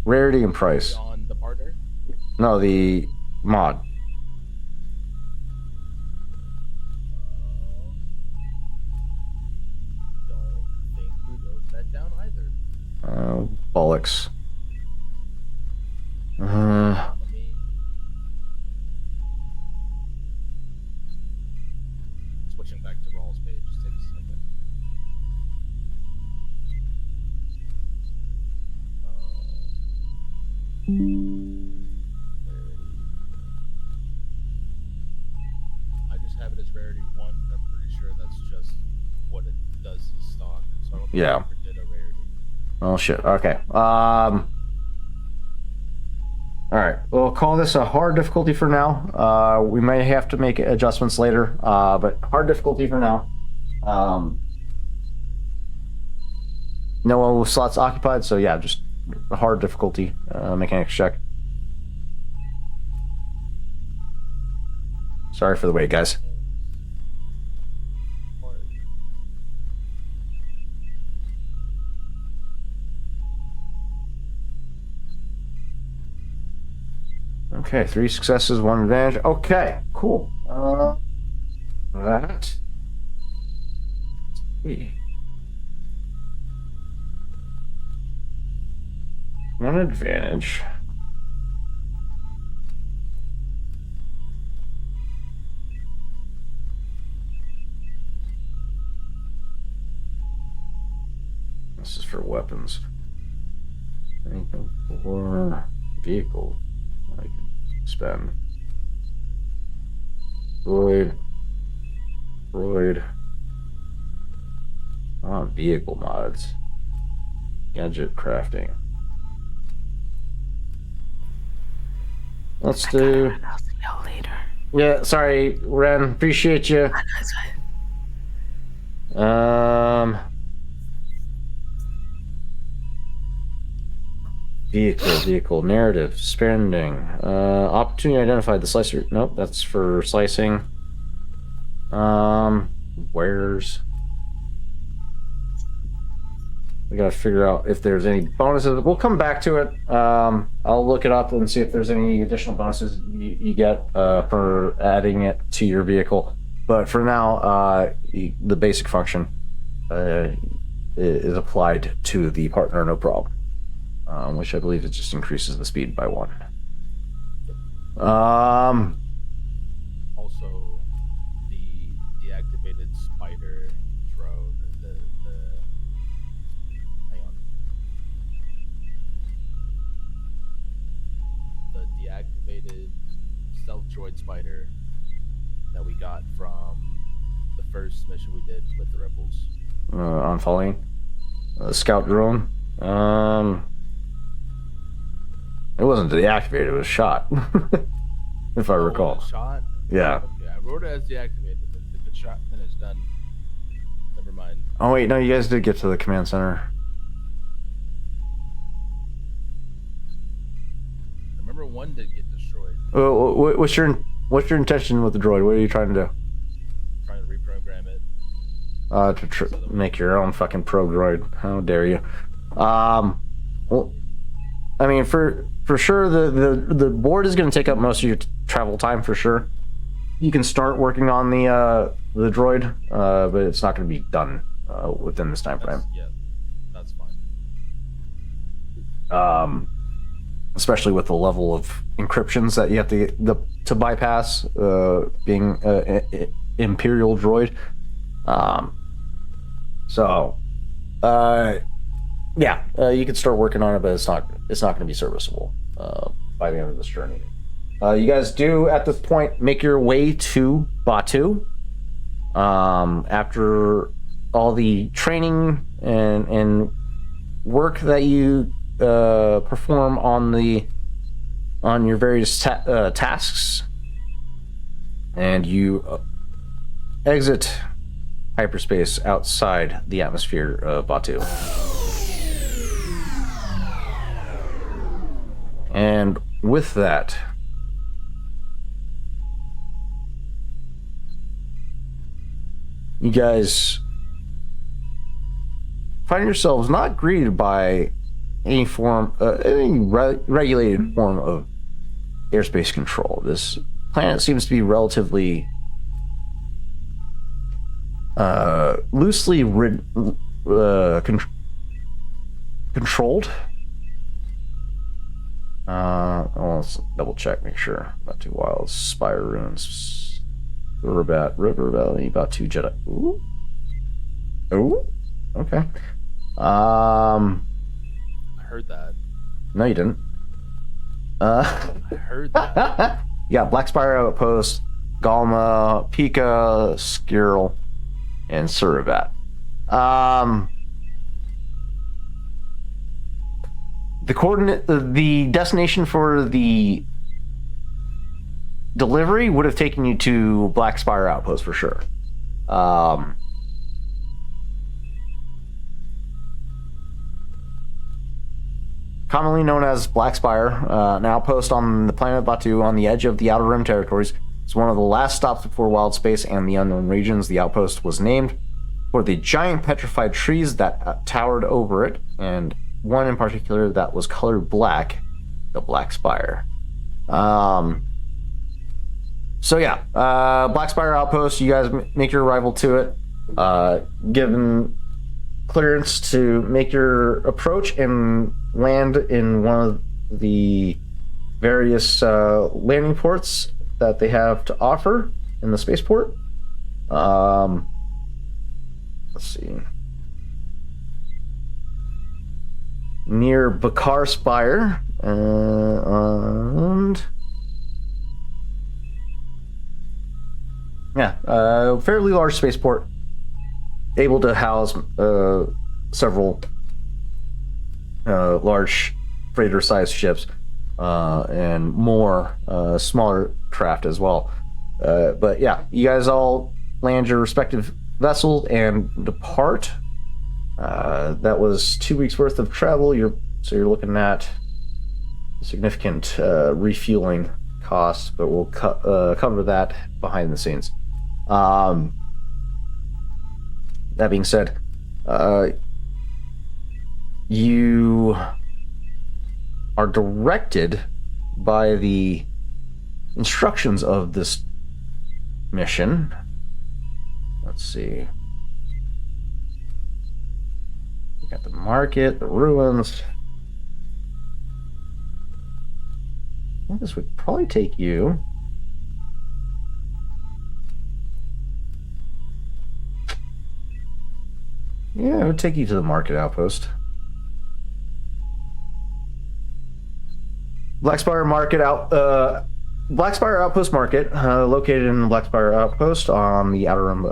Rarity and price. On the partner? No, the mod. Don't think we wrote that down either. Bollocks. Let me. Switching back to Rawls page just takes a second. I just have it as rarity 1. I'm pretty sure that's just what it does in stock. So I don't think Yeah. I ever did a rarity. Oh shit. Okay. All right. We'll call this a hard difficulty for now. We may have to make adjustments later, but hard difficulty for now. No slots occupied, so yeah, just a hard difficulty mechanics check. Sorry for the wait, guys. Okay, 3 successes, 1 advantage. Okay, cool. That. One advantage. This is for weapons. Anything for vehicle I can spend. Droid. Vehicle mods. Gadget crafting. Let's do. I'll see y'all later. Yeah, sorry, Ren. Appreciate you. Vehicle, narrative, spending. Opportunity identified. The slicer. Nope, that's for slicing. wares. We gotta figure out if there's any bonuses. We'll come back to it. I'll look it up and see if there's any additional bonuses you get for adding it to your vehicle. But for now, the basic function is applied to the partner, no problem. Which I believe it just increases the speed by 1. Also, the deactivated spider drone. Hang on. The deactivated stealth droid spider that we got from the first mission we did with the rebels. On following scout drone. It wasn't deactivated; it was shot, if I recall. Shot. Yeah. Okay, I wrote it as deactivated, but if it's shot, then it's done. Never mind. Oh wait, no, you guys did get to the command center. Remember, one did get destroyed. What's your intention with the droid? What are you trying to do? Trying to reprogram it. To make your own fucking pro droid. How dare you? Well, I mean, for sure, the board is going to take up most of your travel time for sure. You can start working on the droid, but it's not going to be done within this time frame. Yeah, that's fine. Especially with the level of encryptions that you have to bypass, being Imperial droid. Yeah, you can start working on it, but it's not going to be serviceable by the end of this journey. You guys do at this point make your way to Batuu. After all the training and work that you perform on your various tasks, and you exit hyperspace outside the atmosphere of Batuu. And with that, you guys find yourselves not greeted by any regulated form of airspace control. This planet seems to be relatively loosely controlled. Let's double check, make sure. Batuu Wilds, Spire Ruins, River Valley, Batuu Jedi. Ooh. Okay. I heard that. No, you didn't. I heard that. You got Black Spire Outpost, Galma, Pika, Skirl, and Suravat. The destination for the delivery would have taken you to Black Spire Outpost for sure. Commonly known as Black Spire, an outpost on the planet Batuu on the edge of the Outer Rim territories. It's one of the last stops before Wild Space and the Unknown Regions. The outpost was named for the giant petrified trees that towered over it, and one in particular that was colored black, the Black Spire. Black Spire Outpost, you guys make your arrival to it, given clearance to make your approach and land in one of the various landing ports that they have to offer in the spaceport. Let's see. Near Bakar Spire, and fairly large spaceport, able to house several large freighter-sized ships and more smaller craft as well. But yeah, you guys all land your respective vessels and depart. That was 2 weeks worth of travel. You're looking at significant refueling costs, but we'll cover that behind the scenes. that being said, you are directed by the instructions of this mission. Let's see. We got the market, the ruins. Well, this would probably take you. Yeah, it would take you to the market outpost. Blackspire Outpost Market, located in the Blackspire Outpost on the outer rim.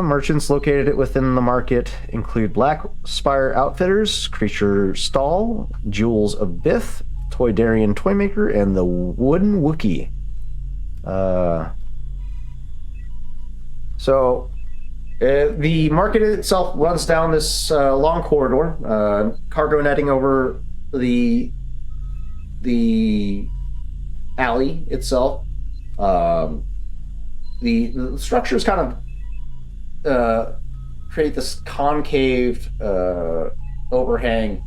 Merchants located within the market include Blackspire Outfitters, Creature Stall, Jewels of Bith, Toydarian Toymaker, and the Wooden Wookie. The market itself runs down this long corridor, cargo netting over the alley itself. The structures kind of create this concave overhang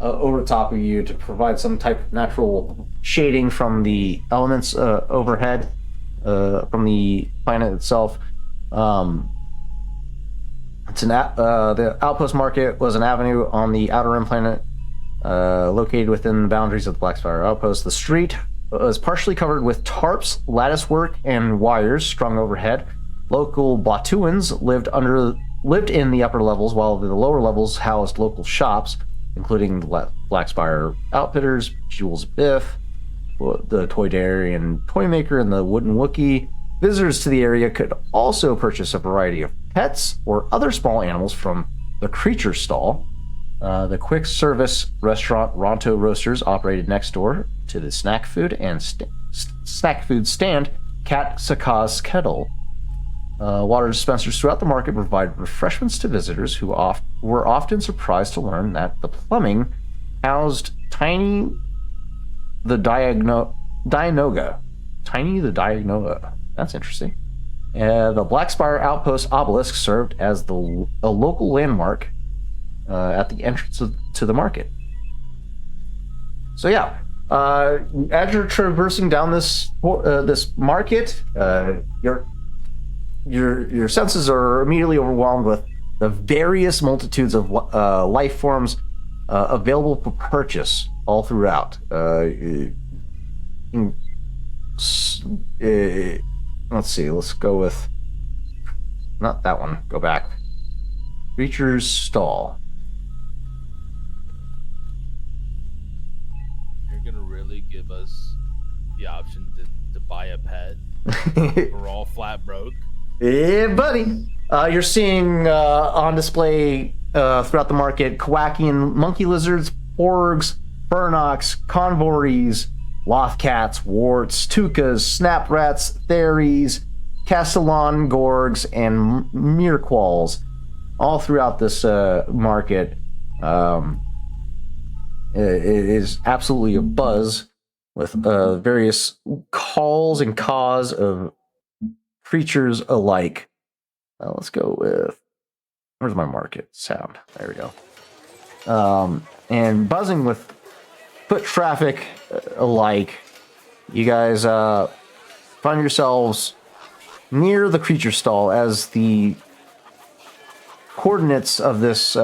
over the top of you to provide some type of natural shading from the elements overhead from the planet itself. The outpost market was an avenue on the outer rim planet, located within the boundaries of the Blackspire Outpost. The street was partially covered with tarps, latticework, and wires strung overhead. Local Batuans lived in the upper levels, while the lower levels housed local shops, including the Blackspire Outfitters, Jewels Biff, the Toydarian Toymaker, and the Wooden Wookie. Visitors to the area could also purchase a variety of pets or other small animals from the Creature Stall. The quick service restaurant Ronto Roasters operated next door to the snack food stand Cat Saka's Kettle. Water dispensers throughout the market provide refreshments to visitors who were often surprised to learn that the plumbing housed Tiny the Dianoga. That's interesting. The Blackspire Outpost obelisk served as a local landmark at the entrance to the market. So yeah, as you're traversing down this market, your senses are immediately overwhelmed with the various multitudes of life forms available for purchase all throughout. Let's see. Let's go with not that one. Go back. Creature's Stall. You're gonna really give us the option to buy a pet? We're all flat broke. Yeah, buddy. You're seeing on display throughout the market Kowakian monkey lizards, porgs, burnox, convories, lothcats, warts, tukas, snap rats, theries, castellan gorgs, and mirquals, all throughout this market. It is absolutely a buzz with various calls and caws of creatures alike. Let's go with, where's my market sound? There we go. And buzzing with foot traffic alike. You guys find yourselves near the Creature Stall as the coordinates of this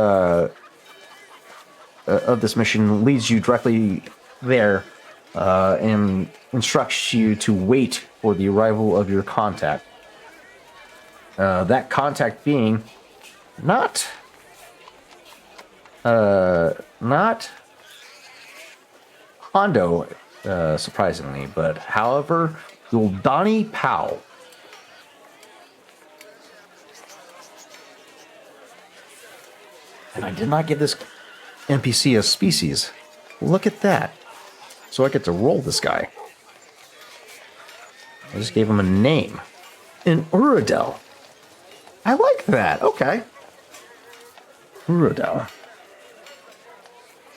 mission leads you directly there and instructs you to wait for the arrival of your contact. That contact being not Hondo, surprisingly, but however, Yuldani Powell. And I did not give this NPC a species. Look at that. So I get to roll this guy. I just gave him a name. An Urodel. I like that. Okay. Urodel.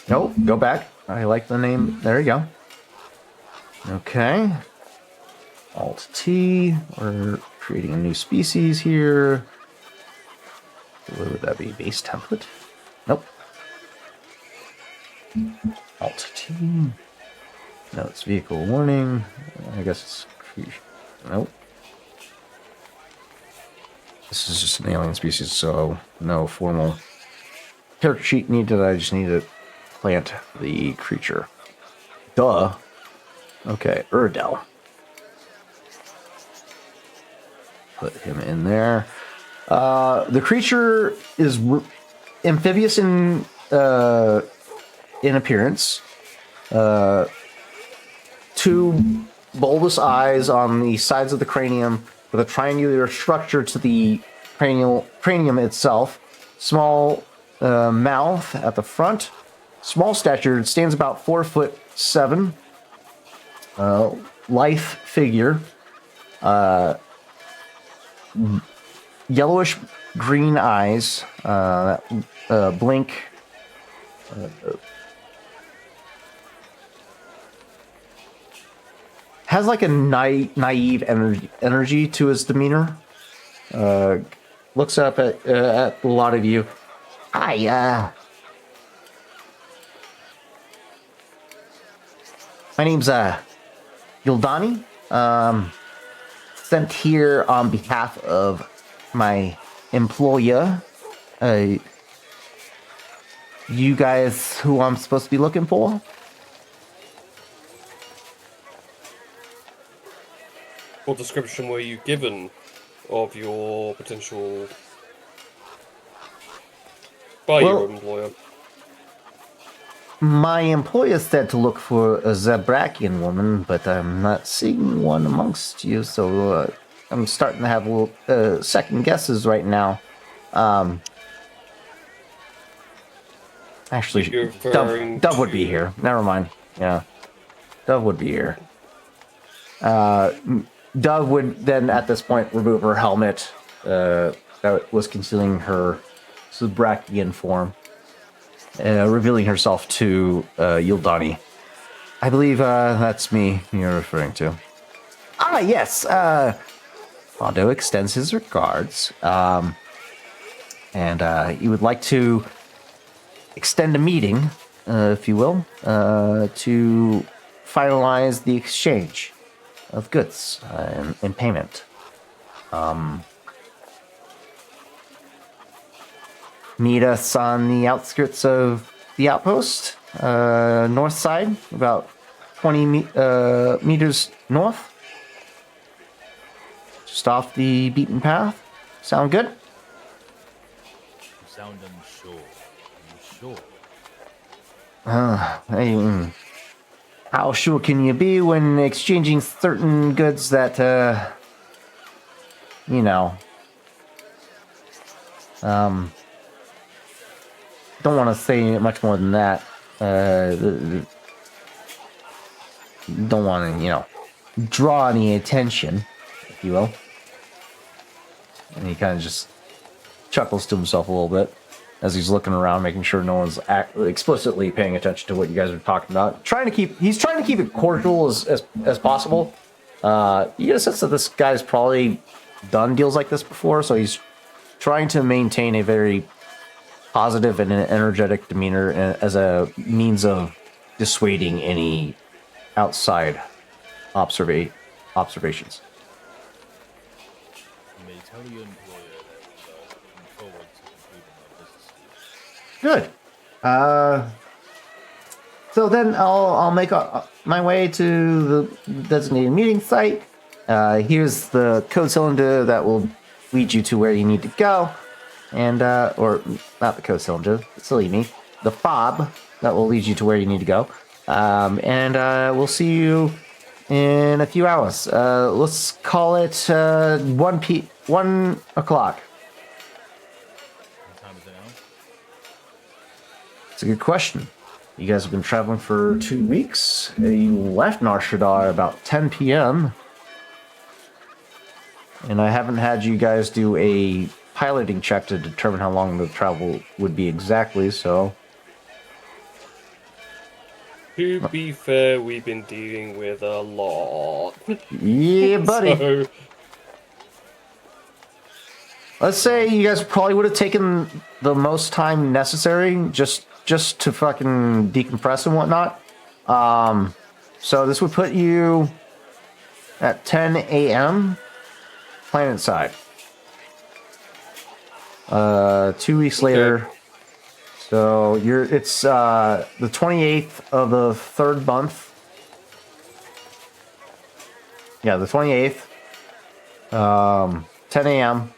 Nope, go back. I like the name. There you go. Okay. Alt T. We're creating a new species here. What would that be? Base template? Nope. Alt T. No, it's vehicle warning. I guess it's... Nope. This is just an alien species, so no formal character sheet needed. I just need to plant the creature. Duh. Okay, Urdel. Put him in there. The creature is amphibious in appearance. Two bulbous eyes on the sides of the cranium with a triangular structure to the cranium itself. Small mouth at the front. Small stature, stands about 4'7". Lithe figure. Yellowish green eyes that blink. Has like a naive energy to his demeanor. Looks up at a lot of you. Hi, my name's Yuldani. Sent here on behalf of my employer. You guys who I'm supposed to be looking for? What description were you given of your potential by your employer? My employer said to look for a Zabrakian woman, but I'm not seeing one amongst you, so I'm starting to have a little second guesses right now. Actually, Dove would be here. Never mind. Yeah, Dove would be here. Dove would then, at this point, remove her helmet that was concealing her Zabrakian form. Revealing herself to Yuldani. I believe that's me you're referring to. Ah, yes. Mondo extends his regards. And he would like to extend a meeting, if you will, to finalize the exchange of goods in payment. Meet us on the outskirts of the outpost, north side, about 20 meters north. Just off the beaten path. Sound good? You sound unsure. Are you sure? How sure can you be when exchanging certain goods that, don't want to say much more than that. Don't want to, draw any attention, if you will. And he kind of just chuckles to himself a little bit as he's looking around, making sure no one's explicitly paying attention to what you guys are talking about. He's trying to keep it cordial as possible. You get a sense that this guy's probably done deals like this before, so he's trying to maintain a very positive and an energetic demeanor as a means of dissuading any outside observations. You may tell your employer that we are looking forward to completing our business deal. Good. So then I'll make my way to the designated meeting site. Here's the code cylinder that will lead you to where you need to go. And, or not the code cylinder, silly me, the fob that will lead you to where you need to go. And we'll see you in a few hours. Let's call it 1 o'clock. What time is it now? It's a good question. You guys have been traveling for 2 weeks. You left Nar Shaddaa about 10 p.m. And I haven't had you guys do a piloting check to determine how long the travel would be exactly, so... To be fair, we've been dealing with a lot. Yeah, buddy. Let's say you guys probably would have taken the most time necessary just to fucking decompress and whatnot. So this would put you at 10 a.m. planet side. 2 weeks later. So it's the 28th of the third month. Yeah, the 28th. 10 a.m.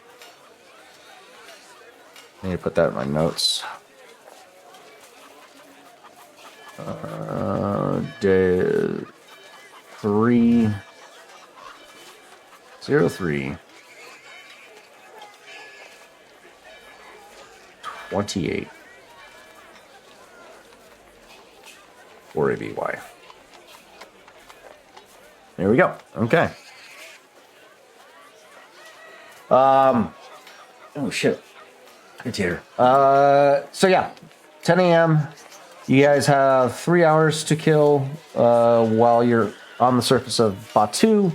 I need to put that in my notes. Day 303 28 or ABY. There we go. Okay. Oh shit. It's here. So yeah, 10 a.m. You guys have 3 hours to kill while you're on the surface of Batu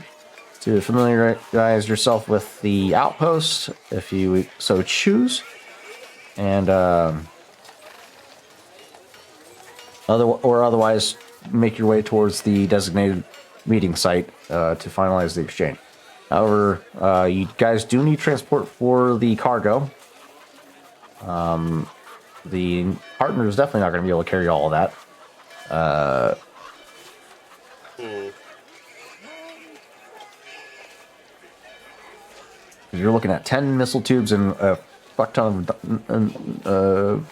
to familiarize yourself with the outpost, if you so choose, and otherwise make your way towards the designated meeting site to finalize the exchange. However, you guys do need transport for the cargo. The partner is definitely not going to be able to carry all of that. You're looking at 10 missile tubes and a fuck ton of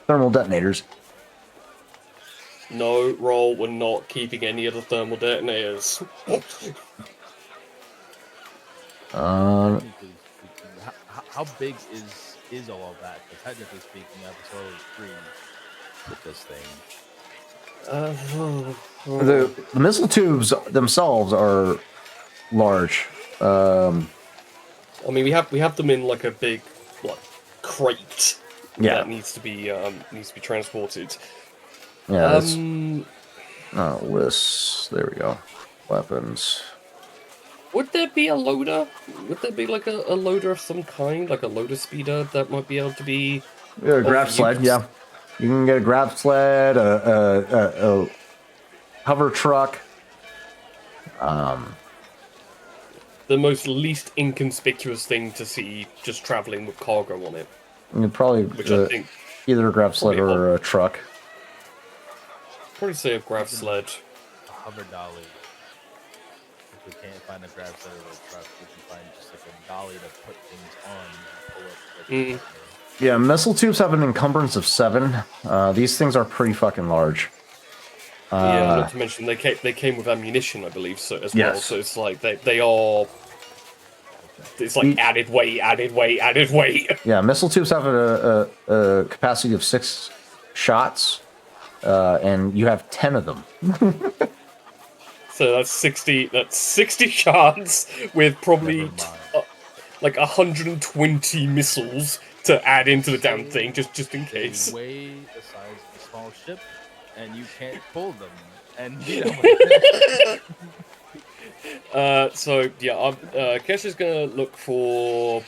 thermal detonators. No, roll. We're not keeping any of the thermal detonators. How big is all of that? Because technically speaking, episode 3 with this thing. The missile tubes themselves are large. I mean, we have them in like a big crate that needs to be transported. Yeah. Lists. There we go. Weapons. Would there be a loader? Would there be like a loader of some kind, like a loader speeder that might be able to be? Yeah, a grab sled. Yeah, you can get a grab sled, a hover truck. The most least inconspicuous thing to see just traveling with cargo on it. And probably I think either a grab sled or a truck. Probably say a grab sled. A hover dolly. If we can't find a grab sled or a truck, we can find just like a dolly to put things on and pull up. Yeah, missile tubes have an encumbrance of 7. These things are pretty fucking large. Yeah, not to mention they came with ammunition, I believe, so as well. Yes. So it's like they are. It's like added weight. Yeah, missile tubes have a capacity of 6 shots, and you have 10 of them. So that's 60. That's 60 shots with probably like 120 missiles to add into the damn thing, just in case. They weigh the size of a small ship, and you can't pull them. And so yeah, Kesh is gonna look for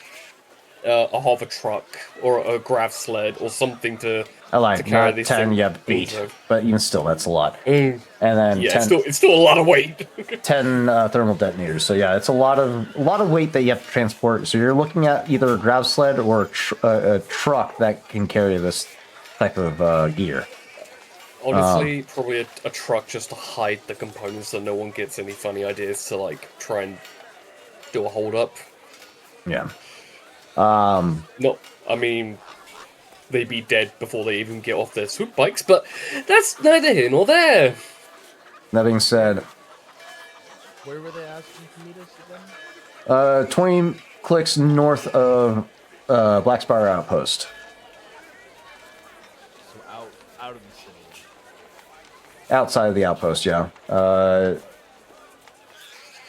a hover truck or a grav sled or something to carry not 10, yeah, 8. But even still, that's a lot. And then yeah, 10, it's still a lot of weight. 10 thermal detonators. So yeah, it's a lot of weight that you have to transport. So you're looking at either a grav sled or a truck that can carry this type of gear. Honestly, probably a truck just to hide the components so no one gets any funny ideas to like try and do a hold up. Yeah. No, I mean, they'd be dead before they even get off their swoop bikes, but that's neither here nor there. That being said, where were they asking to meet us again? 20 clicks north of Black Spire Outpost. So out of the city. Outside of the outpost, yeah.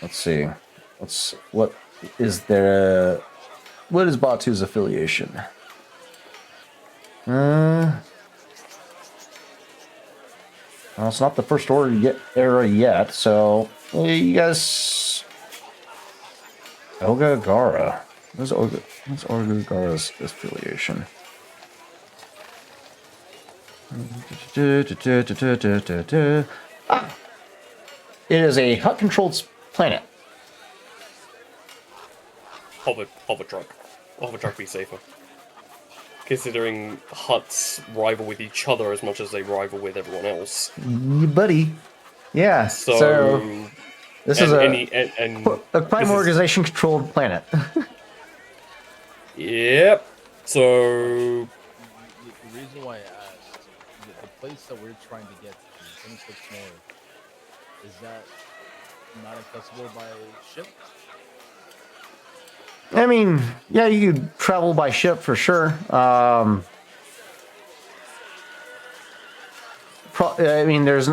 Let's see. What is Batu's affiliation? Well, it's not the first era yet, so you guys. Ogagara. What's Orgaga's affiliation? Ah! It is a hut-controlled planet. Hovertruck. Hovertruck be safer. Considering huts rival with each other as much as they rival with everyone else. Buddy. Yeah. So this is and a crime organization-controlled planet. Yep. So The reason why I asked, the place that we're trying to get to, 26 North, is that not accessible by ship? I mean, yeah, you could travel by ship for sure. I mean, there's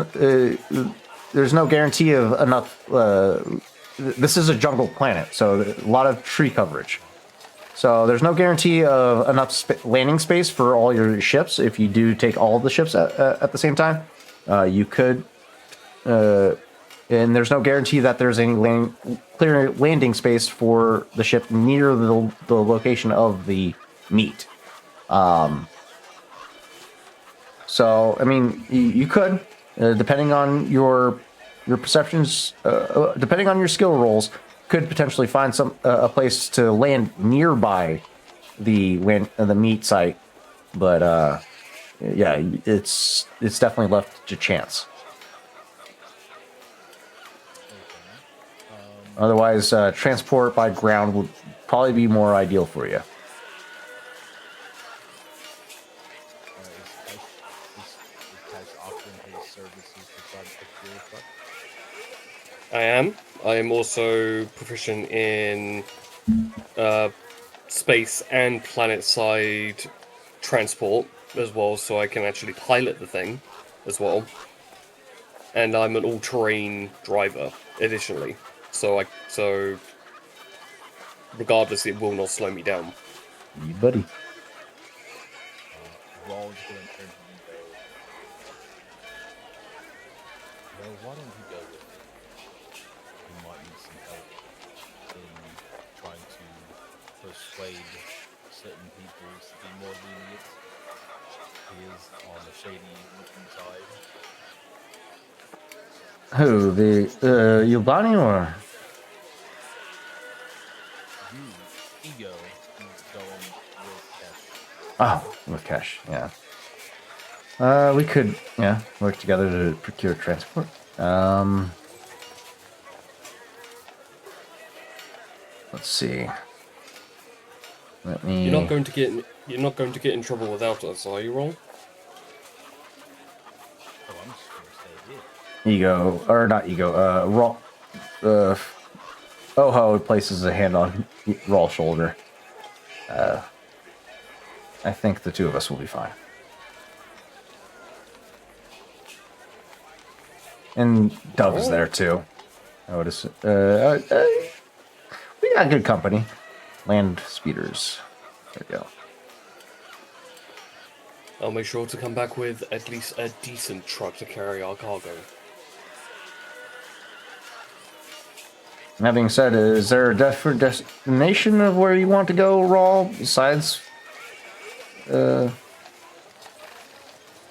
no guarantee of enough. This is a jungle planet, so a lot of tree coverage. So there's no guarantee of enough landing space for all your ships. If you do take all of the ships at the same time, you could. And there's no guarantee that there's any clear landing space for the ship near the location of the meet. So, I mean, you could, depending on your perceptions, depending on your skill rolls, could potentially find a place to land nearby the meet site. But yeah, it's definitely left to chance. Otherwise, transport by ground would probably be more ideal for you. I am. I am also proficient in space and planet-side transport as well, so I can actually pilot the thing as well. And I'm an all-terrain driver, additionally. So regardless, it will not slow me down. You buddy. Raw's going to turn to Ego. Well, why don't you go with me? You might need some help in trying to persuade certain people to be more lenient. He is on the shady looking side. Who, the Yubani or? Ego, going with Kesh. Oh, with Kesh, yeah. We could, yeah, work together to procure transport. Let's see. Let me. You're not going to get in trouble without us, are you, Roll? Oh, I'm just gonna stay here. Ego, or not Ego, Oho places a hand on Raw's shoulder. I think the two of us will be fine. And Dove is there too. I would assume. We got good company. Land speeders. There we go. I'll make sure to come back with at least a decent truck to carry our cargo. That being said, is there a different destination of where you want to go, Raw, besides from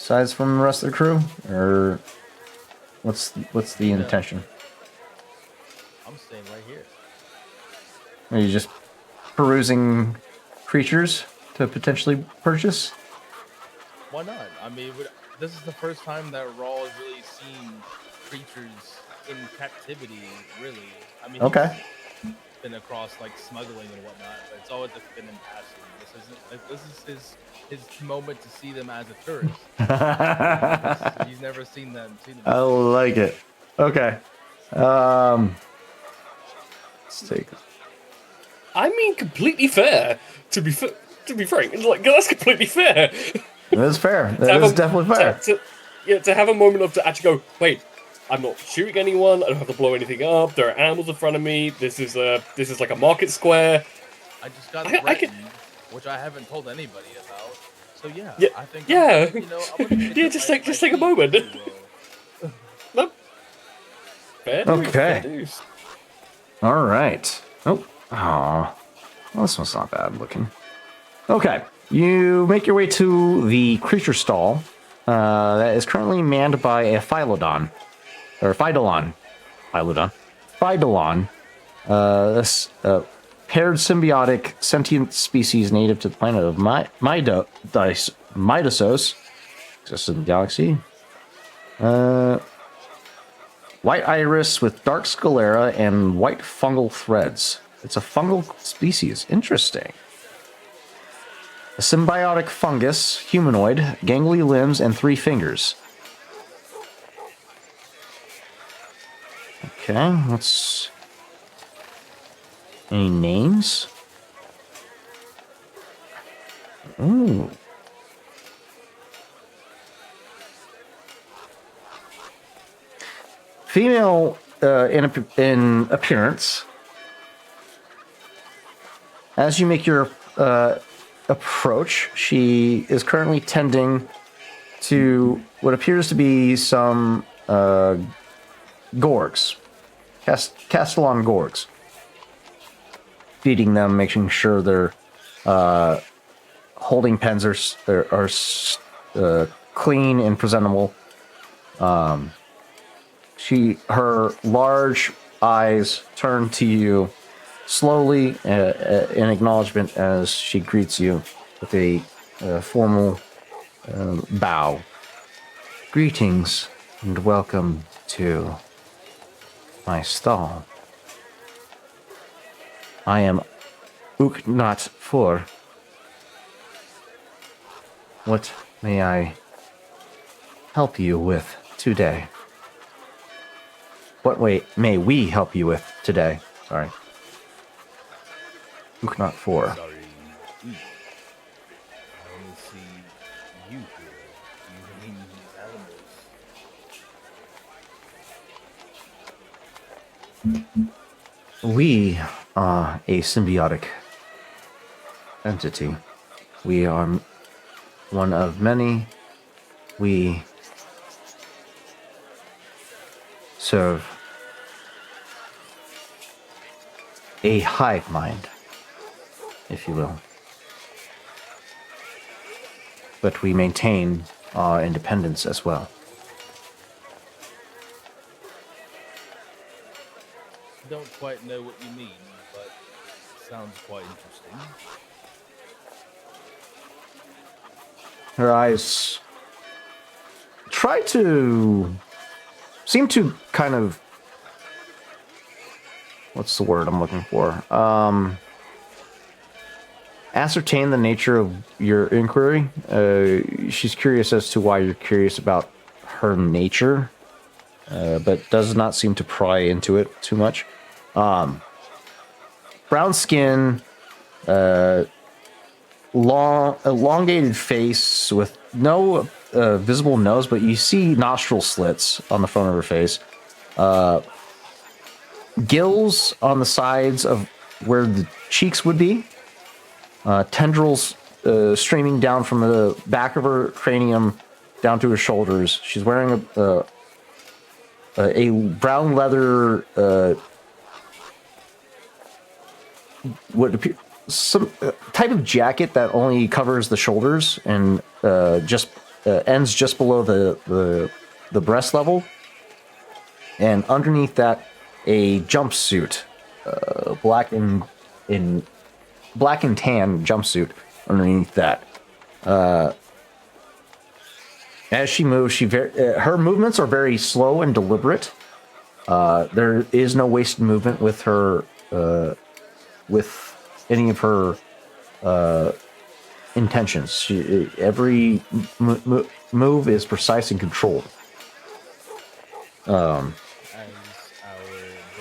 the rest of the crew? Or what's the intention? I'm staying right here. Are you just perusing creatures to potentially purchase? Why not? I mean, this is the first time that Raw has really seen creatures in captivity, really. I mean, Okay. he's been across like smuggling and whatnot, but it's always just been in passing. This is his moment to see them as a tourist. He's never seen them. I like it. Okay. Let's take. I mean, completely fair. To be frank, like that's completely fair. That's fair. That is definitely fair. To have a moment of to actually go, wait, I'm not shooting anyone. I don't have to blow anything up. There are animals in front of me. This is like a market square. I just got threatened, which I haven't told anybody about. So yeah, I think yeah, I'm gonna yeah. Just take a moment. No. Fair dues, Okay. fair dues. All right. Oh. Aw. Well, this one's not bad looking. Okay, you make your way to the creature stall that is currently manned by a Philodon. Or Phytolon. Phytolon. This paired symbiotic sentient species native to the planet of Midasos. Exists in the galaxy. White iris with dark sclera and white fungal threads. It's a fungal species. Interesting. A symbiotic fungus, humanoid, gangly limbs, and 3 fingers. Okay, let's... Any names? Ooh. Female in appearance. As you make your approach, she is currently tending to what appears to be some gorgs. Castellan gorgs. Feeding them, making sure their holding pens are clean and presentable. Her large eyes turn to you slowly in acknowledgement as she greets you with a formal bow. Greetings and welcome to my stall. I am Uknat 4. What may I help you with today? What way may we help you with today? Sorry. Uknat 4. Sorry, we. I only see you here. You mean animals? We are a symbiotic entity. We are one of many. We serve a hive mind, if you will. But we maintain our independence as well. Don't quite know what you mean, but sounds quite interesting. Her eyes seem to kind of, what's the word I'm looking for? Ascertain the nature of your inquiry. She's curious as to why you're curious about her nature, but does not seem to pry into it too much. Brown skin, elongated face with no visible nose, but you see nostril slits on the front of her face. Gills on the sides of where the cheeks would be. Tendrils streaming down from the back of her cranium down to her shoulders. She's wearing a brown leather what appear some type of jacket that only covers the shoulders and just ends just below the breast level, and underneath that a jumpsuit, black and tan jumpsuit underneath that. As she moves, her movements are very slow and deliberate. There is no wasted movement with her, with any of her intentions. Every move is precise and controlled. As our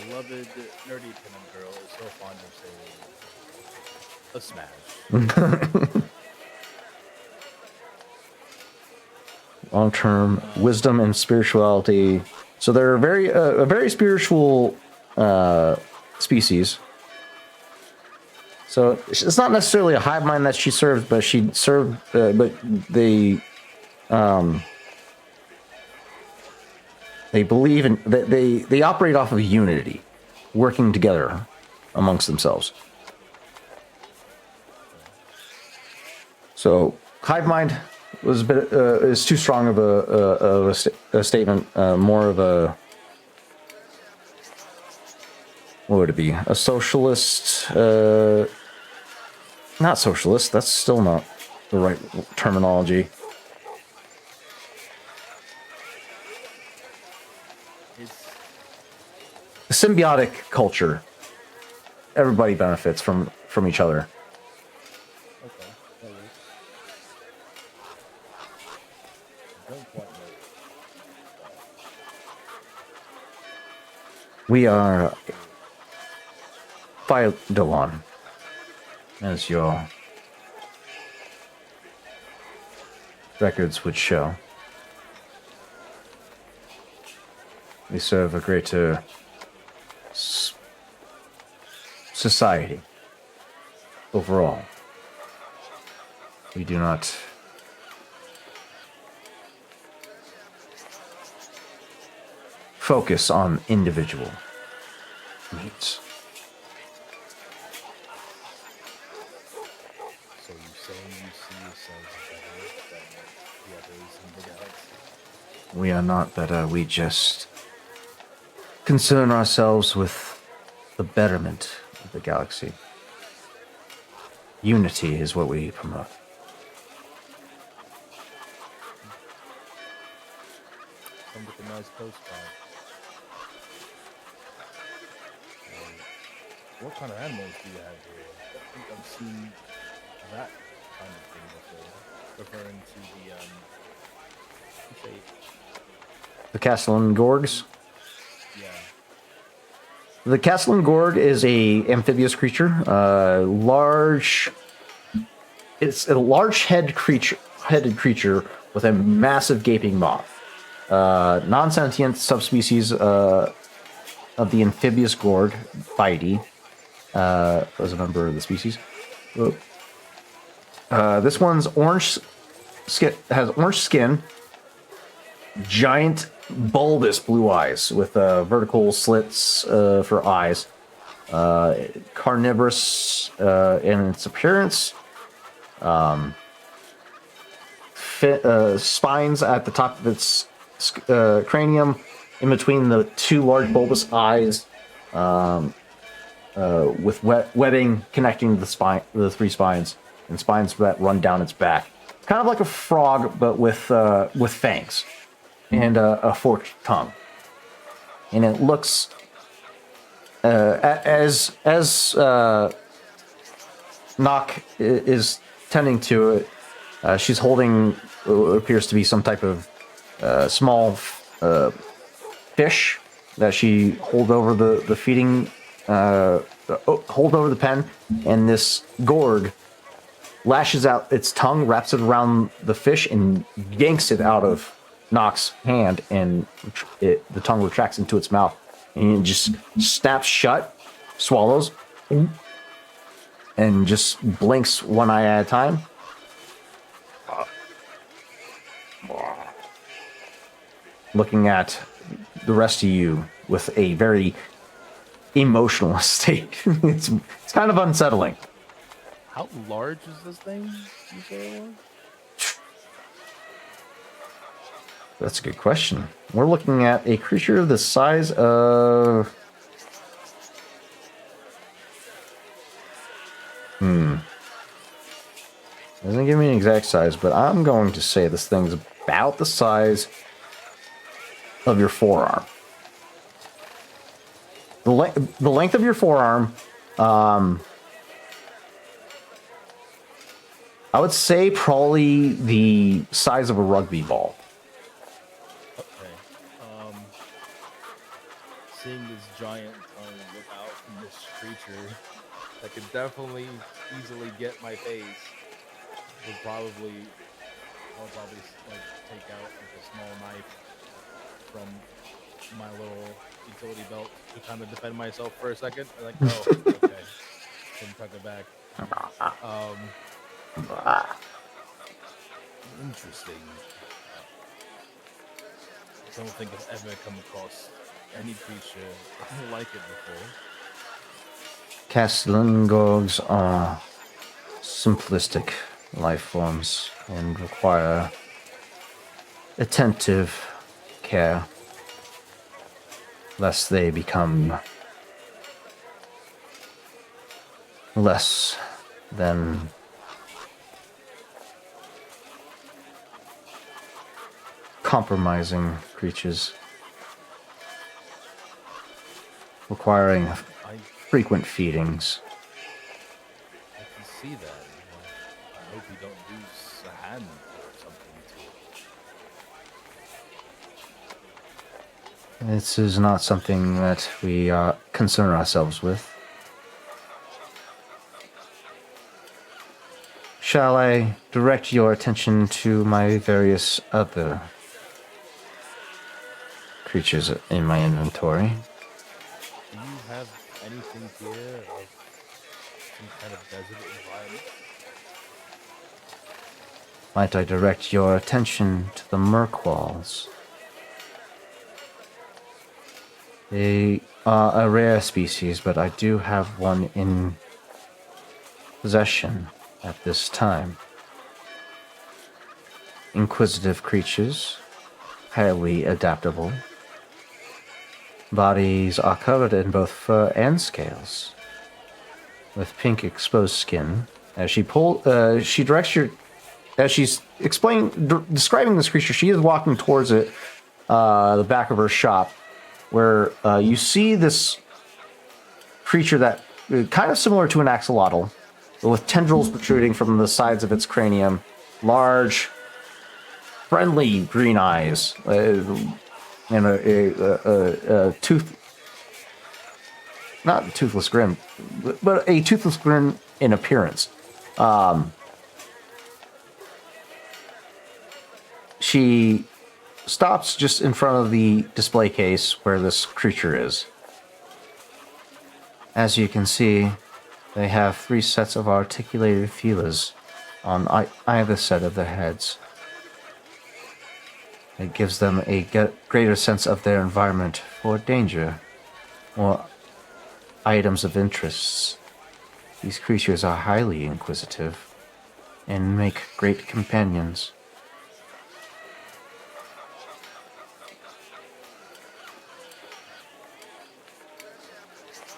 beloved nerdy pinup girl is so fond of saying, a smash. Long-term wisdom and spirituality. So they're a very spiritual species. So it's not necessarily a hive mind that she served, but she served. But they believe in they operate off of unity, working together amongst themselves. So hive mind was a bit is too strong of a statement. More of a, what would it be? A socialist? Not socialist. That's still not the right terminology. It's A symbiotic culture. Everybody benefits from each other. okay. That works. I don't quite know. We are Phyodolon, as your records would show. We serve a greater society overall. We do not focus on individual needs. So you're saying you see yourselves better than the others in the galaxy? We are not better, we just concern ourselves with the betterment of the galaxy. Unity is what we promote. Come with a nice postcard. What kind of animals do you have here? I don't think I've seen that kind of thing before. Referring to the The Castellan Gorgs. yeah. The Castellan Gorg is a amphibious creature. It's a large headed creature with a massive gaping maw. Non-sentient subspecies of the amphibious Gorg, Bidey, as a member of the species. This one's has orange skin, giant bulbous blue eyes with vertical slits for eyes. Carnivorous in its appearance. Spines at the top of its cranium, in between the two large bulbous eyes, with webbing connecting the three spines, and spines that run down its back. Kind of like a frog, but with fangs and a forked tongue. And it looks as Nock is tending to it. She's holding what appears to be some type of small fish that she hold over the feeding hold over the pen, and this Gorg lashes out its tongue, wraps it around the fish, and yanks it out of Nock's hand, and the tongue retracts into its mouth, and it just snaps shut, swallows, and just blinks one eye at a time. Looking at the rest of you with a very emotional state. It's kind of unsettling. How large is this thing? You say it was? That's a good question. We're looking at a creature the size of... Doesn't give me an exact size, but I'm going to say this thing's about the size of your forearm. The length of your forearm, I would say probably the size of a rugby ball. Okay. Seeing this giant tongue look out from this creature that could definitely easily get my face, I would probably like take out like a small knife from my little utility belt to kind of defend myself for a second. I'm like, oh, okay. Then tuck it back. Interesting. I don't think I've ever come across any creature like it before. Castellan Gorgs are simplistic life forms and require attentive care, lest they become less than compromising creatures, requiring I frequent feedings. can see that. I hope you don't lose a hand or something to it. This is not something that we concern ourselves with. Shall I direct your attention to my various other creatures in my inventory? Do you have anything here of some kind of desert environment? Might I direct your attention to the Murkwalls? They are a rare species, but I do have one in possession at this time. Inquisitive creatures, highly adaptable. Bodies are covered in both fur and scales, with pink exposed skin. As she directs your, as she's describing this creature, she is walking towards it, the back of her shop, where you see this creature that kind of similar to an axolotl, but with tendrils protruding from the sides of its cranium, large, friendly green eyes, and a not toothless grin, but a toothless grin in appearance. She stops just in front of the display case where this creature is. As you can see, they have 3 sets of articulated feelers on either set of their heads. It gives them a greater sense of their environment for danger or items of interest. These creatures are highly inquisitive and make great companions.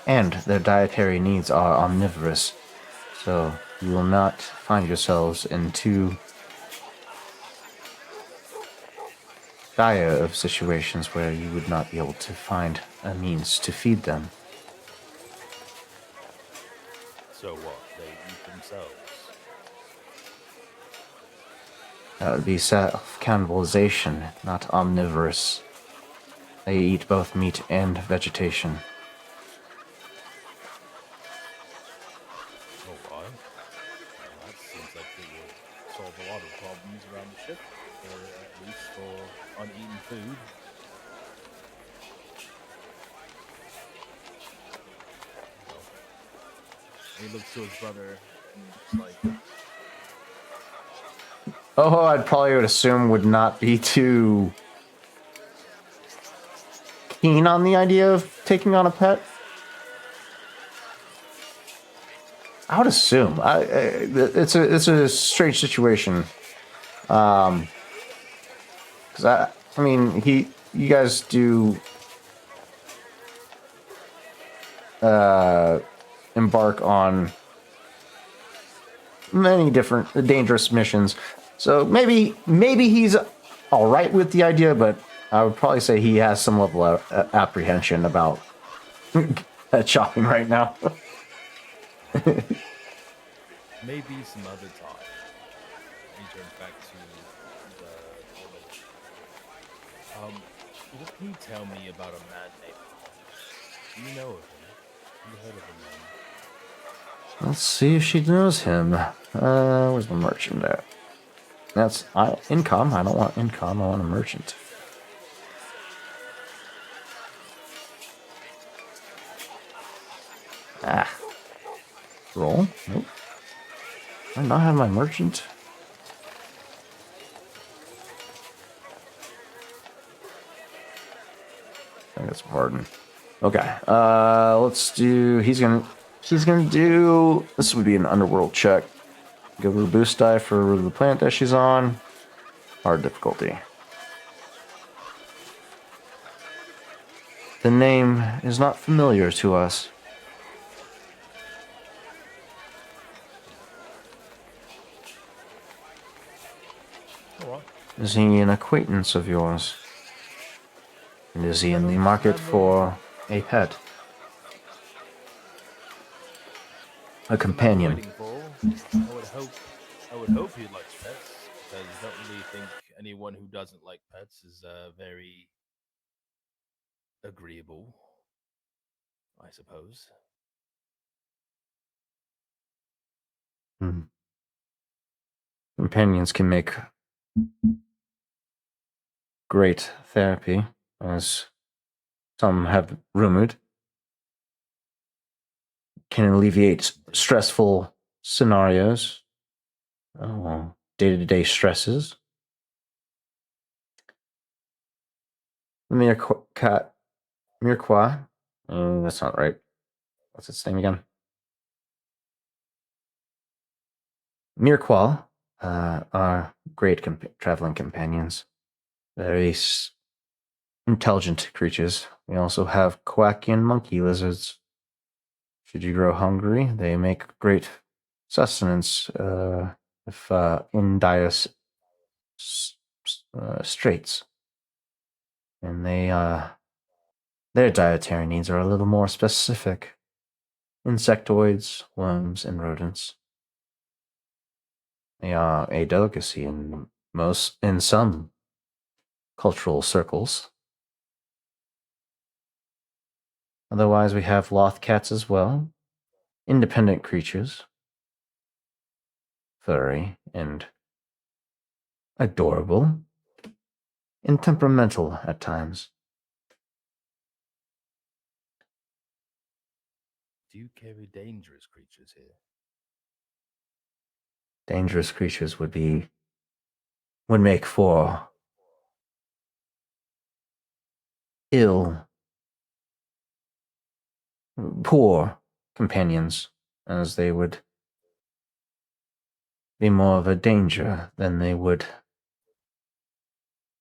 And their dietary needs are omnivorous, so you will not find yourselves in too dire of situations where you would not be able to find a means to feed them. So what? They eat themselves. That would be self-cannibalization, not omnivorous. They eat both meat and vegetation. Oh, right. Well, that seems like it would solve a lot of problems around the ship, or at least for uneaten food. And he looks to his brother and just like, Oh, I'd probably would assume would not be too keen on the idea of taking on a pet. I would assume. It's a strange situation. Because I mean, you guys do embark on many different dangerous missions. So maybe he's all right with the idea, but I would probably say he has some level of apprehension about shopping right now. maybe some other time. He turns back to the woman. What can you tell me about a man named Holmes? Do you know of him? Have you heard of him? Let's see if she knows him. Where's the merchant at? That's income. I don't want income. I want a merchant. Ah. Roll? Nope. Do I not have my merchant? I think it's pardon. Okay. Let's do. She's gonna do. This would be an underworld check. Give boost die for the planet that she's on. Hard difficulty. The name is not familiar to us. Alright. Is he an acquaintance of yours? And is he in the market for a pet? A companion? Waiting for. I would hope he likes pets, because I don't really think anyone who doesn't like pets is very agreeable, I suppose. Hmm. Companions can make great therapy, as some have rumored. Can alleviate stressful scenarios, day-to-day stresses. Mirequois. That's not right. What's its name again? Mirequois are great traveling companions. Very intelligent creatures. We also have Kowakian monkey lizards. Should you grow hungry, they make great sustenance if in dire straits. And their dietary needs are a little more specific. Insectoids, worms, and rodents. They are a delicacy in some cultural circles. Otherwise, we have loth cats as well. Independent creatures. Furry and adorable. And temperamental at times. Do you carry dangerous creatures here? Dangerous creatures would make for poor companions, as they would be more of a danger than they would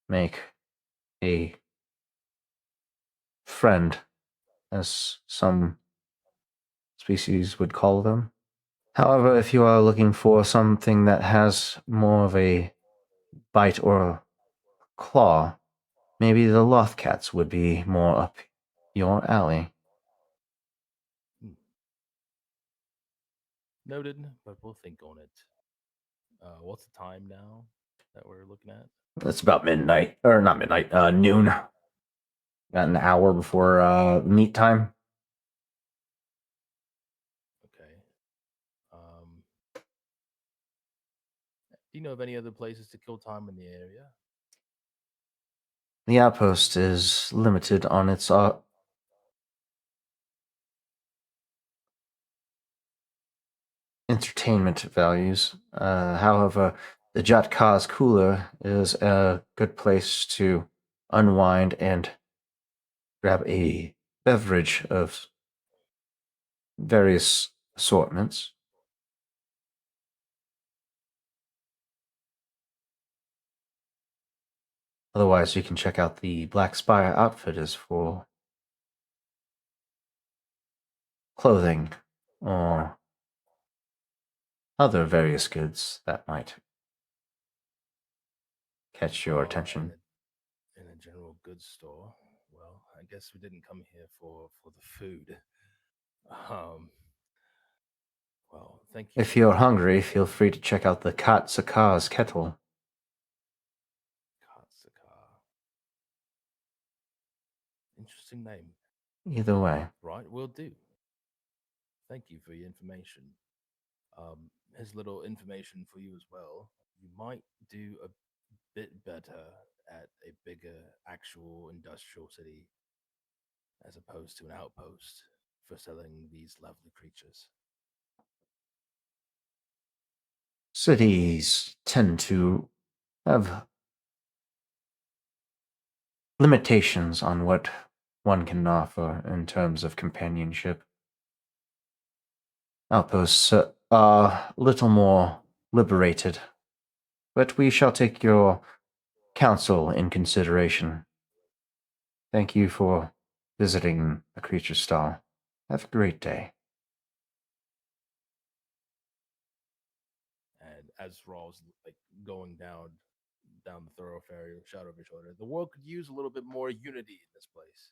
make a friend, as some species would call them. However, if you are looking for something that has more of a bite or claw, maybe the loth cats would be more up your alley. Noted, but we'll think on it. What's the time now that we're looking at? It's about midnight, or not midnight, noon. Got an hour before meet time. Okay. Do you know of any other places to kill time in the area? The outpost is limited on its entertainment values. However, the Jatka's cooler is a good place to unwind and grab a beverage of various assortments. Otherwise, you can check out the Black Spire Outfitters for clothing or other various goods that might catch your attention. In a general goods store. Well, I guess we didn't come here for the food. Well, thank you. If you're hungry, feel free to check out the Kat Sakar's kettle. Kat Sakar. Interesting name. Either way. Right, will do. Thank you for your information. Here's a little information for you as well. You might do a bit better at a bigger actual industrial city as opposed to an outpost for selling these lovely creatures. Cities tend to have limitations on what one can offer in terms of companionship. Outposts are a little more liberated. But we shall take your counsel in consideration. Thank you for visiting a creature stall. Have a great day. And as Raw's like going down the thoroughfare, you shout over your shoulder, the world could use a little bit more unity in this place.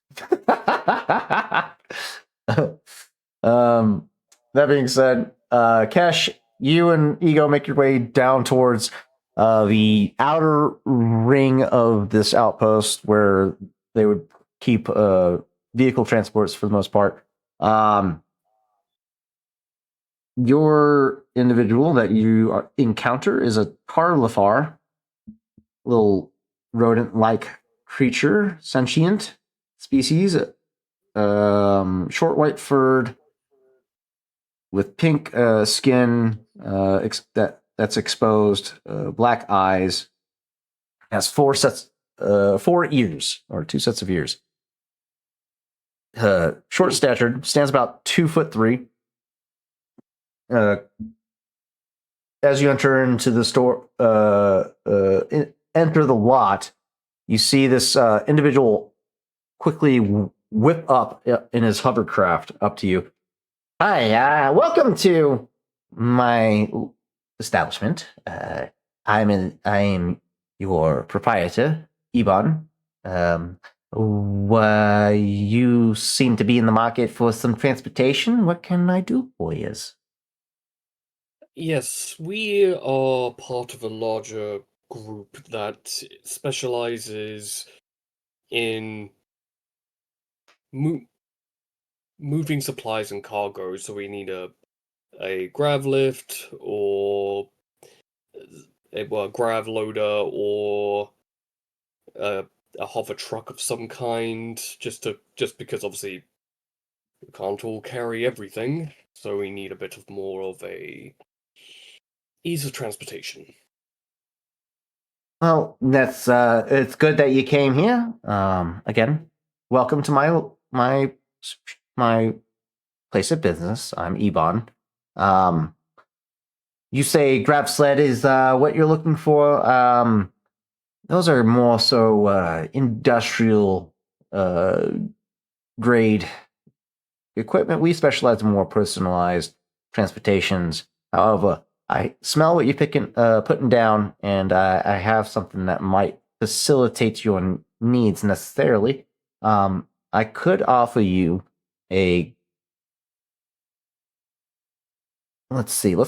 That being said, Cash, you and Ego make your way down towards the outer ring of this outpost where they would keep vehicle transports for the most part. Your individual that you encounter is a Karlafar, little rodent-like creature, sentient species, short white furred, with pink skin that's exposed, black eyes, has four ears, or two sets of ears. Short statured, stands about 2'3". As you enter into the store, enter the lot, you see this individual quickly whip up in his hovercraft up to you. Hi, welcome to my establishment. I am your proprietor, Iban. You seem to be in the market for some transportation. What can I do for you? Yes, we are part of a larger group that specializes in moving supplies and cargo. So we need a grav lift or a grav loader or a hover truck of some kind. Just because obviously we can't all carry everything, so we need a bit of more of a ease of transportation. Well, that's it's good that you came here. Again, welcome to my place of business. I'm Iban. You say grab sled is what you're looking for. Those are more so industrial grade equipment. We specialize in more personalized transportations. However, I smell what you're putting down, and I have something that might facilitate your needs necessarily. I could offer you a. Let's see. I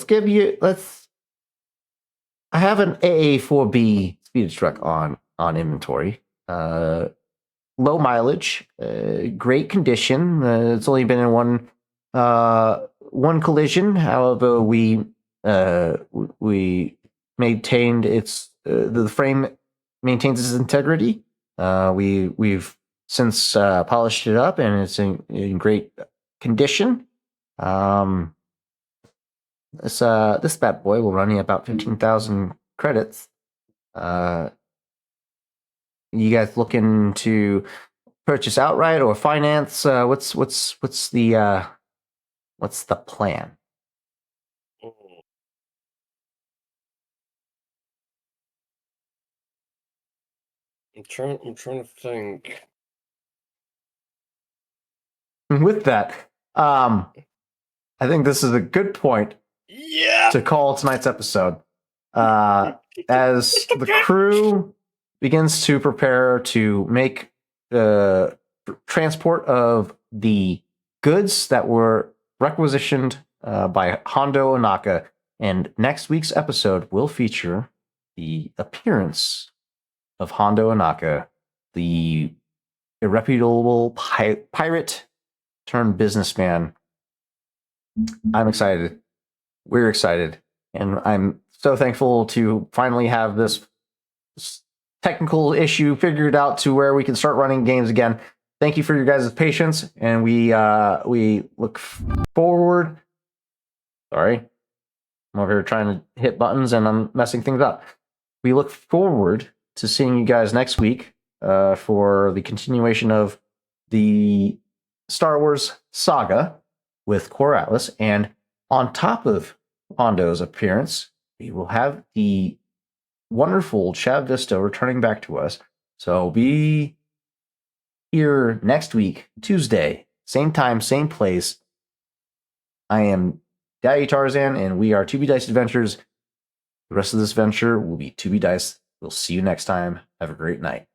have an AA4B speed truck on inventory. Low mileage, great condition. It's only been in one collision. However, we maintained the frame maintains its integrity. We've since polished it up, and it's in great condition. This bad boy will run you about 15,000 credits. You guys looking to purchase outright or finance? What's the plan? I'm trying to think. With that, I think this is a good point to call tonight's episode. As the crew begins to prepare to make the transport of the goods that were requisitioned by Hondo Onaka, and next week's episode will feature the appearance of Hondo Onaka, the irreputable pirate turned businessman. I'm excited. We're excited. And I'm so thankful to finally have this technical issue figured out to where we can start running games again. Thank you for your guys' patience, and we look forward. Sorry, I'm over here trying to hit buttons and I'm messing things up. We look forward to seeing you guys next week for the continuation of the Star Wars saga with Core Atlas, and on top of Hondo's appearance, we will have the wonderful Chav Vista returning back to us. So be here next week, Tuesday, same time, same place. I am Daddy Tarzan, and we are 2B Dice Adventures. The rest of this venture will be 2B Dice. We'll see you next time. Have a great night.